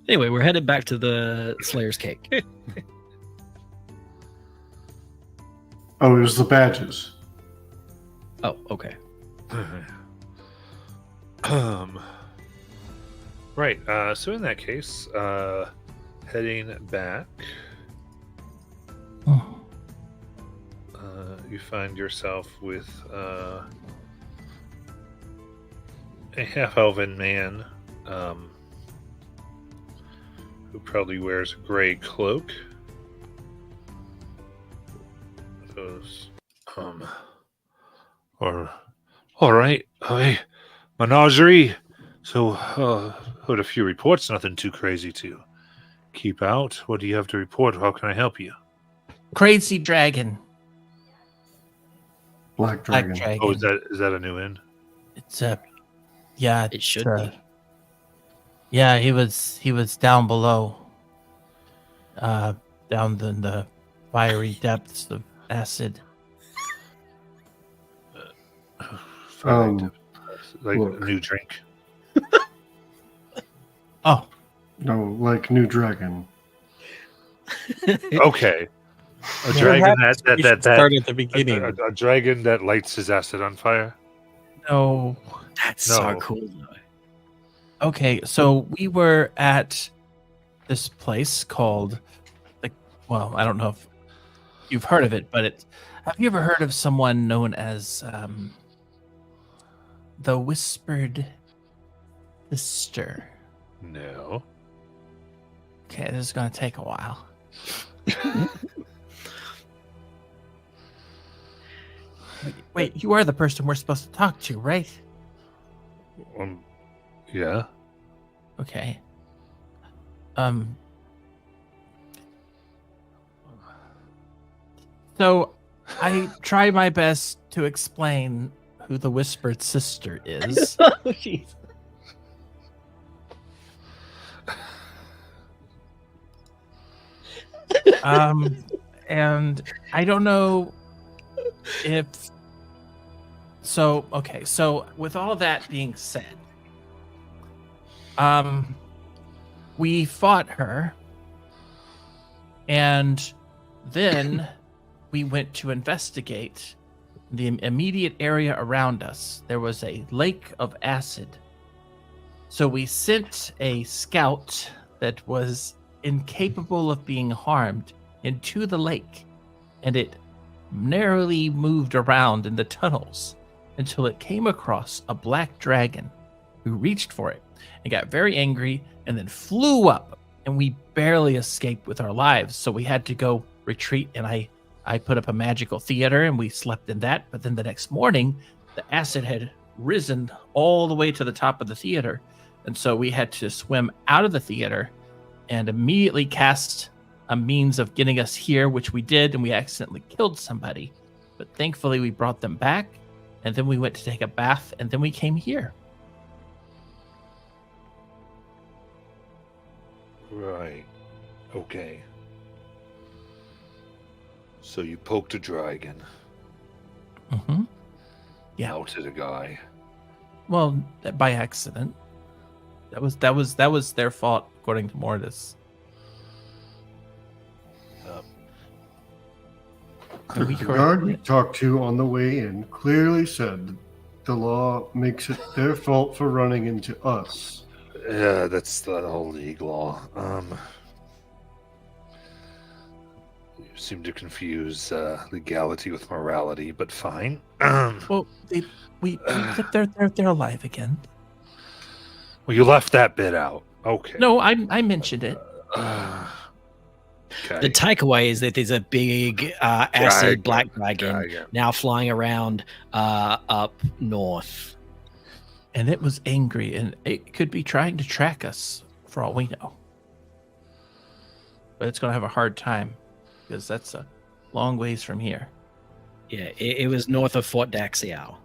Anyway, we're headed back to the Slayer's Cake. Oh, it was the badges. Oh, okay. Right. So in that case, heading back, you find yourself with a half-elven man who probably wears a gray cloak. Those, or all right, hey, menagerie. So, heard a few reports. Nothing too crazy to keep out. What do you have to report? How can I help you? Crazy dragon. Black Black Dragon. dragon. Oh, is that a new inn? It's yeah. It should it's, be. Yeah, he was down below. Down in the fiery depths of acid. Like look. a new drink. Oh, No, like New Dragon. Okay, a Yeah, dragon perhaps we that should start at the beginning. a dragon that lights his acid on fire. no. That's so No. cool, though. Okay, so we were at this place called, well, I don't know if you've heard of it, but have you ever heard of someone known as the Whispered Sister? No. Okay, this is going to take a while. Wait, you are the person we're supposed to talk to, right? Yeah. Okay. So I try my best to explain who the Whispered Sister is. Oh, jeez. And I don't know if so. Okay, so with all that being said, we fought her, and then we went to investigate the immediate area around us. There was a lake of acid. So we sent a scout that was incapable of being harmed into the lake, and it narrowly moved around in the tunnels until it came across a black dragon who reached for it and got very angry and then flew up, and we barely escaped with our lives. So we had to go retreat, and I put up a magical theater and we slept in that. But then the next morning, the acid had risen all the way to the top of the theater. And so we had to swim out of the theater and immediately cast a means of getting us here, which we did. And we accidentally killed somebody. But thankfully we brought them back. and then we went to take a bath, and then we came here. Right. Okay. So you poked a dragon, Mm-hmm. Yeah. outed a guy. Well, by accident. That was their fault, according to Mortis. And we The guard corrected we it. talked to on the way in clearly said that the law makes it their fault for running into us. Yeah, that's the whole league law. You seem to confuse legality with morality, but fine. Well, they're alive again. Well, you left that bit out. Okay. No, I mentioned it. Okay. The takeaway is that there's a big acid black dragon now flying around up north. And it was angry, and it could be trying to track us, for all we know. But it's going to have a hard time, because that's a long ways from here. Yeah, it was north of Fort Daxiao.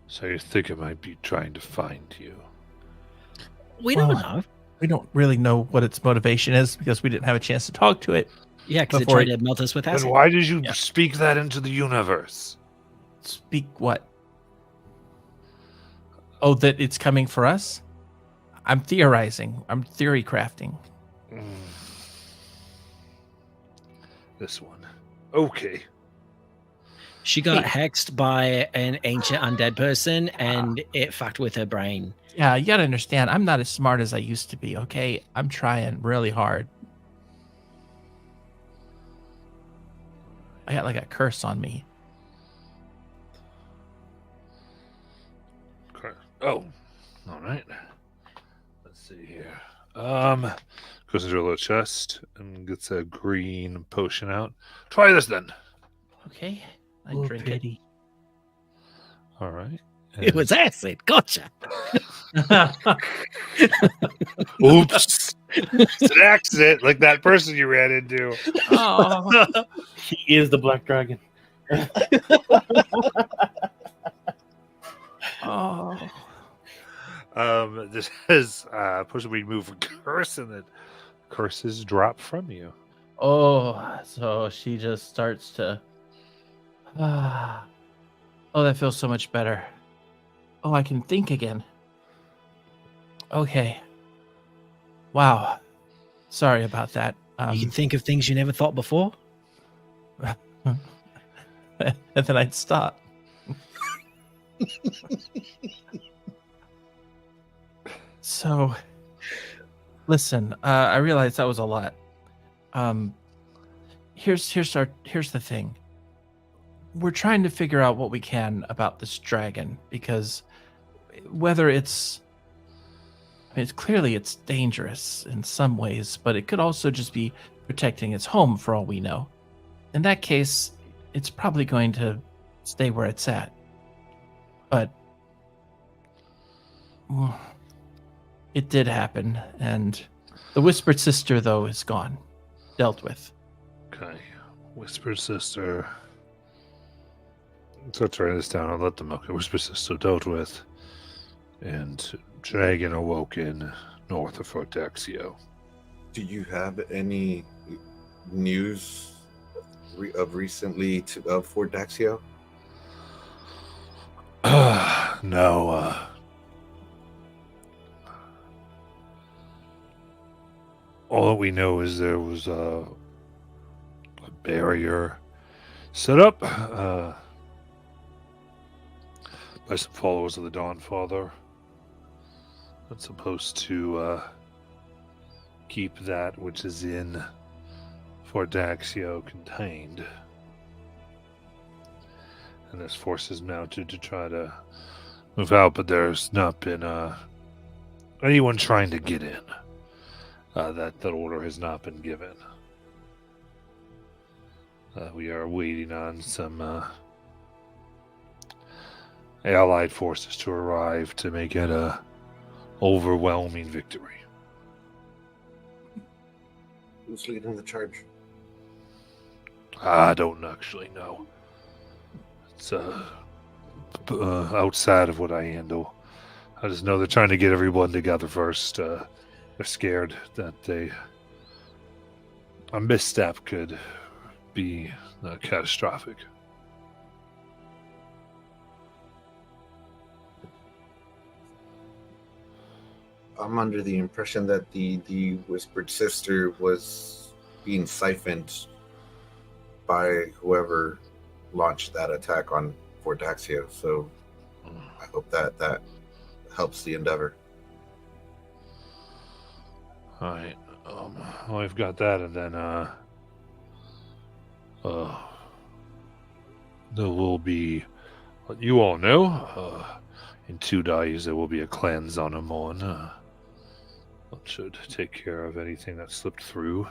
So you think it might be trying to find you? We don't Well, know. We don't really know what its motivation is, because we didn't have a chance to talk to it. Yeah, because it before tried to melt us with acid. Then why did you Yeah. speak that into the universe? Speak what? Oh, that it's coming for us? I'm theorizing. I'm theory crafting. This one. Okay. She got hexed by an ancient undead person, and it fucked with her brain. Yeah, you gotta understand, I'm not as smart as I used to be, okay? I'm trying really hard. I got like a curse on me. Okay. Oh. All right. Let's see here. Goes into a little chest and gets a green potion out. Try this then. Okay, I Oh, drink it. pity. All right. It was acid. Gotcha. Oops. It's an accident, like that person you ran into. Oh, He is the black dragon. oh. This has potion we remove a curse, and that curses drop from you. Oh, so she just starts to. Oh, that feels so much better. Oh, I can think again. Okay. Wow. Sorry about that. You can think of things you never thought before. And then I'd stop. So, listen. I realize that was a lot. Here's the thing. We're trying to figure out what we can about this dragon, because whether it's clearly it's dangerous in some ways, but it could also just be protecting its home for all we know. In that case, it's probably going to stay where it's at. But it did happen, and the Whispered Sister, though, is gone. Dealt with. Okay. Whispered Sister. Let's write this down. I'll let them. Okay. Whispered Sister dealt with. And dragon awoken north of Fort Daxio. Do you have any news of recently of Fort Daxio? No. All that we know is there was a barrier set up by some followers of the Dawn Father. That's supposed to keep that which is in Fort Daxio contained. And this force is mounted to try to move out, but there's not been anyone trying to get in. That order has not been given. We are waiting on some allied forces to arrive to make it a overwhelming victory. Who's leading the charge? I don't actually know. It's outside of what I handle. I just know they're trying to get everyone together first. They're scared that a misstep could be catastrophic. I'm under the impression that the Whispered Sister was being siphoned by whoever launched that attack on Fort Daxio. So I hope that helps the endeavor. All right. Well, I've got that, and then there will be, you all know, in 2 days there will be a cleanse on Amon. That should take care of anything that slipped through.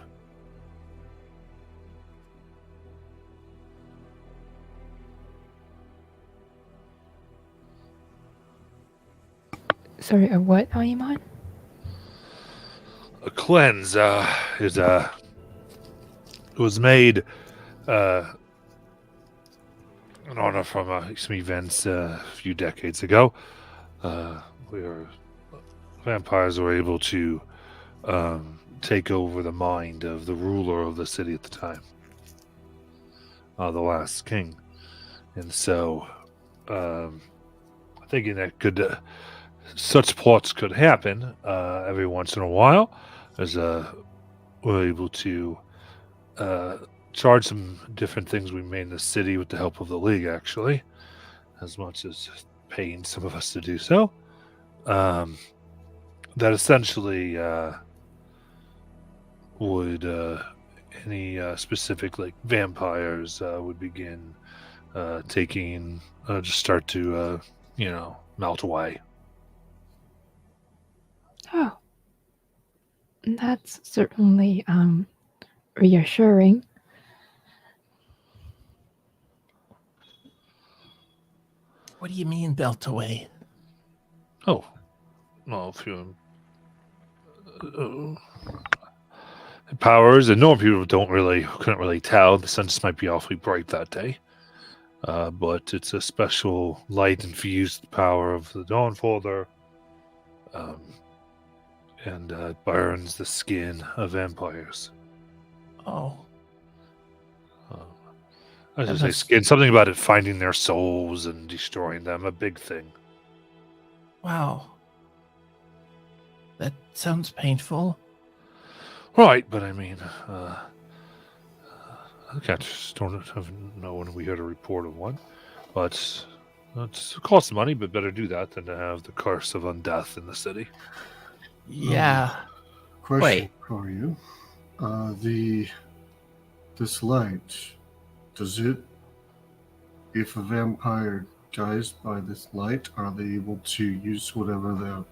Sorry, a what, Ayman? A cleanse is it was made in honor from some events a few decades ago. Vampires were able to take over the mind of the ruler of the city at the time, the last king, and so thinking that such plots could happen every once in a while, as we're able to charge some different things we made in the city with the help of the League, actually, as much as paying some of us to do so. That essentially would any specific like vampires would begin taking just start to melt away. Oh, that's certainly reassuring. What do you mean, belt away? Oh, well, if you powers and normal people couldn't really tell. The sun just might be awfully bright that day, but it's a special light infused power of the Dawnfolder, and burns the skin of vampires. Oh, I should say skin. Something about it finding their souls and destroying them. A big thing. wow. That sounds painful. Right, but I mean, I just don't know when we heard a report of one. But it costs money, but better do that than to have the curse of undeath in the city. Yeah. Question Wait. for you. This light, does it, if a vampire dies by this light, are they able to use whatever their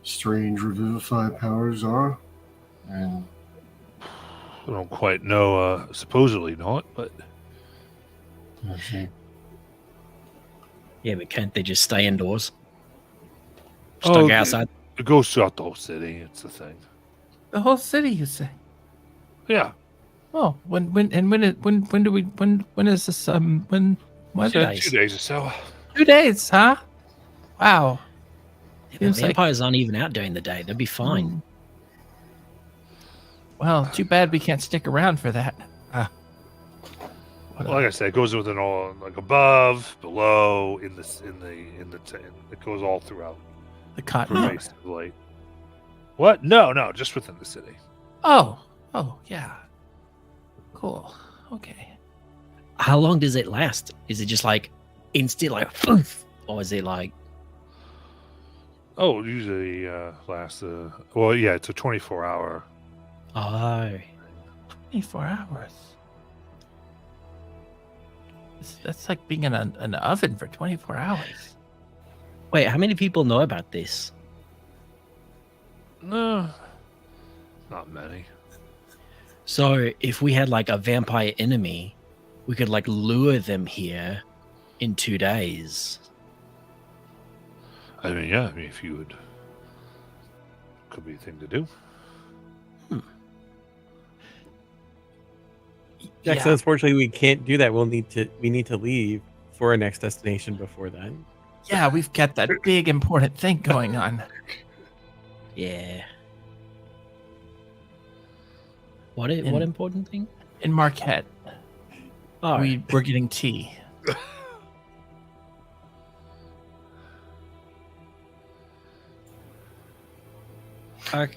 strange revivify powers are? And I don't quite know. Supposedly not, but Yeah, but can't they just stay indoors? Stuck outside? It goes throughout the whole city. It's the thing. The whole city, you say? Yeah. Oh, when is this? When? What? 2 days. 2 days or so. 2 days, huh? Wow. The Seems like- vampires aren't even out during the day. They'll be fine. Well, too bad we can't stick around for that. Like I said, it goes within all, like above, below, in the it goes all throughout. The cotton. Pervasive light. What? No, just within the city. Oh, yeah. Cool. Okay. How long does it last? Is it just like instant, like, poof? Or is it like, Oh, it usually lasts. Well, yeah, it's a 24-hour. oh, 24 hours. That's like being in an oven for 24 hours. wait, how many people know about this? No, not many. So if we had like a vampire enemy, we could like lure them here in 2 days. I mean, yeah. I mean, if you would, could be a thing to do. Jackson, Yeah. unfortunately, we can't do that. We need to leave for our next destination before then. Yeah, we've got that big important thing going on. Yeah. What In- important thing? In Marquette, Oh, we're getting tea.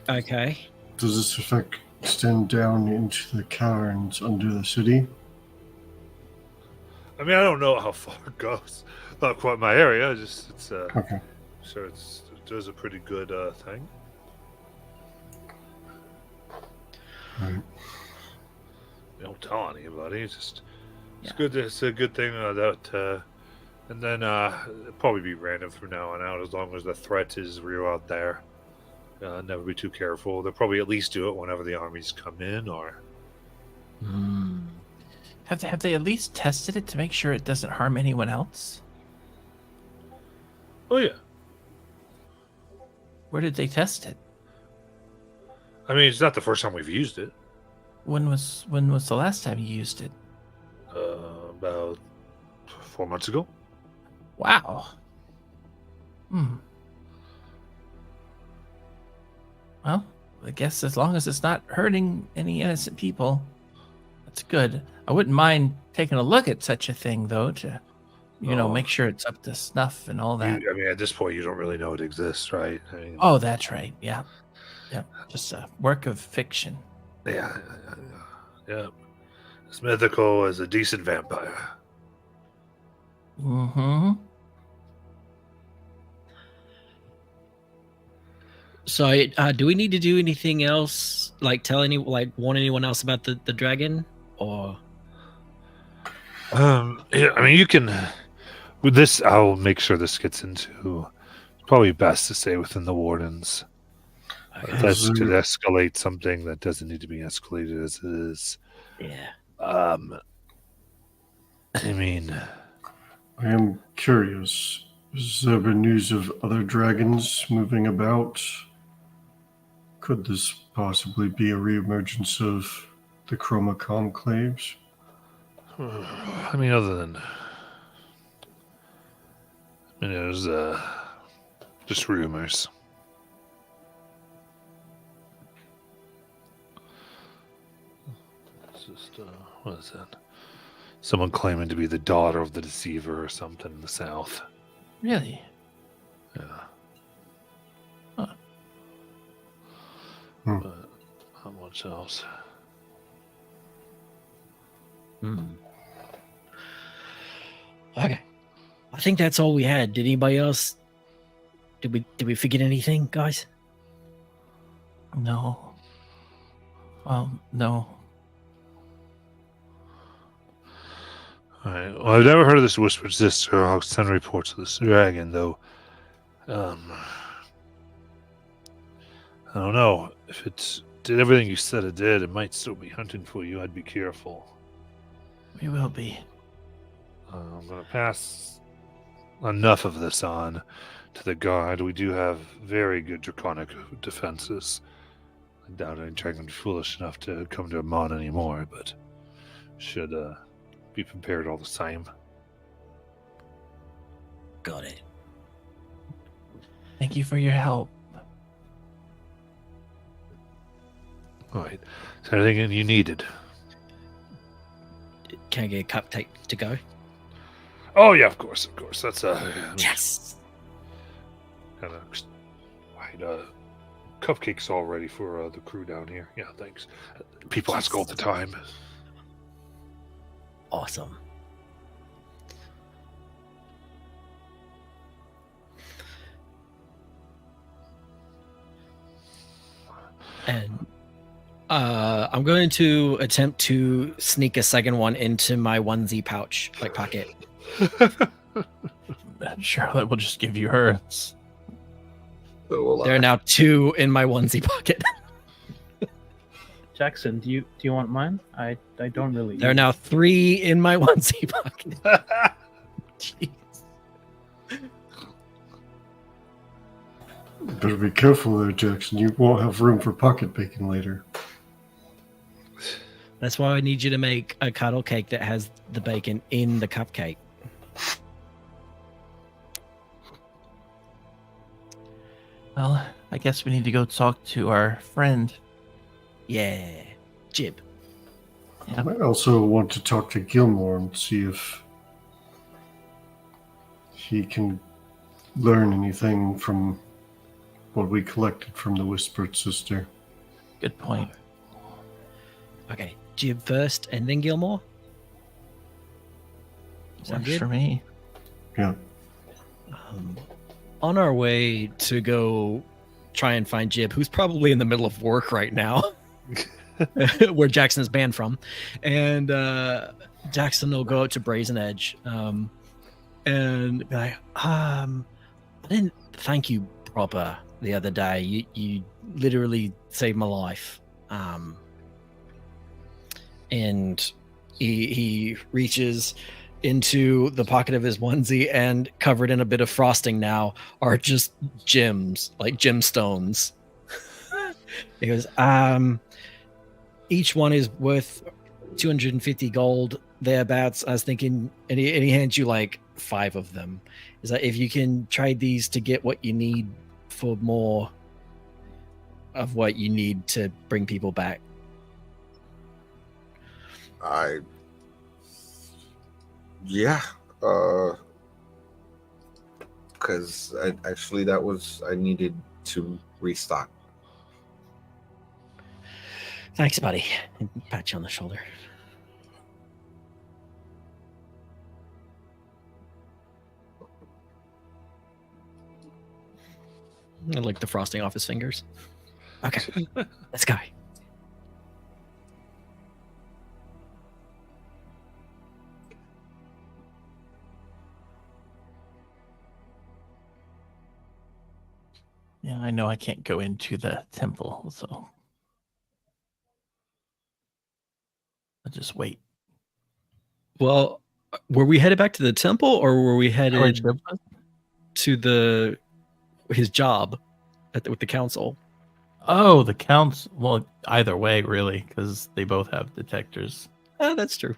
okay. Does this effect extend down into the caverns under the city? I mean, I don't know how far it goes. Not quite my area. It's Okay. sure it does a pretty good thing. Right. Don't tell anybody. It's Yeah. good. It's a good thing that, and then it'll probably be random from now on out as long as the threat is real out there. Never be too careful. They'll probably at least do it whenever the armies come in, or Have they at least tested it to make sure it doesn't harm anyone else? oh yeah. Where did they test it? I mean, it's not the first time we've used it. When was the last time you used it? About 4 months ago. Wow. Well, I guess as long as it's not hurting any innocent people, that's good. I wouldn't mind taking a look at such a thing, though, to, Oh. make sure it's up to snuff and all that. I mean, at this point, you don't really know it exists, right? I mean, Oh, that's right. Yeah. Yeah. Just a work of fiction. yeah. It's mythical as a decent vampire. Mm-hmm. So, do we need to do anything else? Like, warn anyone else about the dragon, or? Yeah, I mean, you can. With this, I'll make sure this gets into. It's probably best to stay within the wardens. If that's to escalate something that doesn't need to be escalated as it is. Yeah. I mean, I am curious. Has there been news of other dragons moving about? Could this possibly be a reemergence of the Chroma conclaves? I mean, other than. I mean, there's just rumors. It's just, what is that? Someone claiming to be the daughter of the deceiver or something in the south. Really? Yeah. Huh. But not much else. Okay. I think that's all we had. Did anybody else? Did we forget anything, guys? No. Well, no. Alright. Well, I've never heard of this Whispered Sister. I'll send reports of this dragon, though. I don't know. If it did everything you said it did, it might still be hunting for you. I'd be careful. We will be. I'm going to pass enough of this on to the guard. We do have very good draconic defenses. I doubt any dragon would be foolish enough to come to Amon anymore, but should be prepared all the same. Got it. Thank you for your help. All right. Is there anything you needed? Can I get a cupcake to go? Oh yeah, of course. That's Yes. kind of right. Cupcakes all ready for the crew down here. Yeah, thanks. People ask all the time. Awesome. And I'm going to attempt to sneak a second one into my onesie pouch, like pocket. Charlotte will just give you hers. There are now 2 in my onesie pocket. Jackson, do you want mine? I don't really. There are now 3 in my onesie pocket. Jeez. Better be careful there, Jackson. You won't have room for pocket bacon later. That's why I need you to make a cuddle cake that has the bacon in the cupcake. Well, I guess we need to go talk to our friend. Yeah, Jib. I might also want to talk to Gilmore and see if he can learn anything from what we collected from the Whispered Sister. Good point. Okay, Jib first, and then Gilmore. Sound Works good? for me. Yeah. On our way to go try and find Jib, who's probably in the middle of work right now, where Jackson is banned from, and Jackson will go out to Brazen Edge and be like, I didn't thank you proper the other day. You literally saved my life. And he reaches into the pocket of his onesie, and covered in a bit of frosting now are just gems, like gemstones. He goes, each one is worth 250 gold thereabouts. I was thinking, and he hands you like 5 of them. Is that if you can trade these to get what you need for more of what you need to bring people back. Yeah, because actually that was I needed to restock. Thanks, buddy. And pat you on the shoulder. I lick the frosting off his fingers. Okay, let's go. Yeah, I know I can't go into the temple, so I'll just wait. Well, were we headed back to the temple, or were we headed to his job with the council? Oh, the council. Well, either way, really, because they both have detectors. Oh, that's true.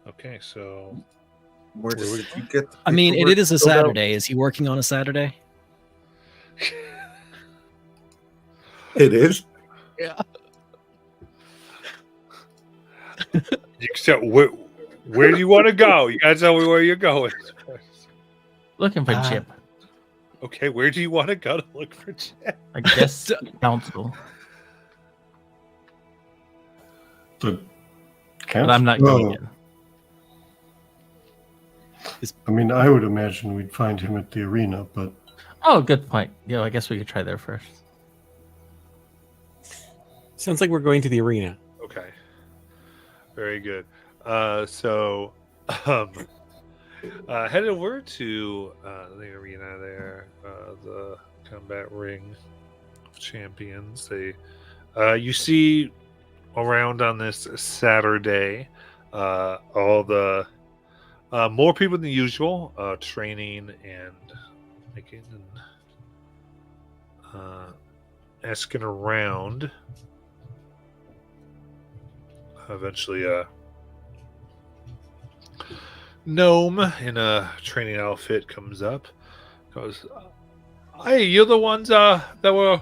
Okay, so Where did you get? I mean, paperwork it is a filled out? Saturday. Is he working on a Saturday? It is. Yeah. So where do you want to go? You gotta tell me where you're going. Looking for Chip. Okay, where do you want to go to look for Chip? I guess council. The But I'm not Well, going in. I mean, I would imagine we'd find him at the arena, but Oh, good point. Yeah, I guess we could try there first. Sounds like we're going to the arena. Okay. Very good. So head over to the arena there, the combat ring of champions. They you see around on this Saturday all the more people than usual training and making and asking around. Eventually, a gnome in a training outfit comes up. Goes, "Hey, you're the ones that were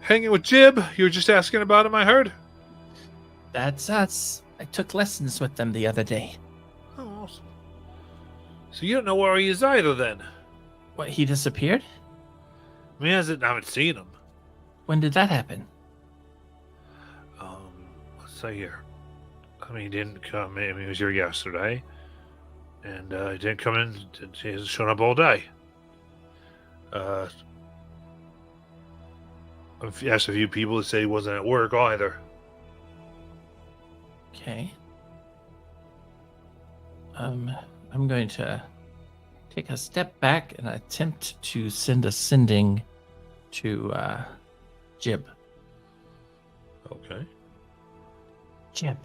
hanging with Jib. You were just asking about him, I heard." That's us. I took lessons with them the other day. Oh, awesome. So you don't know where he is either, then? What, he disappeared? I mean, I haven't seen him. When did that happen? Let's say here. I mean, he didn't come in. I mean, he was here yesterday. And he didn't come in. He hasn't shown up all day. I've asked a few people to say he wasn't at work either. Okay. I'm going to take a step back and attempt to send a sending to Jib. Okay. Jib.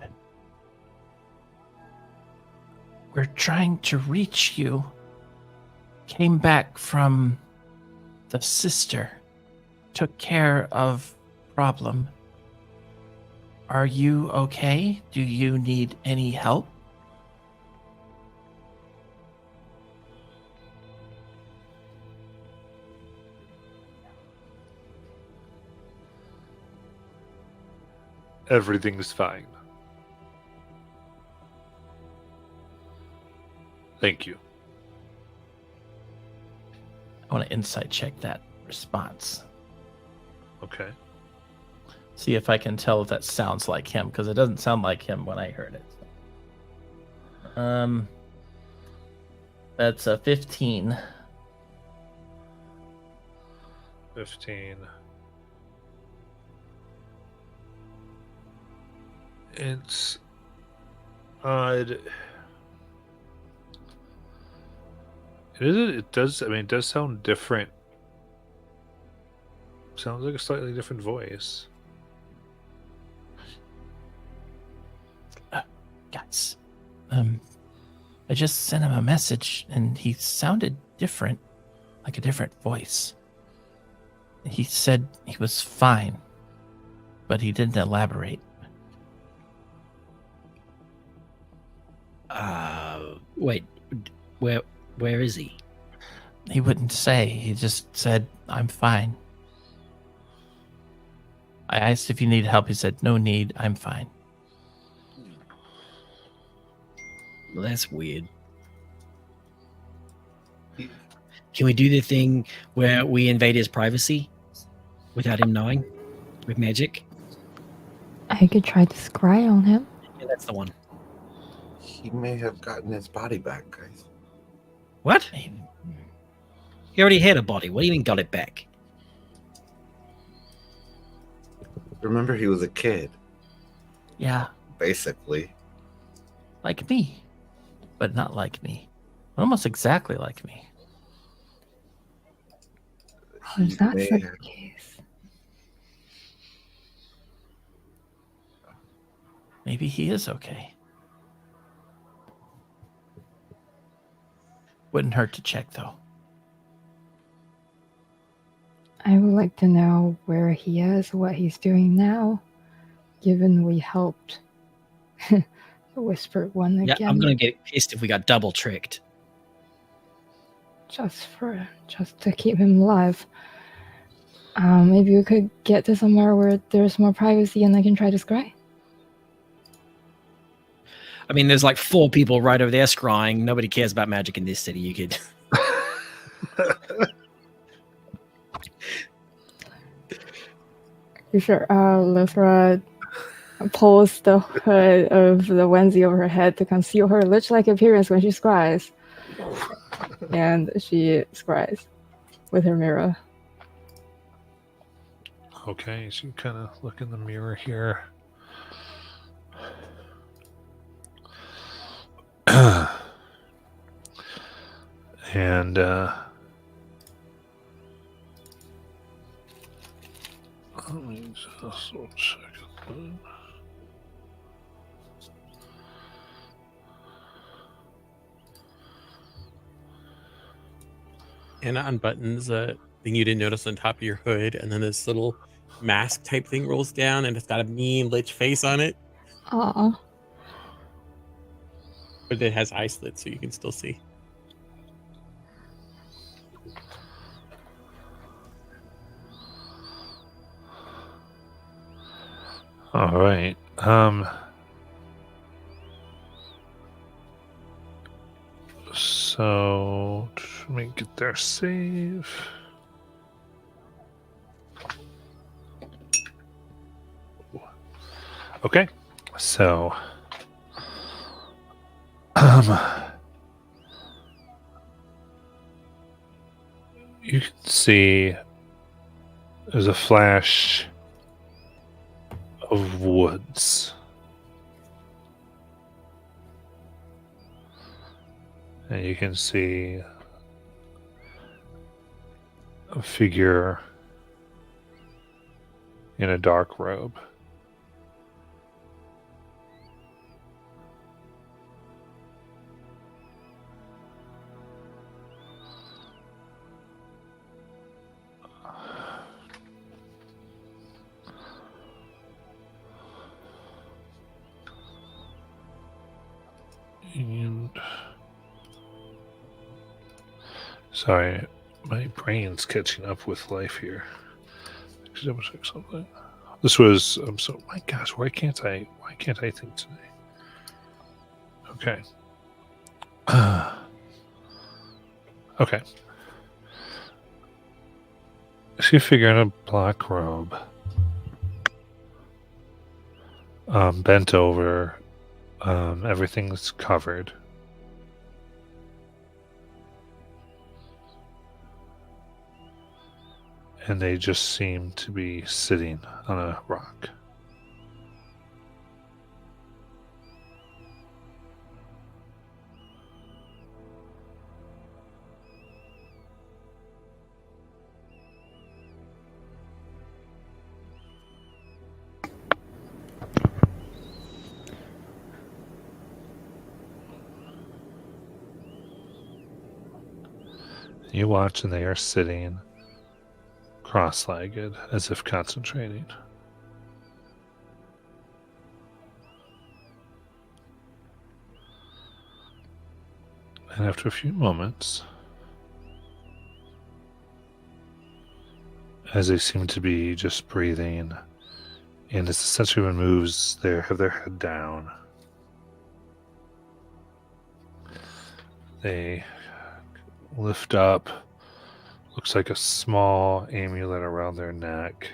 We're trying to reach you. Came back from the sister. took care of problem. Are you okay? Do you need any help? Everything's fine. Thank you. I want to insight check that response. Okay. See if I can tell if that sounds like him, because it doesn't sound like him when I heard it. That's a 15. 15. It's odd. It does. I mean, it does sound different. Sounds like a slightly different voice. Guys, I just sent him a message and he sounded different, like a different voice. He said he was fine, but he didn't elaborate. Wait, where is he? He wouldn't say. He just said, "I'm fine." I asked if you need help. He said, "No need. I'm fine." Well, that's weird. Can we do the thing where we invade his privacy without him knowing with magic? I could try to scry on him. Yeah, that's the one. He may have gotten his body back, guys. What? He already had a body. What do you mean got it back? Remember, he was a kid, Yeah, basically. like me, but not like me. Almost exactly like me. Oh, if that's may the have- case. Maybe he is okay. Wouldn't hurt to check, though. I would like to know where he is, what he's doing now, given we helped the Whispered One Yeah, again. I'm gonna get pissed if we got double tricked. just to keep him alive. Maybe we could get to somewhere where there's more privacy and I can try to scry. I mean, there's like 4 people right over there scrying. Nobody cares about magic in this city. You could. You sure? Lithra pulls the hood of the onesie over her head to conceal her lich-like appearance when she scries. And she scries with her mirror. Okay, so you kind of look in the mirror here. And let me just check it. Anna unbuttons a thing you didn't notice on top of your hood, and then this little mask type thing rolls down, and it's got a mean lich face on it, Aw. but it has eye slits, so you can still see. All right. So let me get their save. Okay. So you can see there's a flash of woods. And you can see a figure in a dark robe. Sorry, my brain's catching up with life here. Should double check something. This was so my gosh, why can't I think today? Okay. Okay. So you figure in a black robe, bent over, everything's covered. And they just seem to be sitting on a rock. You watch, and they are sitting cross-legged, as if concentrating. And after a few moments, as they seem to be just breathing, and it's essentially when moves, they have their head down. They lift up, looks like a small amulet around their neck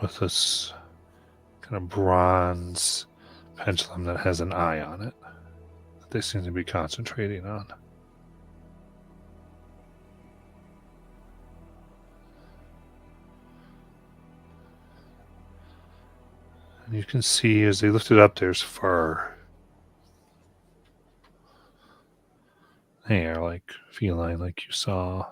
with this kind of bronze pendulum that has an eye on it that they seem to be concentrating on. And you can see as they lift it up, there's fur. Hair, like feline, like you saw.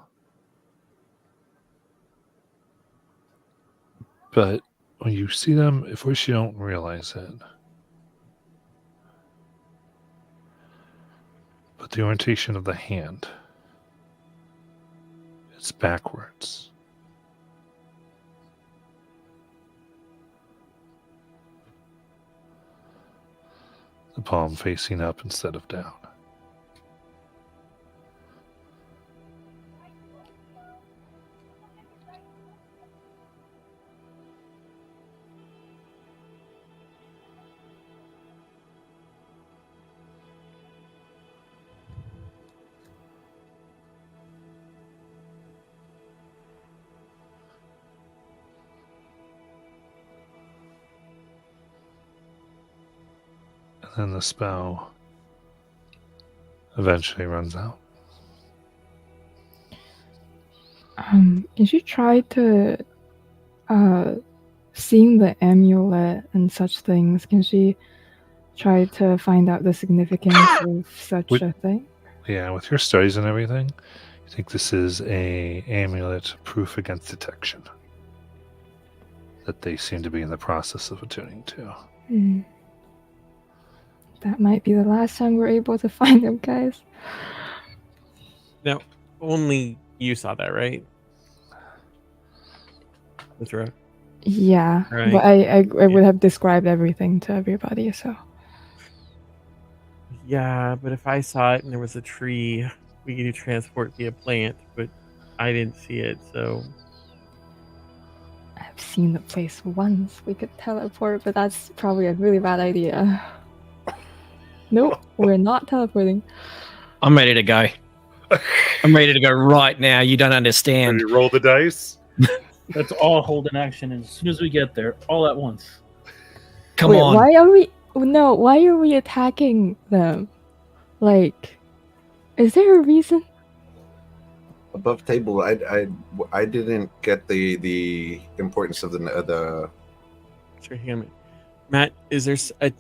But when you see them, at first you don't realize it. But the orientation of the hand, it's backwards. The palm facing up instead of down. And the spell eventually runs out. Can you try to seeing the amulet and such things? Can she try to find out the significance of such a thing? Yeah, with your studies and everything, you think this is a amulet proof against detection that they seem to be in the process of attuning to. That might be the last time we're able to find them, guys. Now, only you saw that, right? That's right. Yeah, Right. but I would have described everything to everybody, so. Yeah, but if I saw it and there was a tree, we could do transport via plant, but I didn't see it, so. I've seen the place once. We could teleport, but that's probably a really bad idea. Nope, we're not teleporting. I'm ready to go. I'm ready to go right now. You don't understand. Ready to roll the dice? Let's all hold an action as soon as we get there, all at once. Come Wait, on. why are we? No, why are we attacking them? Like, is there a reason? Above table, I didn't get the importance of the Sure, hang on a minute. Matt, is there a.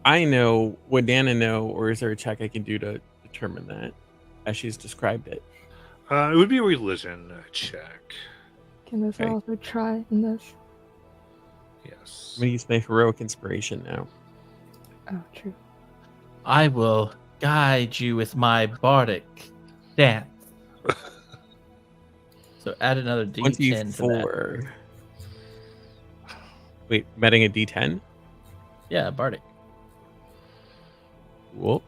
I know, would Nana know, or is there a check I can do to determine that as she's described it? It would be a religion check. Can this Okay. also try in this? Yes. I'm going to use my heroic inspiration now. Oh, true. I will guide you with my bardic dance. So add another D10 to that. 24. Wait, betting a D10? Yeah, bardic. Cool.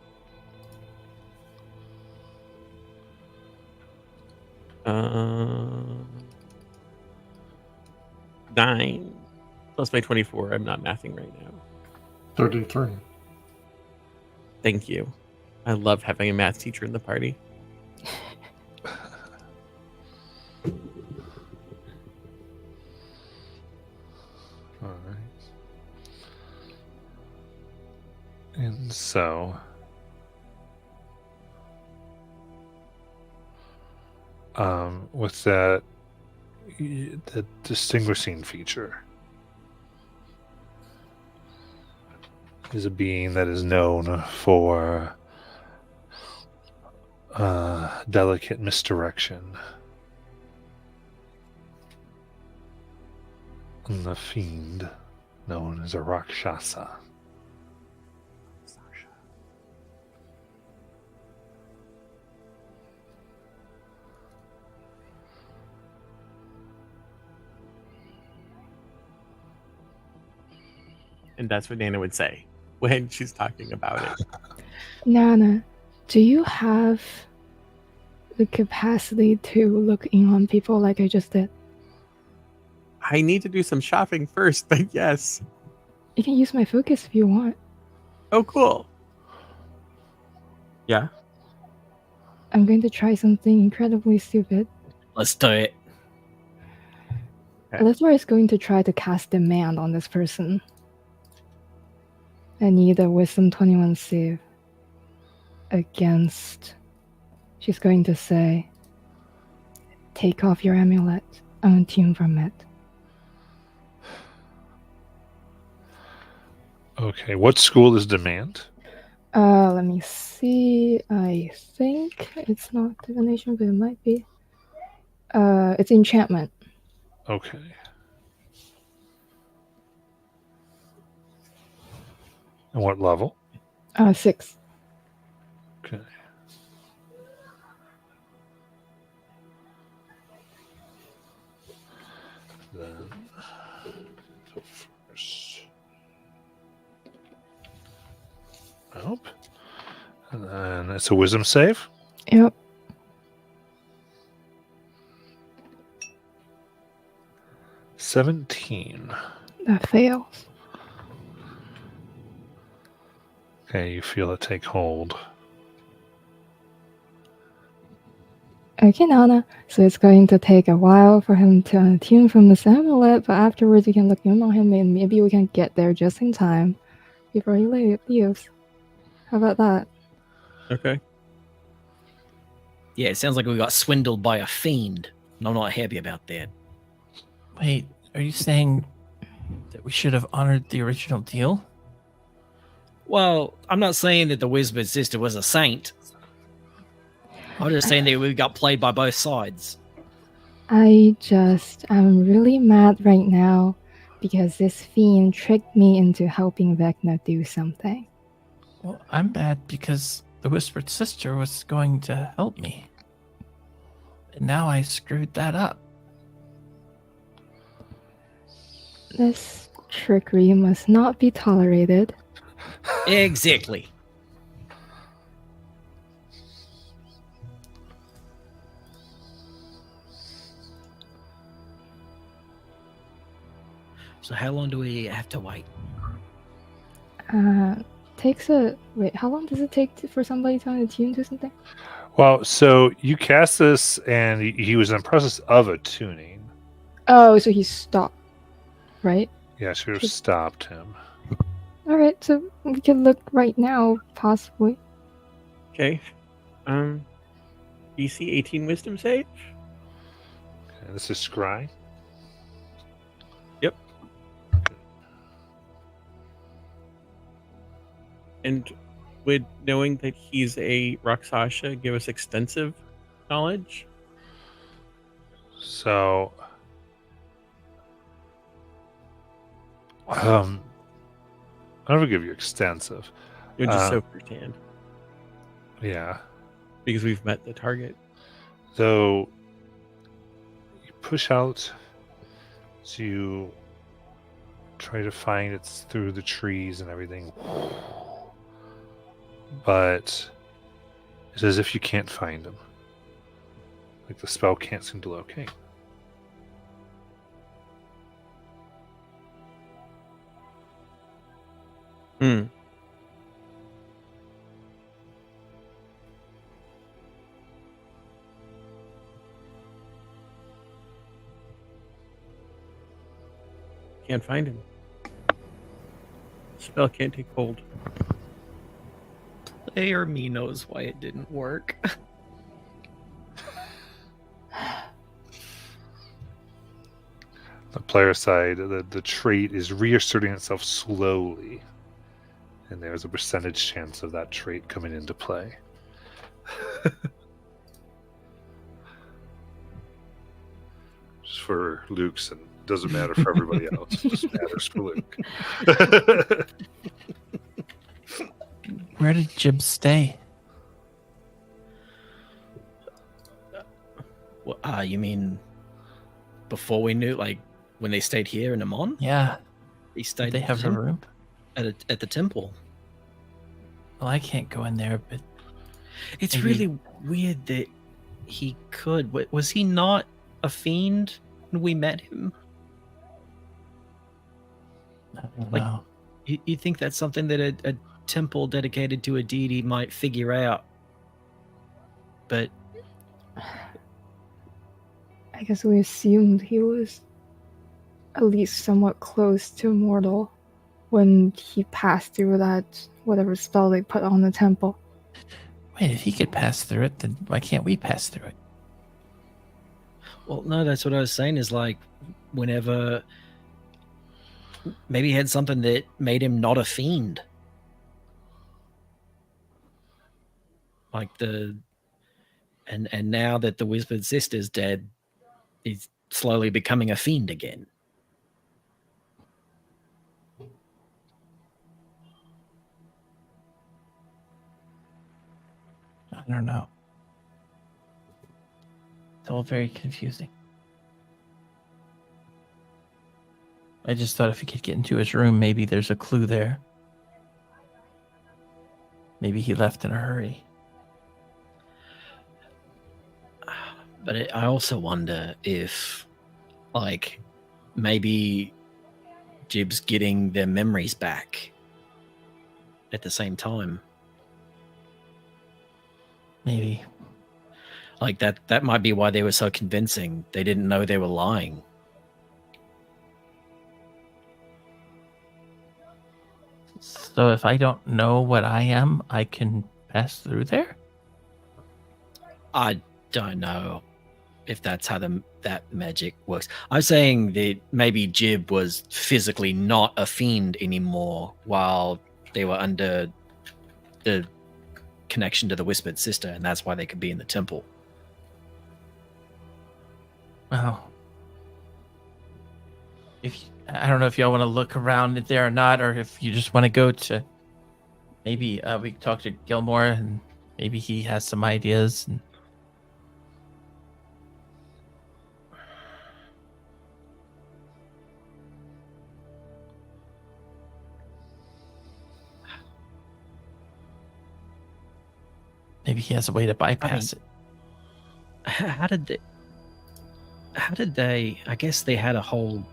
9 plus my 24. I'm not mathing right now. 33. Thank you. I love having a math teacher in the party. All right. And so, with that, the distinguishing feature is a being that is known for delicate misdirection. And the fiend known as a Rakshasa. And that's what Nana would say when she's talking about it. Nana, do you have the capacity to look in on people like I just did? I need to do some shopping first, but yes. You can use my focus if you want. Oh, cool. Yeah. I'm going to try something incredibly stupid. Let's do it. Okay. Alethra is going to try to cast Demand on this person. I need a Wisdom 21 save against... She's going to say, take off your amulet, untune from it. Okay, what school is Demand? Let me see. I think it's not divination, but it might be. It's enchantment. Okay. And what level? 6. Okay. Then, so first. Nope. And then it's a wisdom save. Yep. $17. That fails. Okay, you feel it take hold. Okay, Nana. So it's going to take a while for him to untune from this amulet, but afterwards we can look in on him and maybe we can get there just in time before he leaves. How about that? Okay. Yeah, it sounds like we got swindled by a fiend. And I'm not happy about that. Wait, are you saying that we should have honored the original deal? Well, I'm not saying that the Whispered Sister was a saint. I'm just saying that we got played by both sides. I'm really mad right now because this fiend tricked me into helping Vecna do something. Well, I'm bad because the Whispered Sister was going to help me. And now I screwed that up. This trickery must not be tolerated. Exactly. So how long do we have to wait? How long does it take for somebody to attune to something? Well, so you cast this, and he was in the process of attuning. Oh, so he stopped, right? Yeah, should have stopped him. Alright, so we can look right now, possibly. Okay. DC 18 wisdom save? Okay, this is Scry. Yep. And would knowing that he's a Rakshasa give us extensive knowledge? So, I never give you extensive. You're just so firsthand Yeah. because we've met the target. So you push out to try to find it through the trees and everything. But it's as if you can't find him. Like the spell can't seem to locate. Hmm. Can't find him. Spell can't take hold. Player me knows why it didn't work. The player side, the trait is reasserting itself slowly, and there's a percentage chance of that trait coming into play. Just for Luke's, and doesn't matter for everybody else. It just matters for Luke. Where did Jib stay? You mean before we knew, like when they stayed here in Amon? Yeah. He stayed. Did they have a room? at the temple. Well, I can't go in there, but It's maybe- really weird that he could. Was he not a fiend when we met him? I don't Like- know. You think that's something that a temple dedicated to a deity might figure out? But I guess we assumed he was at least somewhat close to immortal when he passed through that whatever spell they put on the temple. Wait, if he could pass through it, then why can't we pass through it? well, no, that's what I was saying. Is like whenever maybe he had something that made him not a fiend, like and now that the Whispered Sister's dead, he's slowly becoming a fiend again. I don't know. It's all very confusing. I just thought if we could get into his room, maybe there's a clue there. Maybe he left in a hurry. But I also wonder if, like, maybe Jib's getting their memories back at the same time. Maybe. Like that might be why they were so convincing. They didn't know they were lying. So if I don't know what I am, I can pass through there? I don't know if that's how that magic works. I'm saying that maybe Jib was physically not a fiend anymore while they were under the connection to the Whispered Sister, and that's why they could be in the temple. Well, I don't know if y'all want to look around there or not, or if you just want to go to maybe we can talk to Gilmore and maybe he has some ideas. And maybe he has a way to bypass it. How did they? I guess they had a whole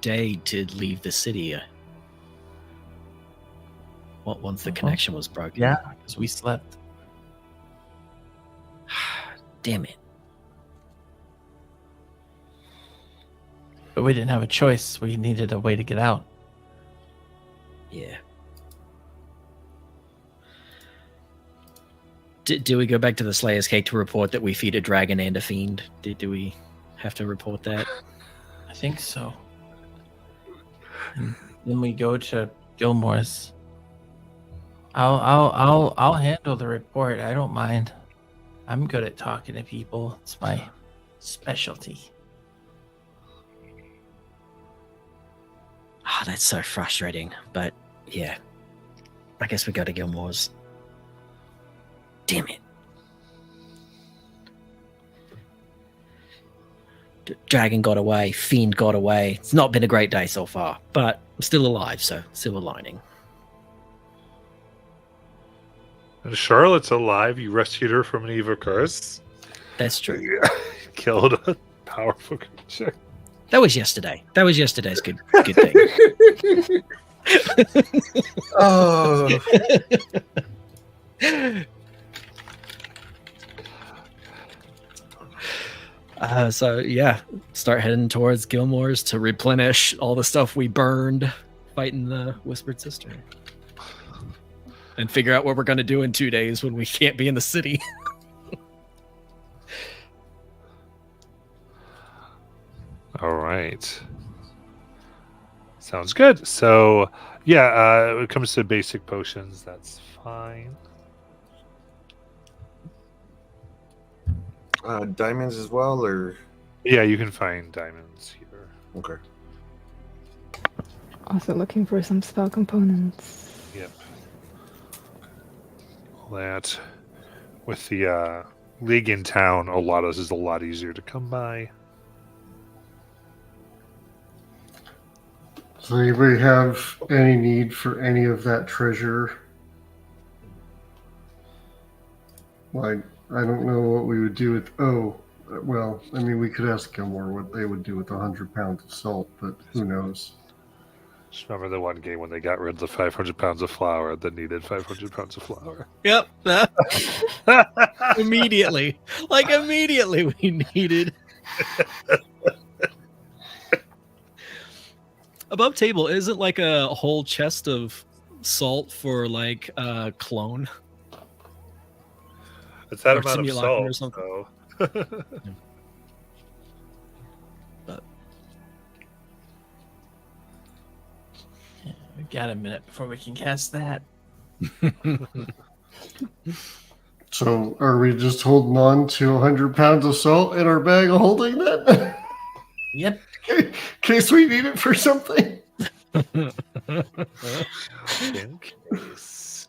day to leave the city. Once the connection was broken. Yeah, because we slept. Damn it. But we didn't have a choice. We needed a way to get out. Yeah. Do we go back to the Slayer's Cake to report that we feed a dragon and a fiend? Do we have to report that? I think so. And then we go to Gilmore's. I'll handle the report. I don't mind. I'm good at talking to people. It's my specialty. Ah, that's so frustrating. But yeah, I guess we go to Gilmore's. Damn it. Dragon got away. Fiend got away. It's not been a great day so far, but I'm still alive, so silver lining. And Charlotte's alive. You rescued her from an evil curse. That's true. Killed a powerful creature. That was yesterday. That was yesterday's good thing. Oh, So yeah, start heading towards Gilmore's to replenish all the stuff we burned fighting the Whispered Sister, and figure out what we're gonna do in 2 days when we can't be in the city. All right. Sounds good. So, yeah, when it comes to basic potions, that's fine. diamonds as well, or Yeah, you can find diamonds here. okay. Also looking for some spell components. Yep. All that. With the League in town, a lot of this is a lot easier to come by. Does anybody have any need for any of that treasure? Like, I don't know what we would do with. Oh, well, I mean, we could ask Gilmore what they would do with 100 pounds of salt, but who knows? Just remember the one game when they got rid of the 500 pounds of flour that needed 500 pounds of flour. Yep. Immediately. Like, immediately we needed. Above table isn't like a whole chest of salt for like a clone. It's that Or amount of simulacrum or salt. something. So. We got a minute before we can cast that. So, are we just holding on to 100 pounds of salt in our bag of holding then? Yep. In case we need it for something. In case.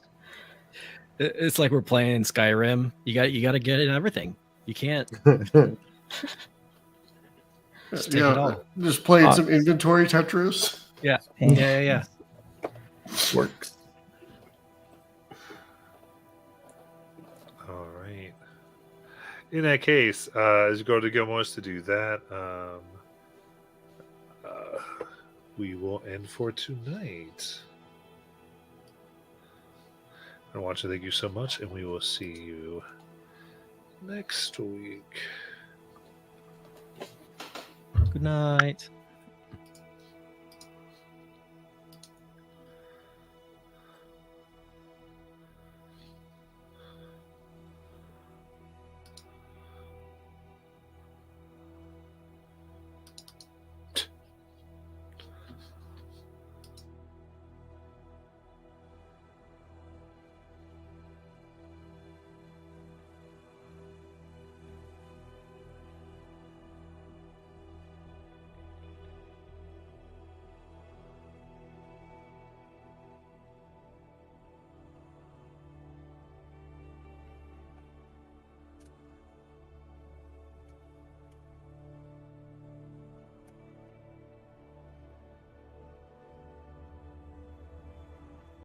It's like we're playing Skyrim. You got to get in everything. You can't. Just take it all. Just playing some inventory Tetris. Yeah. Works. All right. In that case, as you go to Gilmore's to do that, we will end for tonight. I want to thank you so much, and we will see you next week. Good night.